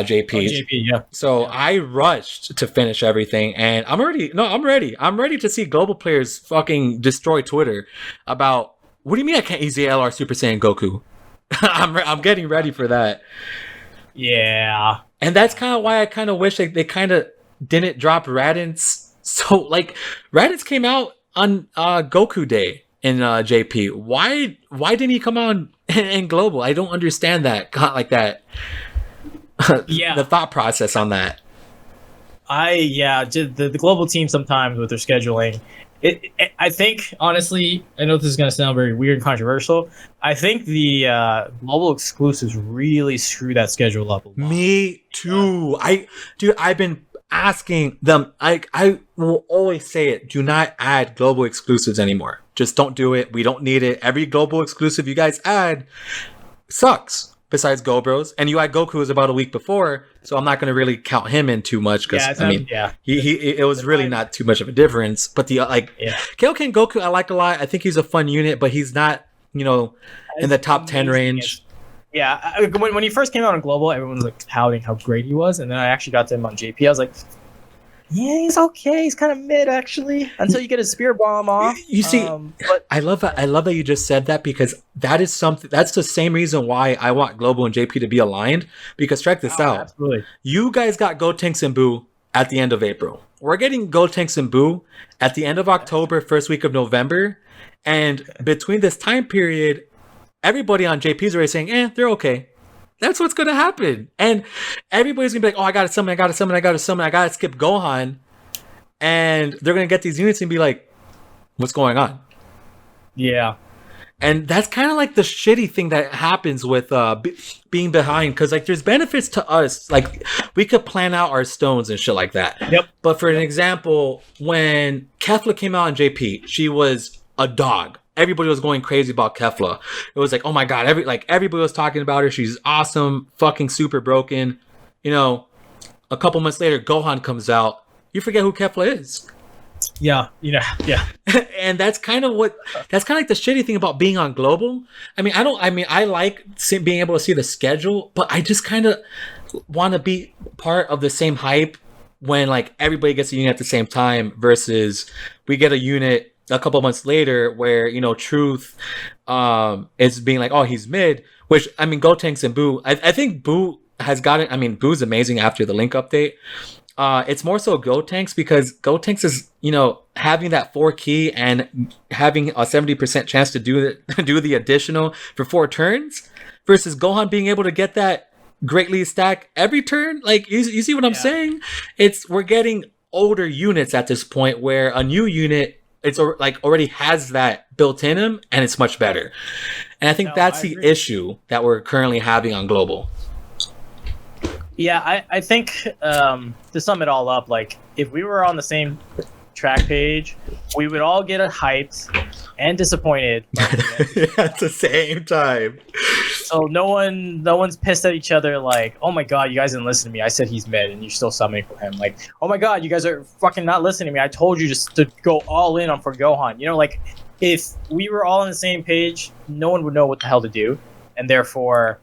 JP. JP, yeah. So I rushed to finish everything, and I'm ready. I'm ready to see global players fucking destroy Twitter about, what do you mean I can't easy LR Super Saiyan Goku? I'm getting ready for that. Yeah. And that's kind of why I kind of wish they kind of didn't drop Raditz. So Raditz came out on Goku Day in JP. Why didn't he come out in global? I don't understand that. Like that. Yeah. The thought process on that. The global team sometimes with their scheduling, I think, honestly, I know this is going to sound very weird and controversial. I think the global exclusives really screw that schedule up a lot. Me too. I've been asking them. I will always say it. Do not add global exclusives anymore. Just don't do it. We don't need it. Every global exclusive you guys add sucks. Besides Go Bros, and you had Goku was about a week before, so I'm not going to really count him in too much because it was really not too much of a difference. But the Kaioken Goku I like a lot. I think he's a fun unit, but he's not in the top 10 range. Yeah, when he first came out on Global, everyone was like touting how great he was, and then I actually got to him on JP. I was like, yeah, he's okay. He's kind of mid actually, until you get his Spear Bomb off. You see, but I love that you just said that, because that is something. That's the same reason why I want Global and JP to be aligned. Because check this out. Absolutely. You guys got Gotenks and Boo at the end of April. We're getting Gotenks and Boo at the end of October, first week of November, and between this time period, everybody on JP is already saying, they're okay. That's what's going to happen. And everybody's going to be like, oh, I got to summon, I got to skip Gohan. And they're going to get these units and be like, what's going on? Yeah. And that's kind of like the shitty thing that happens with being behind. Because like there's benefits to us. Like we could plan out our stones and shit like that. Yep. But for an example, when Kefla came out on JP, she was a dog. Everybody was going crazy about Kefla. It was like, oh my god, everybody was talking about her. She's awesome, fucking super broken. A couple months later, Gohan comes out. You forget who Kefla is. Yeah. And that's kind of like the shitty thing about being on Global. I like being able to see the schedule, but I just kind of want to be part of the same hype when like everybody gets a unit at the same time versus we get a unit a couple months later where Truth is being like, oh, he's mid, which Gotenks and Boo, I think Boo has gotten, Boo's amazing after the Link update. It's more so Gotenks, because Gotenks is having that 4 key and having a 70% chance to do the additional for 4 turns versus Gohan being able to get that greatly stack every turn. Like you see what I'm saying? We're getting older units at this point where a new unit, it's like already has that built in him, and it's much better. And I think that's the issue that we're currently having on Global. Yeah, I think to sum it all up, like if we were on the same track page, we would all get hyped and disappointed at the same time. So no one's pissed at each other like, oh my god, you guys didn't listen to me. I said he's mid and you're still summoning for him. Like, oh my god, you guys are fucking not listening to me. I told you just to go all in on for Gohan. Like if we were all on the same page, no one would know what the hell to do, and therefore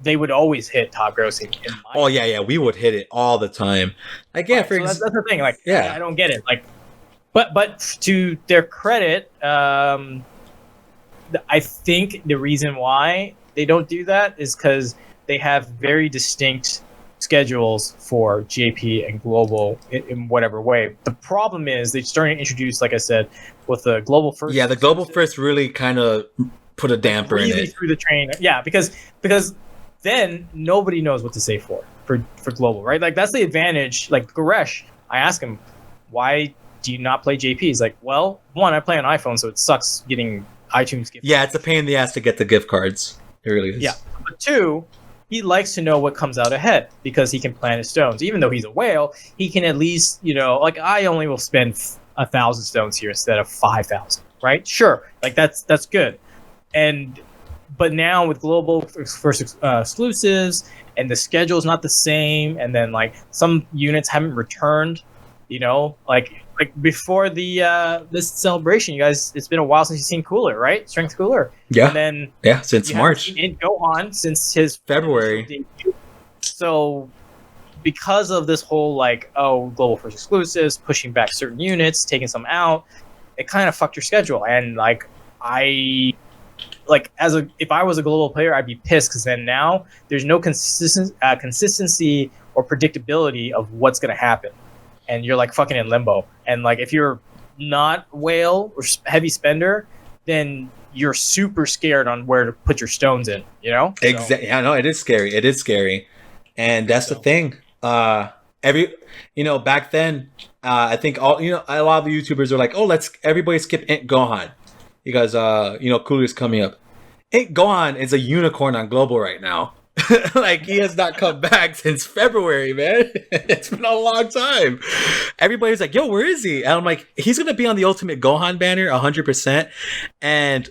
they would always hit top grossing. Oh yeah, we would hit it all the time. Like that's the thing. Like I don't get it. Like, but to their credit, I think the reason why they don't do that is because they have very distinct schedules for JP and Global in whatever way. The problem is they're starting to introduce, like I said, with the Global First. Yeah, the Global First really kind of put a damper in it. Through the train. Yeah, because then nobody knows what to say for Global, right? Like that's the advantage. Like Goresh, I ask him, why do you not play JP? He's like, well, one, I play on iPhone, so it sucks getting iTunes gift cards. Yeah, it's a pain in the ass to get the gift cards. It really is. Yeah. But two, he likes to know what comes out ahead because he can plan his stones. Even though he's a whale, he can at least, like I only will spend 1,000 stones here instead of 5,000, right? Sure. Like that's good. But now with Global First exclusives and the schedule is not the same, and then like some units haven't returned, like before this celebration, you guys, it's been a while since you've seen Cooler, right? Strength Cooler. Yeah. And then since March. In Gohan since his February. So because of this whole Global First exclusives, pushing back certain units, taking some out, it kind of fucked your schedule. And if I was a global player, I'd be pissed because then now there's no consistency or predictability of what's going to happen. And you're like fucking in limbo. And like if you're not whale or heavy spender, then you're super scared on where to put your stones in, Exactly. Yeah, no, it is scary. It is scary. And that's the thing. Back then, I think a lot of the YouTubers are like, oh, let's everybody skip Int Gohan. Because Cooler's coming up. Int Gohan is a unicorn on Global right now. Like he has not come back since February, man. It's been a long time. Everybody's like, "Yo, where is he?" And I'm like, "He's gonna be on the Ultimate Gohan banner 100%." And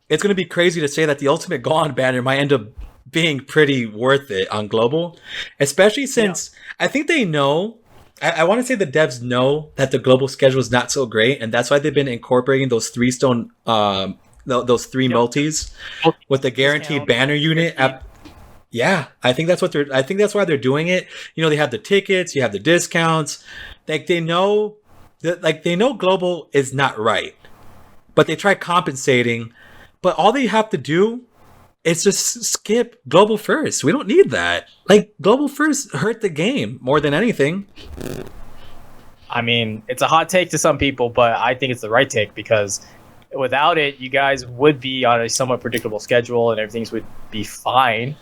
it's gonna be crazy to say that the Ultimate Gohan banner might end up being pretty worth it on global, especially since I think they know. I want to say the devs know that the global schedule is not so great, and that's why they've been incorporating those 3 stone, those 3 multis with the guaranteed banner unit. Yeah, I think that's what they're. I think that's why they're doing it. You know, they have the tickets, you have the discounts. Like they know that, like they know global is not right, but they try compensating. But all they have to do is just skip global first. We don't need that. Like global first hurt the game more than anything. I mean, it's a hot take to some people, but I think it's the right take because without it, you guys would be on a somewhat predictable schedule and everything would be fine.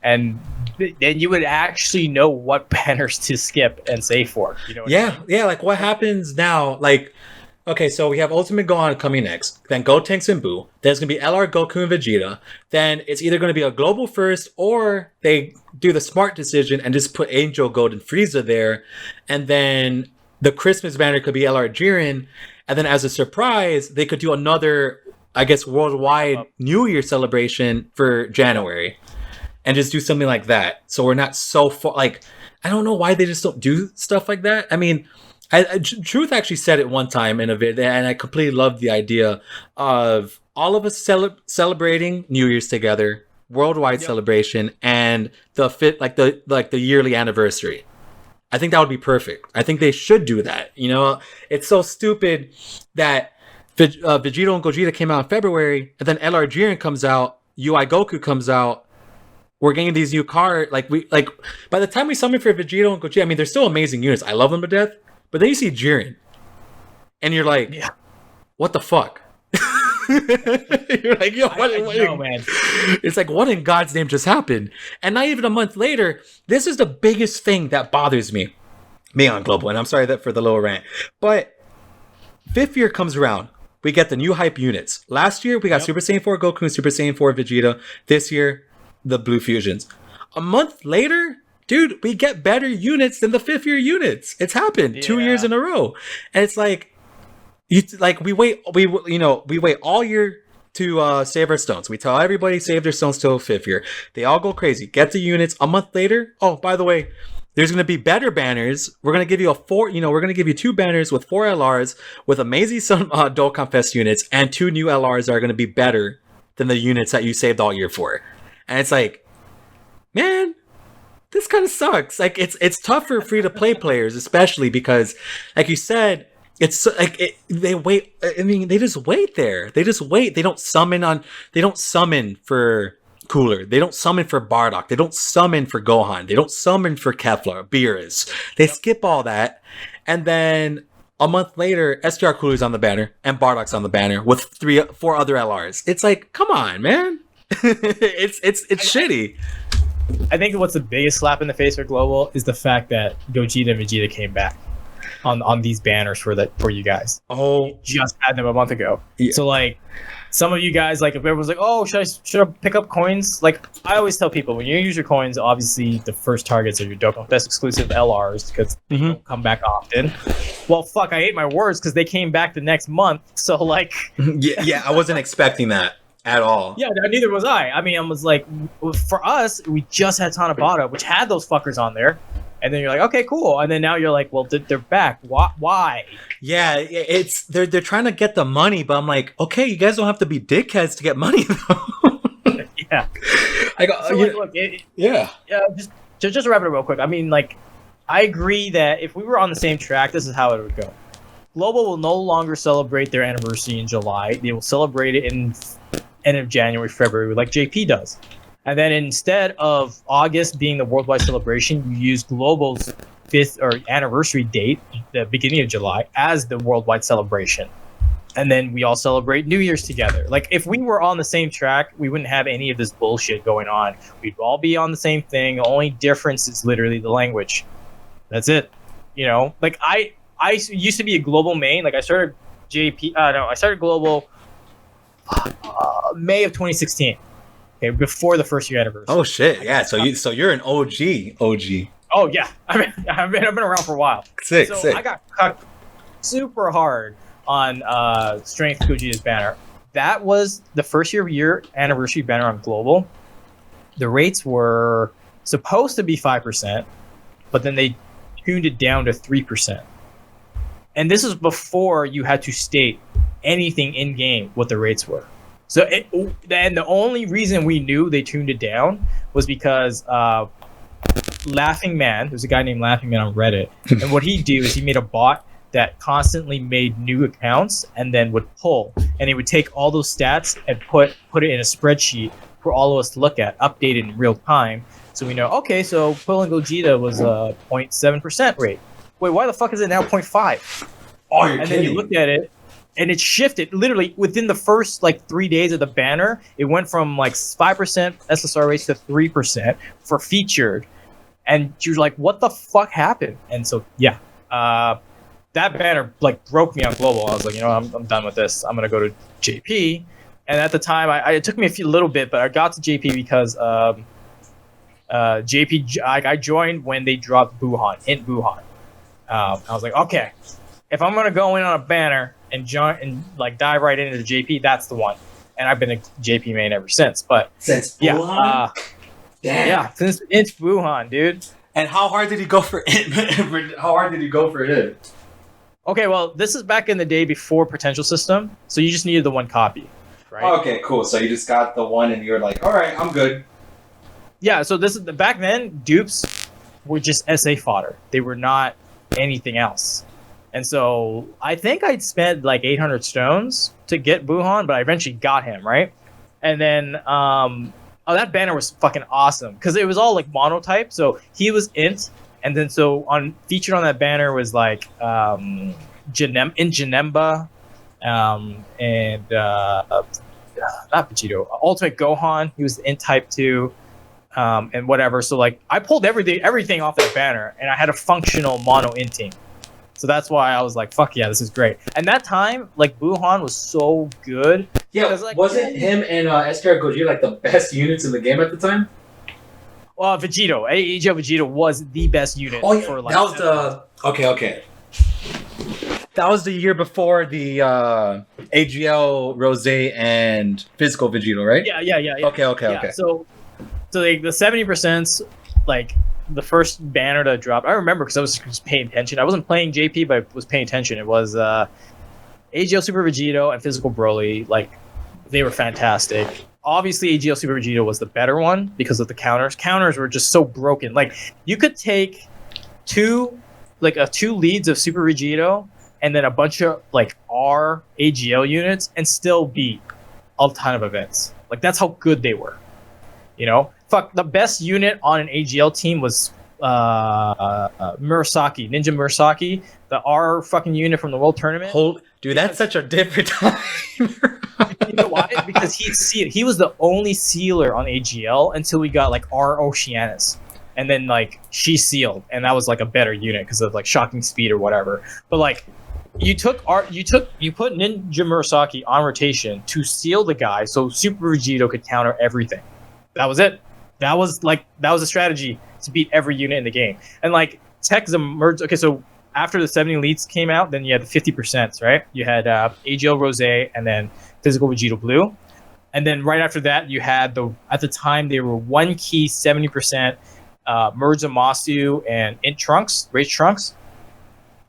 And then you would actually know what banners to skip and save for. You know what I mean? Yeah. Like what happens now? Like, okay, so we have Ultimate Gohan coming next. Then Gotenks and Buu. Then it's gonna be LR Goku and Vegeta. Then it's either gonna be a global first or they do the smart decision and just put Angel Gold and Frieza there. And then the Christmas banner could be LR Jiren. And then as a surprise, they could do another, I guess, worldwide New Year celebration for January. And just do something like that. So we're not so far. Like, I don't know why they just don't do stuff like that. I mean, Truth actually said it one time in a video, and I completely loved the idea of all of us celebrating New Year's together, worldwide celebration, and the yearly anniversary. I think that would be perfect. I think they should do that. You know, it's so stupid that Vegeta and Gogeta came out in February, and then LR Jiren comes out, UI Goku comes out. We're getting these new cards. Like by the time we summon for Vegeta and Gogeta, I mean, they're still amazing units. I love them to death. But then you see Jiren, and you're like, what the fuck? You're like, yo, what man? It's like, what in God's name just happened? And not even a month later, this is the biggest thing that bothers me on Global. And I'm sorry that for the little rant. But 5th year comes around. We get the new hype units. Last year, we got Super Saiyan 4 Goku and Super Saiyan 4 Vegeta. This year, the Blue Fusions. A month later, dude, we get better units than the 5th year units. It's happened 2 years in a row. And it's like, we wait all year to save our stones. We tell everybody save their stones till 5th year. They all go crazy. Get the units. A month later, oh, by the way, there's going to be better banners. We're going to give you we're going to give you 2 banners with 4 LRs with amazing Dokkan Fest units and 2 new LRs that are going to be better than the units that you saved all year for. And it's like, man, this kind of sucks. Like it's tough for free to play players, especially because, like you said, it's like they wait. I mean, they just wait there. They just wait. They don't summon for Cooler. They don't summon for Bardock. They don't summon for Gohan. They don't summon for Kefla, Beerus. They skip all that, and then a month later, STR Cooler's on the banner and Bardock's on the banner with 4 other LRs. It's like, come on, man. it's shitty. I think what's the biggest slap in the face for Global is the fact that Gogeta and Vegeta came back on these banners for you guys. Oh, you just had them a month ago. Yeah. So like some of you guys, like if everyone's like, oh, should I pick up coins? Like I always tell people, when you use your coins, obviously the first targets are your Dokkan Best exclusive LRs because they don't come back often. Well, fuck, I ate my words because they came back the next month. So like, yeah, I wasn't expecting that at all. Yeah, neither was I. I mean, I was like, for us, we just had Tanabata, which had those fuckers on there. And then you're like, okay, cool. And then now you're like, well, they're back. Why? Yeah, it's they're trying to get the money, but I'm like, okay, you guys don't have to be dickheads to get money though. Yeah. I go, so, look, just to wrap it up real quick. I mean, like, I agree that if we were on the same track, this is how it would go. Global will no longer celebrate their anniversary in July. They will celebrate it in end of January, February, like JP does. And then instead of August being the worldwide celebration, you use Global's 5th or anniversary date, the beginning of July, as the worldwide celebration. And then we all celebrate New Year's together. Like, if we were on the same track, we wouldn't have any of this bullshit going on. We'd all be on the same thing. The only difference is literally the language. That's it. You know, like I used to be a Global main. Like I started I started Global May of 2016. Okay, before the first year anniversary. Oh shit! Yeah, so you're an OG. Oh yeah, I've been around for a while. Sick. I got cucked super hard on Strength Gogeta's banner. That was the first year anniversary banner on global. The rates were supposed to be 5%, but then they tuned it down to 3%. And this was before you had to state anything in game what the rates were. So, and the only reason we knew they tuned it down was because Laughing Man, there's a guy named Laughing Man on Reddit, and what he'd do is he made a bot that constantly made new accounts and then would pull, and he would take all those stats and put it in a spreadsheet for all of us to look at, updated in real time, so we know, okay, so pulling Gogeta was a 0.7% rate. Wait, why the fuck is it now 0.5? Oh, you're and kidding. Then you looked at it, and it shifted literally within the first like 3 days of the banner. It went from like 5% SSR rates to 3% for featured, and you were like, "What the fuck happened?" And so yeah, that banner like broke me on global. I was like, I'm done with this. I'm gonna go to JP. And at the time, it took me a little bit, but I got to JP because JP. I joined when they dropped Buhan in Buhan. I was like, okay, if I'm gonna go in on a banner and join and like dive right into the JP, that's the one. And I've been a JP main ever since. But Since yeah, damn. yeah, since it's Buhan, dude. And how hard did he go for how hard did he go for him? Okay, well, this is back in the day before potential system, so you just needed the one copy, right? Okay, cool. So you just got the one, and you're like, all right, I'm good. Yeah. So this is back then. Dupes were just SA fodder. They were not anything else. And so I think I'd spent like 800 stones to get Buhan, but I eventually got him, right? And then, that banner was fucking awesome because it was all like monotype. So he was int, and then so featured on that banner was like Janemba, and not Vegito, Ultimate Gohan. He was int type 2. And whatever. So like I pulled everything off that banner, and I had a functional mono inting. So that's why I was like, fuck yeah, this is great. And that time, like Buhan was so good. Yeah, like, wasn't him and SKR Gogeta like the best units in the game at the time? Well, Vegito, AGL Vegito was the best unit. Oh yeah, for, like, that was the okay. That was the year before the AGL Rose and Physical Vegito, right? Yeah. Okay. So like the 70%, like the first banner that dropped, I remember because I was just paying attention. I wasn't playing JP, but I was paying attention. It was AGL Super Vegito and Physical Broly. Like they were fantastic. Obviously, AGL Super Vegito was the better one because of the counters. Counters were just so broken. Like you could take two leads of Super Vegito and then a bunch of like R AGL units and still beat a ton of events. Like that's how good they were. Fuck, the best unit on an AGL team was Murasaki, Ninja Murasaki, the R fucking unit from the World Tournament. Dude, that's such a different time. You know why? Because he was the only sealer on AGL until we got like R Oceanus. And then like she sealed, and that was like a better unit because of like shocking speed or whatever. But like you put Ninja Murasaki on rotation to seal the guy so Super Vegito could counter everything. That was it. That was a strategy to beat every unit in the game. And like techs emerged. Okay, so after the 70 elites came out, then you had the 50%, right? You had AGL Rose and then Physical Vegito Blue. And then right after that, you had at the time they were one key 70% Merge Masu and Int Trunks, Race Trunks.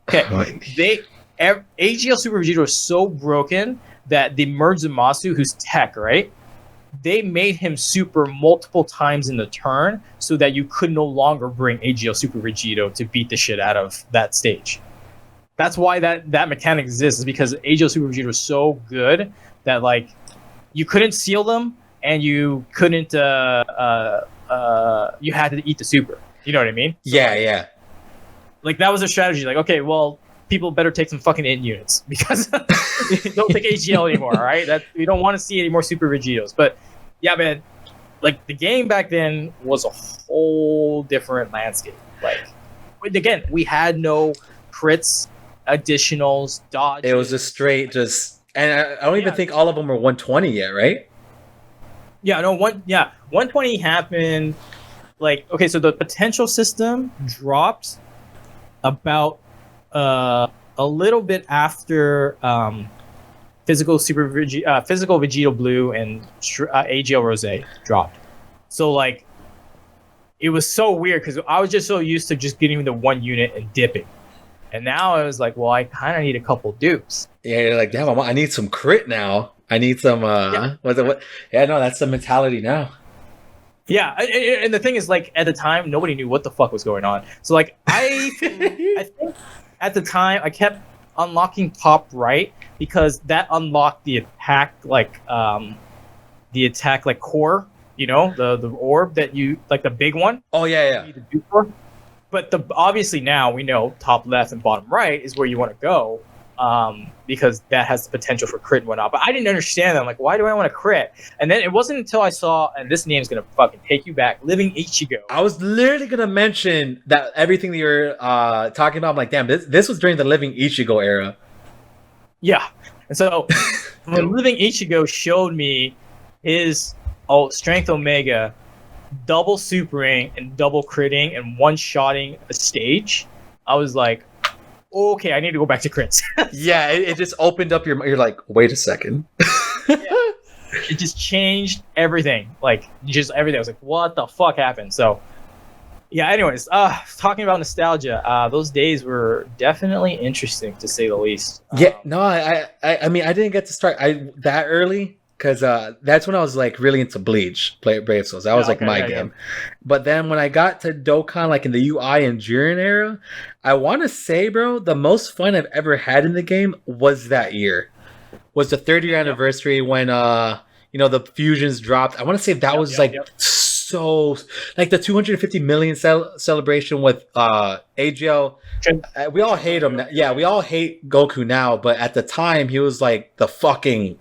Okay, AGL Super Vegito was so broken that the Merge Masu, who's tech, right? They made him super multiple times in the turn so that you could no longer bring AGL Super Vegito to beat the shit out of that stage. That's why that mechanic exists, is because AGL Super Vegito was so good that like you couldn't seal them and you couldn't you had to eat the super. You know what I mean? So, Yeah. Like that was a strategy. Like, okay, well, people better take some fucking int units because don't take AGL anymore, all right? That we don't want to see any more Super Vegitos. But yeah, man, like the game back then was a whole different landscape. Like again, we had no crits, additionals, dodges. It was just straight, and I don't even think all of them were 120 yet, right? Yeah, no, 120 happened. Like, okay, so the potential system dropped about a little bit after physical Vegito Blue and AGL Rose dropped. So like, it was so weird because I was just so used to just getting the one unit and dipping, and now I was like, well, I kind of need a couple dupes. Yeah, you're like, damn, I need some crit now. I need some. Yeah. What? Yeah, no, that's the mentality now. Yeah, and the thing is, like, at the time, nobody knew what the fuck was going on. So like, I think at the time I kept unlocking top right because that unlocked the attack like core, you know, the orb that you like, the big one. Oh yeah. But obviously now we know top left and bottom right is where you want to go, because that has the potential for crit and whatnot. But I didn't understand that. I'm like, why do I want to crit? And then it wasn't until I saw, and this name's gonna fucking take you back, Living Ichigo. I was literally gonna mention that everything that you're talking about. I'm like, damn, this was during the Living Ichigo era. Yeah, and so when Living Ichigo showed me his Strength Omega, double supering and double critting and one-shotting a stage, I was like, okay, I need to go back to crits. Yeah, it just opened up you're like, wait a second. Yeah. It just changed everything. Like, just everything. I was like, what the fuck happened? So, yeah, anyways, talking about nostalgia, those days were definitely interesting, to say the least. Yeah, no, I mean, I didn't get to start that early, because that's when I was like really into Bleach, play Brave Souls. That was like my game. Yeah. But then when I got to Dokkan, like in the UI and Jiren era, I want to say, bro, the most fun I've ever had in the game was that year. Was the 3rd-year anniversary when you know, the fusions dropped. I want to say that was so, like the 250 million celebration with AGL. We all hate him. Yeah, we all hate Goku now, but at the time he was like the fucking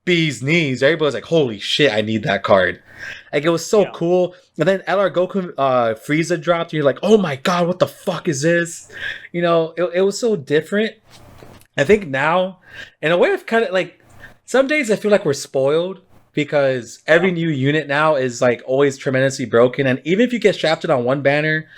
bee's knees. Everybody was like, holy shit, I need that card. Like, it was so cool. And then LR Goku Frieza dropped. You're like, oh my god, what the fuck is this? You know, it was so different. I think now, in a way, I've kind of like, some days I feel like we're spoiled because every new unit now is like always tremendously broken. And even if you get shafted on one banner,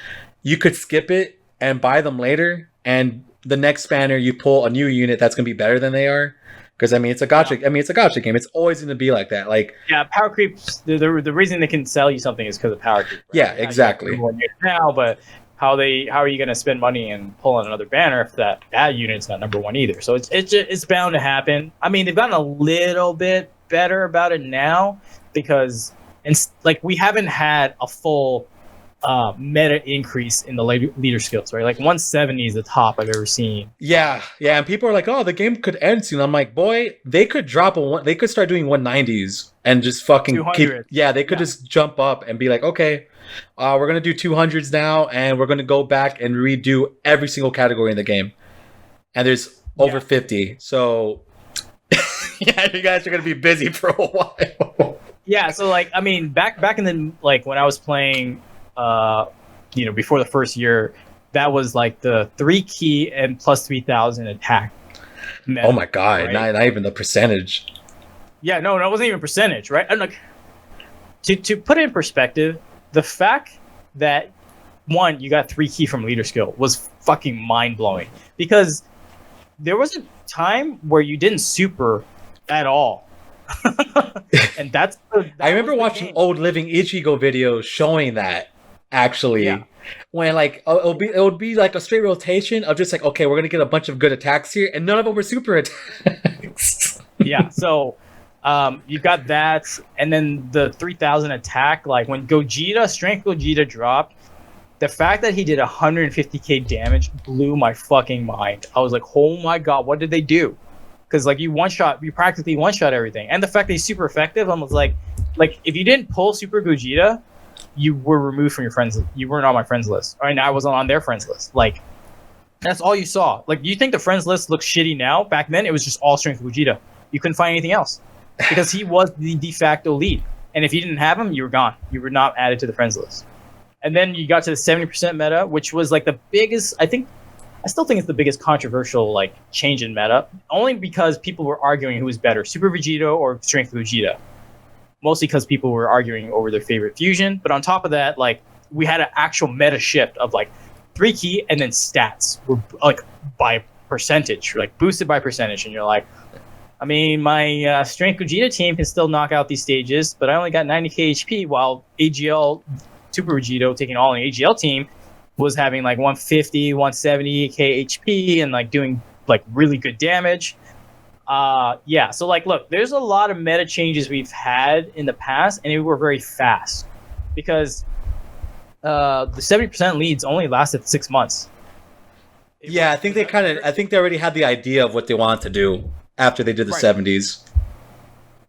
you could skip it and buy them later. And the next banner, you pull a new unit that's going to be better than they are. Because I mean, it's a gacha. I mean, it's a gacha game. It's always going to be like that. Like, yeah, power creeps. The reason they can sell you something is because of power creep. Right? Yeah, exactly. Now, but how are you going to spend money and pull on another banner if that unit's not number one either? So it's bound to happen. I mean, they've gotten a little bit better about it now because like we haven't had a full meta increase in the leader skills, right? Like 170 is the top I've ever seen. Yeah, and people are like, "Oh, the game could end soon." I'm like, "Boy, they could drop they could start doing 190s and just fucking keep." Yeah, they could just jump up and be like, "Okay, we're gonna do 200s now, and we're gonna go back and redo every single category in the game." And there's over 50, so yeah, you guys are gonna be busy for a while. Yeah, so like, I mean, back in the, like, when I was playing, you know, before the first year, that was like the 3 key and plus 3,000 attack meta, oh my god, right? not even the percentage. Yeah, no, it wasn't even percentage, right? And like, to put it in perspective, the fact that one, you got 3 key from leader skill was fucking mind blowing, because there was a time where you didn't super at all. And I remember watching old Living Ichigo videos showing that, actually, when like it would be like a straight rotation of just like, okay, we're gonna get a bunch of good attacks here, and none of them were super attacks. Yeah, so you got that, and then the 3,000 attack. Like when Strength Gogeta dropped, the fact that he did 150k damage blew my fucking mind. I was like, oh my god, what did they do? Because like you practically one shot everything, and the fact that he's super effective, I was like if you didn't pull Super Gogeta, you were removed from your friends. You weren't on my friends list, and I wasn't on their friends list. Like, that's all you saw. Like, you think the friends list looks shitty now? Back then, it was just all Strength Gogeta. You couldn't find anything else because he was the de facto lead, and if you didn't have him, you were gone. You were not added to the friends list. And then you got to the 70% meta, which was like the biggest. I still think it's the biggest controversial like change in meta, only because people were arguing who was better, Super Vegito or Strength Vegeta. mostly because people were arguing over their favorite fusion. But on top of that, like we had an actual meta shift of like 3 key and then stats were like by percentage, like boosted by percentage, and you're like, I mean, my Strength Vegeta team can still knock out these stages, but I only got 90k HP, while AGL Super Vegito taking all an AGL team was having like 150, 170k HP and like doing like really good damage. Yeah, so like, look, there's a lot of meta changes we've had in the past, and they were very fast because the 70% leads only lasted 6 months. Yeah, I think they already had the idea of what they wanted to do after they did the 70s.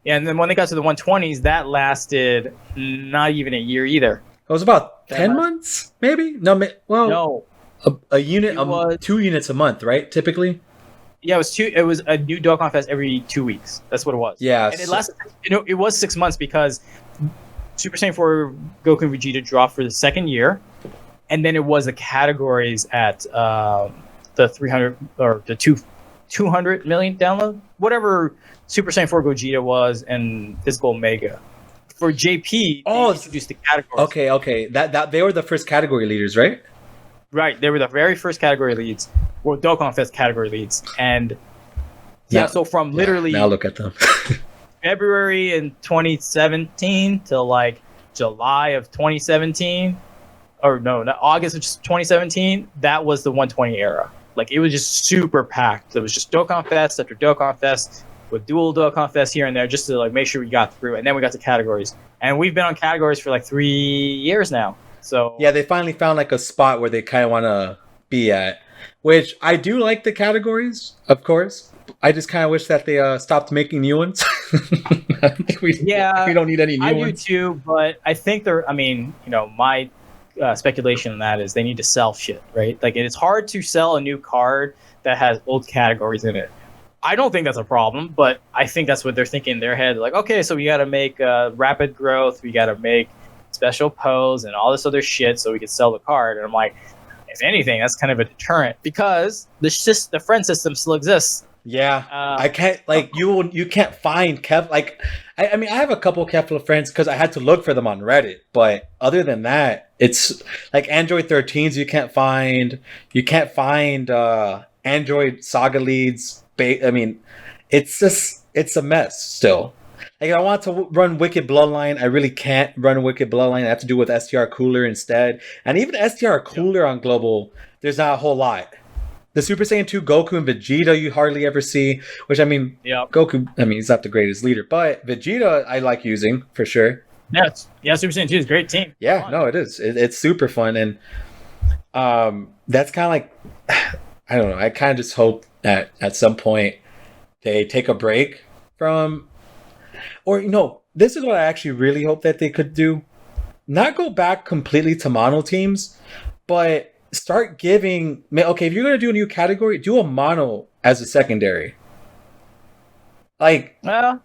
Yeah, and then when they got to the 120s, that lasted not even a year either. It was about 10 months, maybe? No. A unit, 2 units a month, right? Typically? Yeah, it was a new Dokkan Fest every 2 weeks. That's what it was. Yeah. And it lasted, it was 6 months because Super Saiyan 4 Goku and Vegeta dropped for the second year. And then it was the categories at the 300 or the 200 million download, whatever Super Saiyan 4 Gogeta was, and Physical Omega. For JP, they introduced the categories. Okay. That they were the first category leaders, right? Right, they were the very first category leads, or Dokkan Fest category leads, and so from literally now look at them. February in 2017 till like July of 2017, or no, not August of 2017. That was the 120 era. Like, it was just super packed. It was just Dokkan Fest after Dokkan Fest with dual Dokkan Fest here and there just to like make sure we got through. And then we got to categories. And we've been on categories for like 3 years now. So yeah, they finally found like a spot where they kind of want to be at, which I do like the categories, of course. I just kind of wish that they stopped making new ones. we don't need any new ones. I do too, but I think my speculation on that is they need to sell shit, right? Like, it's hard to sell a new card that has old categories in it. I don't think that's a problem, but I think that's what they're thinking in their head. Like, okay, so we got to make rapid growth, we got to make special pose and all this other shit so we can sell the card. And I'm like, if anything, that's kind of a deterrent because the friend system still exists. Yeah, I can't you can't find Kev. Like, I mean, I have a couple Kefla friends because I had to look for them on Reddit. But other than that, it's like Android 13s. You can't find Android Saga leads. I mean, it's a mess still. Like, I want to run Wicked Bloodline. I really can't run Wicked Bloodline. I have to do with STR Cooler instead. And even STR Cooler on Global, there's not a whole lot. The Super Saiyan 2 Goku and Vegeta you hardly ever see, which, I mean, Goku, I mean, he's not the greatest leader, but Vegeta I like using for sure. Yeah, Super Saiyan 2 is a great team. Yeah, no, it is. It's super fun. And that's kind of like, I don't know, I kind of just hope that at some point they take a break from, or, this is what I actually really hope that they could do. Not go back completely to mono teams, but start giving, okay, if you're going to do a new category, do a mono as a secondary. Like, yeah.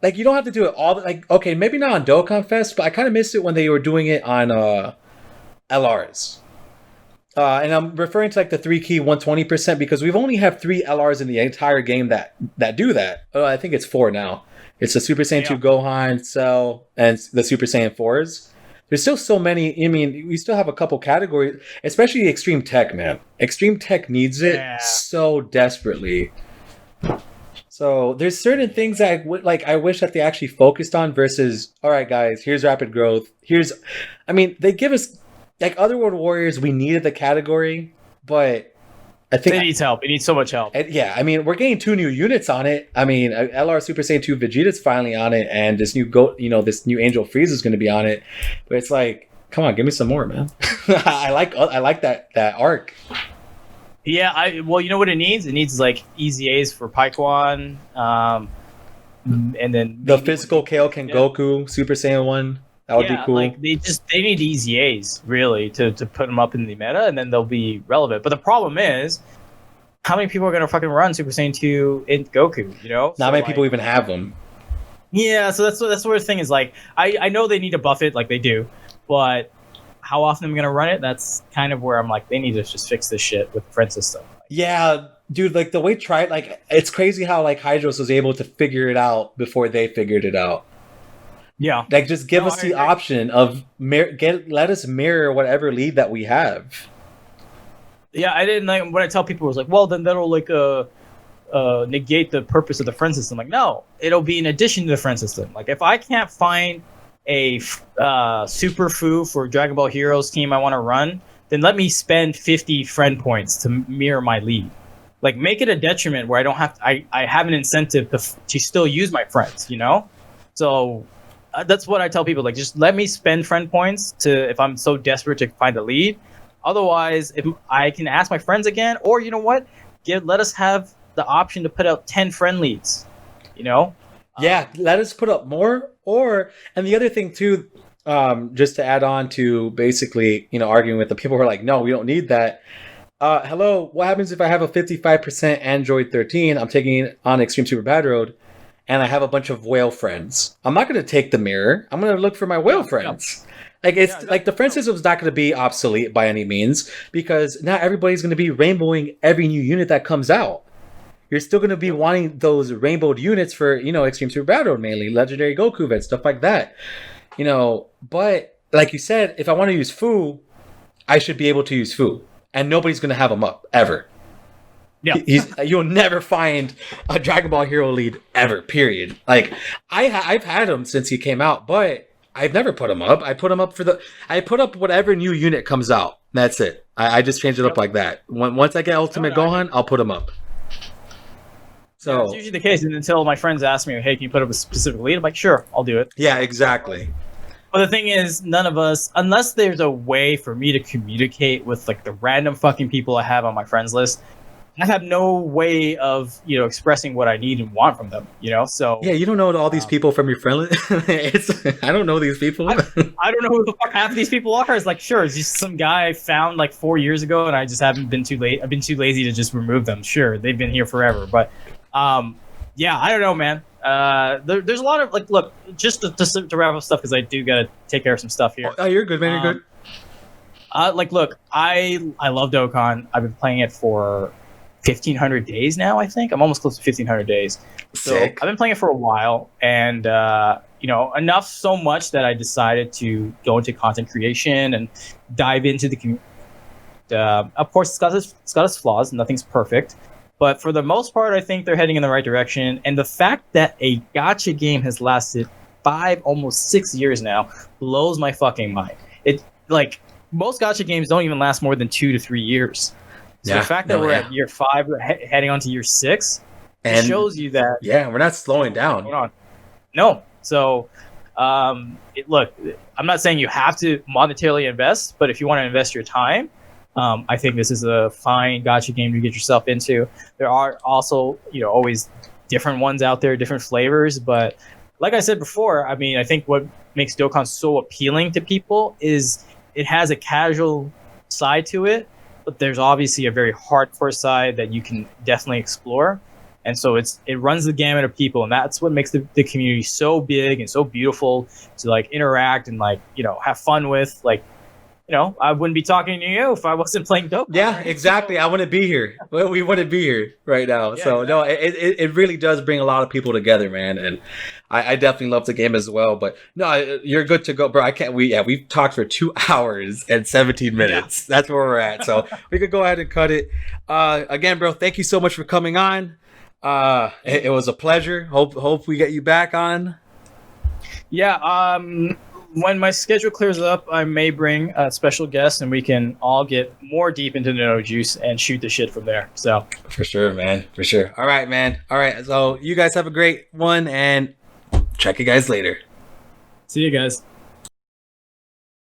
Like, you don't have to do it all. Like, okay, maybe not on Dokkan Fest, but I kind of missed it when they were doing it on LRs. And I'm referring to like the 3 key 120% because we've only have 3 LRs in the entire game that do that. I think it's 4 now. It's the Super Saiyan 2 Gohan, Cell, and the Super Saiyan 4s. There's still so many. I mean, we still have a couple categories, especially Extreme Tech, man. Extreme Tech needs it so desperately. So there's certain things that I wish that they actually focused on versus, all right, guys, here's rapid growth. They give us, like, Otherworld Warriors, we needed the category, but I think it needs help. It needs so much help. Yeah, I mean, we're getting 2 new units on it. I mean, LR Super Saiyan 2 Vegeta's finally on it, and this new this new Angel Frieza is going to be on it. But it's like, come on, give me some more, man. I like that arc. Yeah, you know what it needs? It needs like EZAs for Paikwan, and then the physical Kaioken Goku Super Saiyan 1. That would be cool. Like, they need EZAs really to put them up in the meta, and then they'll be relevant. But the problem is, how many people are gonna fucking run Super Saiyan 2 in Goku? Not many people even have them. Yeah, so that's where the thing is. Like, I know they need to buff it, like they do, but how often I'm gonna run it? That's kind of where I'm like, they need to just fix this shit with the friend system. Yeah, dude. Like, the way it's crazy how like Hydros was able to figure it out before they figured it out. Yeah. Like, just give No, us the option of let us mirror whatever lead that we have. Yeah, I didn't like when I tell people, it was like, well, then that'll like negate the purpose of the friend system. Like, no, it'll be in addition to the friend system. Like, if I can't find a super foo for Dragon Ball Heroes team I want to run, then let me spend 50 friend points to mirror my lead. Like, make it a detriment where I don't have to, I have an incentive to still use my friends, you know? So that's what I tell people. Like, just let me spend friend points to if I'm so desperate to find a lead. Otherwise, if I can ask my friends again, or you know what, let us have the option to put out 10 friend leads. You know? Yeah, let us put up more. And the other thing too, just to add on to basically, arguing with the people who are like, no, we don't need that. Hello, what happens if I have a 55% Android 13? I'm taking on Extreme Super Bad Road, and I have a bunch of whale friends. I'm not going to take the mirror. I'm going to look for my whale friends. Like, the friend system is not going to be obsolete by any means, because not everybody's going to be rainbowing every new unit that comes out. You're still going to be wanting those rainbowed units for, Extreme Super Bad Road mainly, Legendary Goku events, stuff like that. But like you said, if I want to use Fu, I should be able to use Fu. And nobody's going to have him up, ever. Yeah. You'll never find a Dragon Ball Hero lead, ever, period. Like, I've had him since he came out, but I've never put him up. I put him up I put up whatever new unit comes out. That's it. I just change it up like that. Once I get Ultimate Gohan, I'll put him up. So it's usually the case, and until my friends ask me, hey, can you put up a specific lead? I'm like, sure, I'll do it. Yeah, exactly. But the thing is, none of us, unless there's a way for me to communicate with like the random fucking people I have on my friends list, I have no way of, expressing what I need and want from them, So yeah, you don't know all these people from your friend list. I don't know these people. I don't know who the fuck half of these people are. It's like, sure, it's just some guy I found like 4 years ago, and I just haven't been too late. I've been too lazy to just remove them. Sure, they've been here forever, but yeah, I don't know, man. There's a lot of like, look, just to wrap up stuff because I do gotta take care of some stuff here. Oh, you're good, man. You're good. Look, I love Dokkan. I've been playing it for 1,500 days now. I think I'm almost close to 1,500 days. So Sick. I've been playing it for a while, and enough so much that I decided to go into content creation and dive into the community. Of course, it's got its flaws. Nothing's perfect. But for the most part, I think they're heading in the right direction. And the fact that a gacha game has lasted 5, almost 6 years now blows my fucking mind. It like most gacha games don't even last more than 2 to 3 years. So the fact that we're at year 5, heading on to year 6, it shows you that we're not slowing down. No. So look, I'm not saying you have to monetarily invest, but if you want to invest your time, I think this is a fine gacha game to get yourself into. There are also, always different ones out there, different flavors. But like I said before, I mean, I think what makes Dokkan so appealing to people is it has a casual side to it, but there's obviously a very hardcore side that you can definitely explore. And so it runs the gamut of people, and that's what makes the community so big and so beautiful to like interact and like, have fun with. Like, I wouldn't be talking to you if I wasn't playing Dokkan. Yeah, exactly. I wouldn't be here. Well, we wouldn't be here right now. Yeah, so exactly. no, it really does bring a lot of people together, man. And I definitely love the game as well. But no, you're good to go, bro. I can't. We've talked for 2 hours and 17 minutes. Yeah. That's where we're at. So we could go ahead and cut it. Again, bro, thank you so much for coming on. It was a pleasure. Hope we get you back on. Yeah. When my schedule clears up, I may bring a special guest, and we can all get more deep into the No Juice and shoot the shit from there. So for sure, man. For sure. All right, man. All right. So you guys have a great one, and check you guys later. See you guys.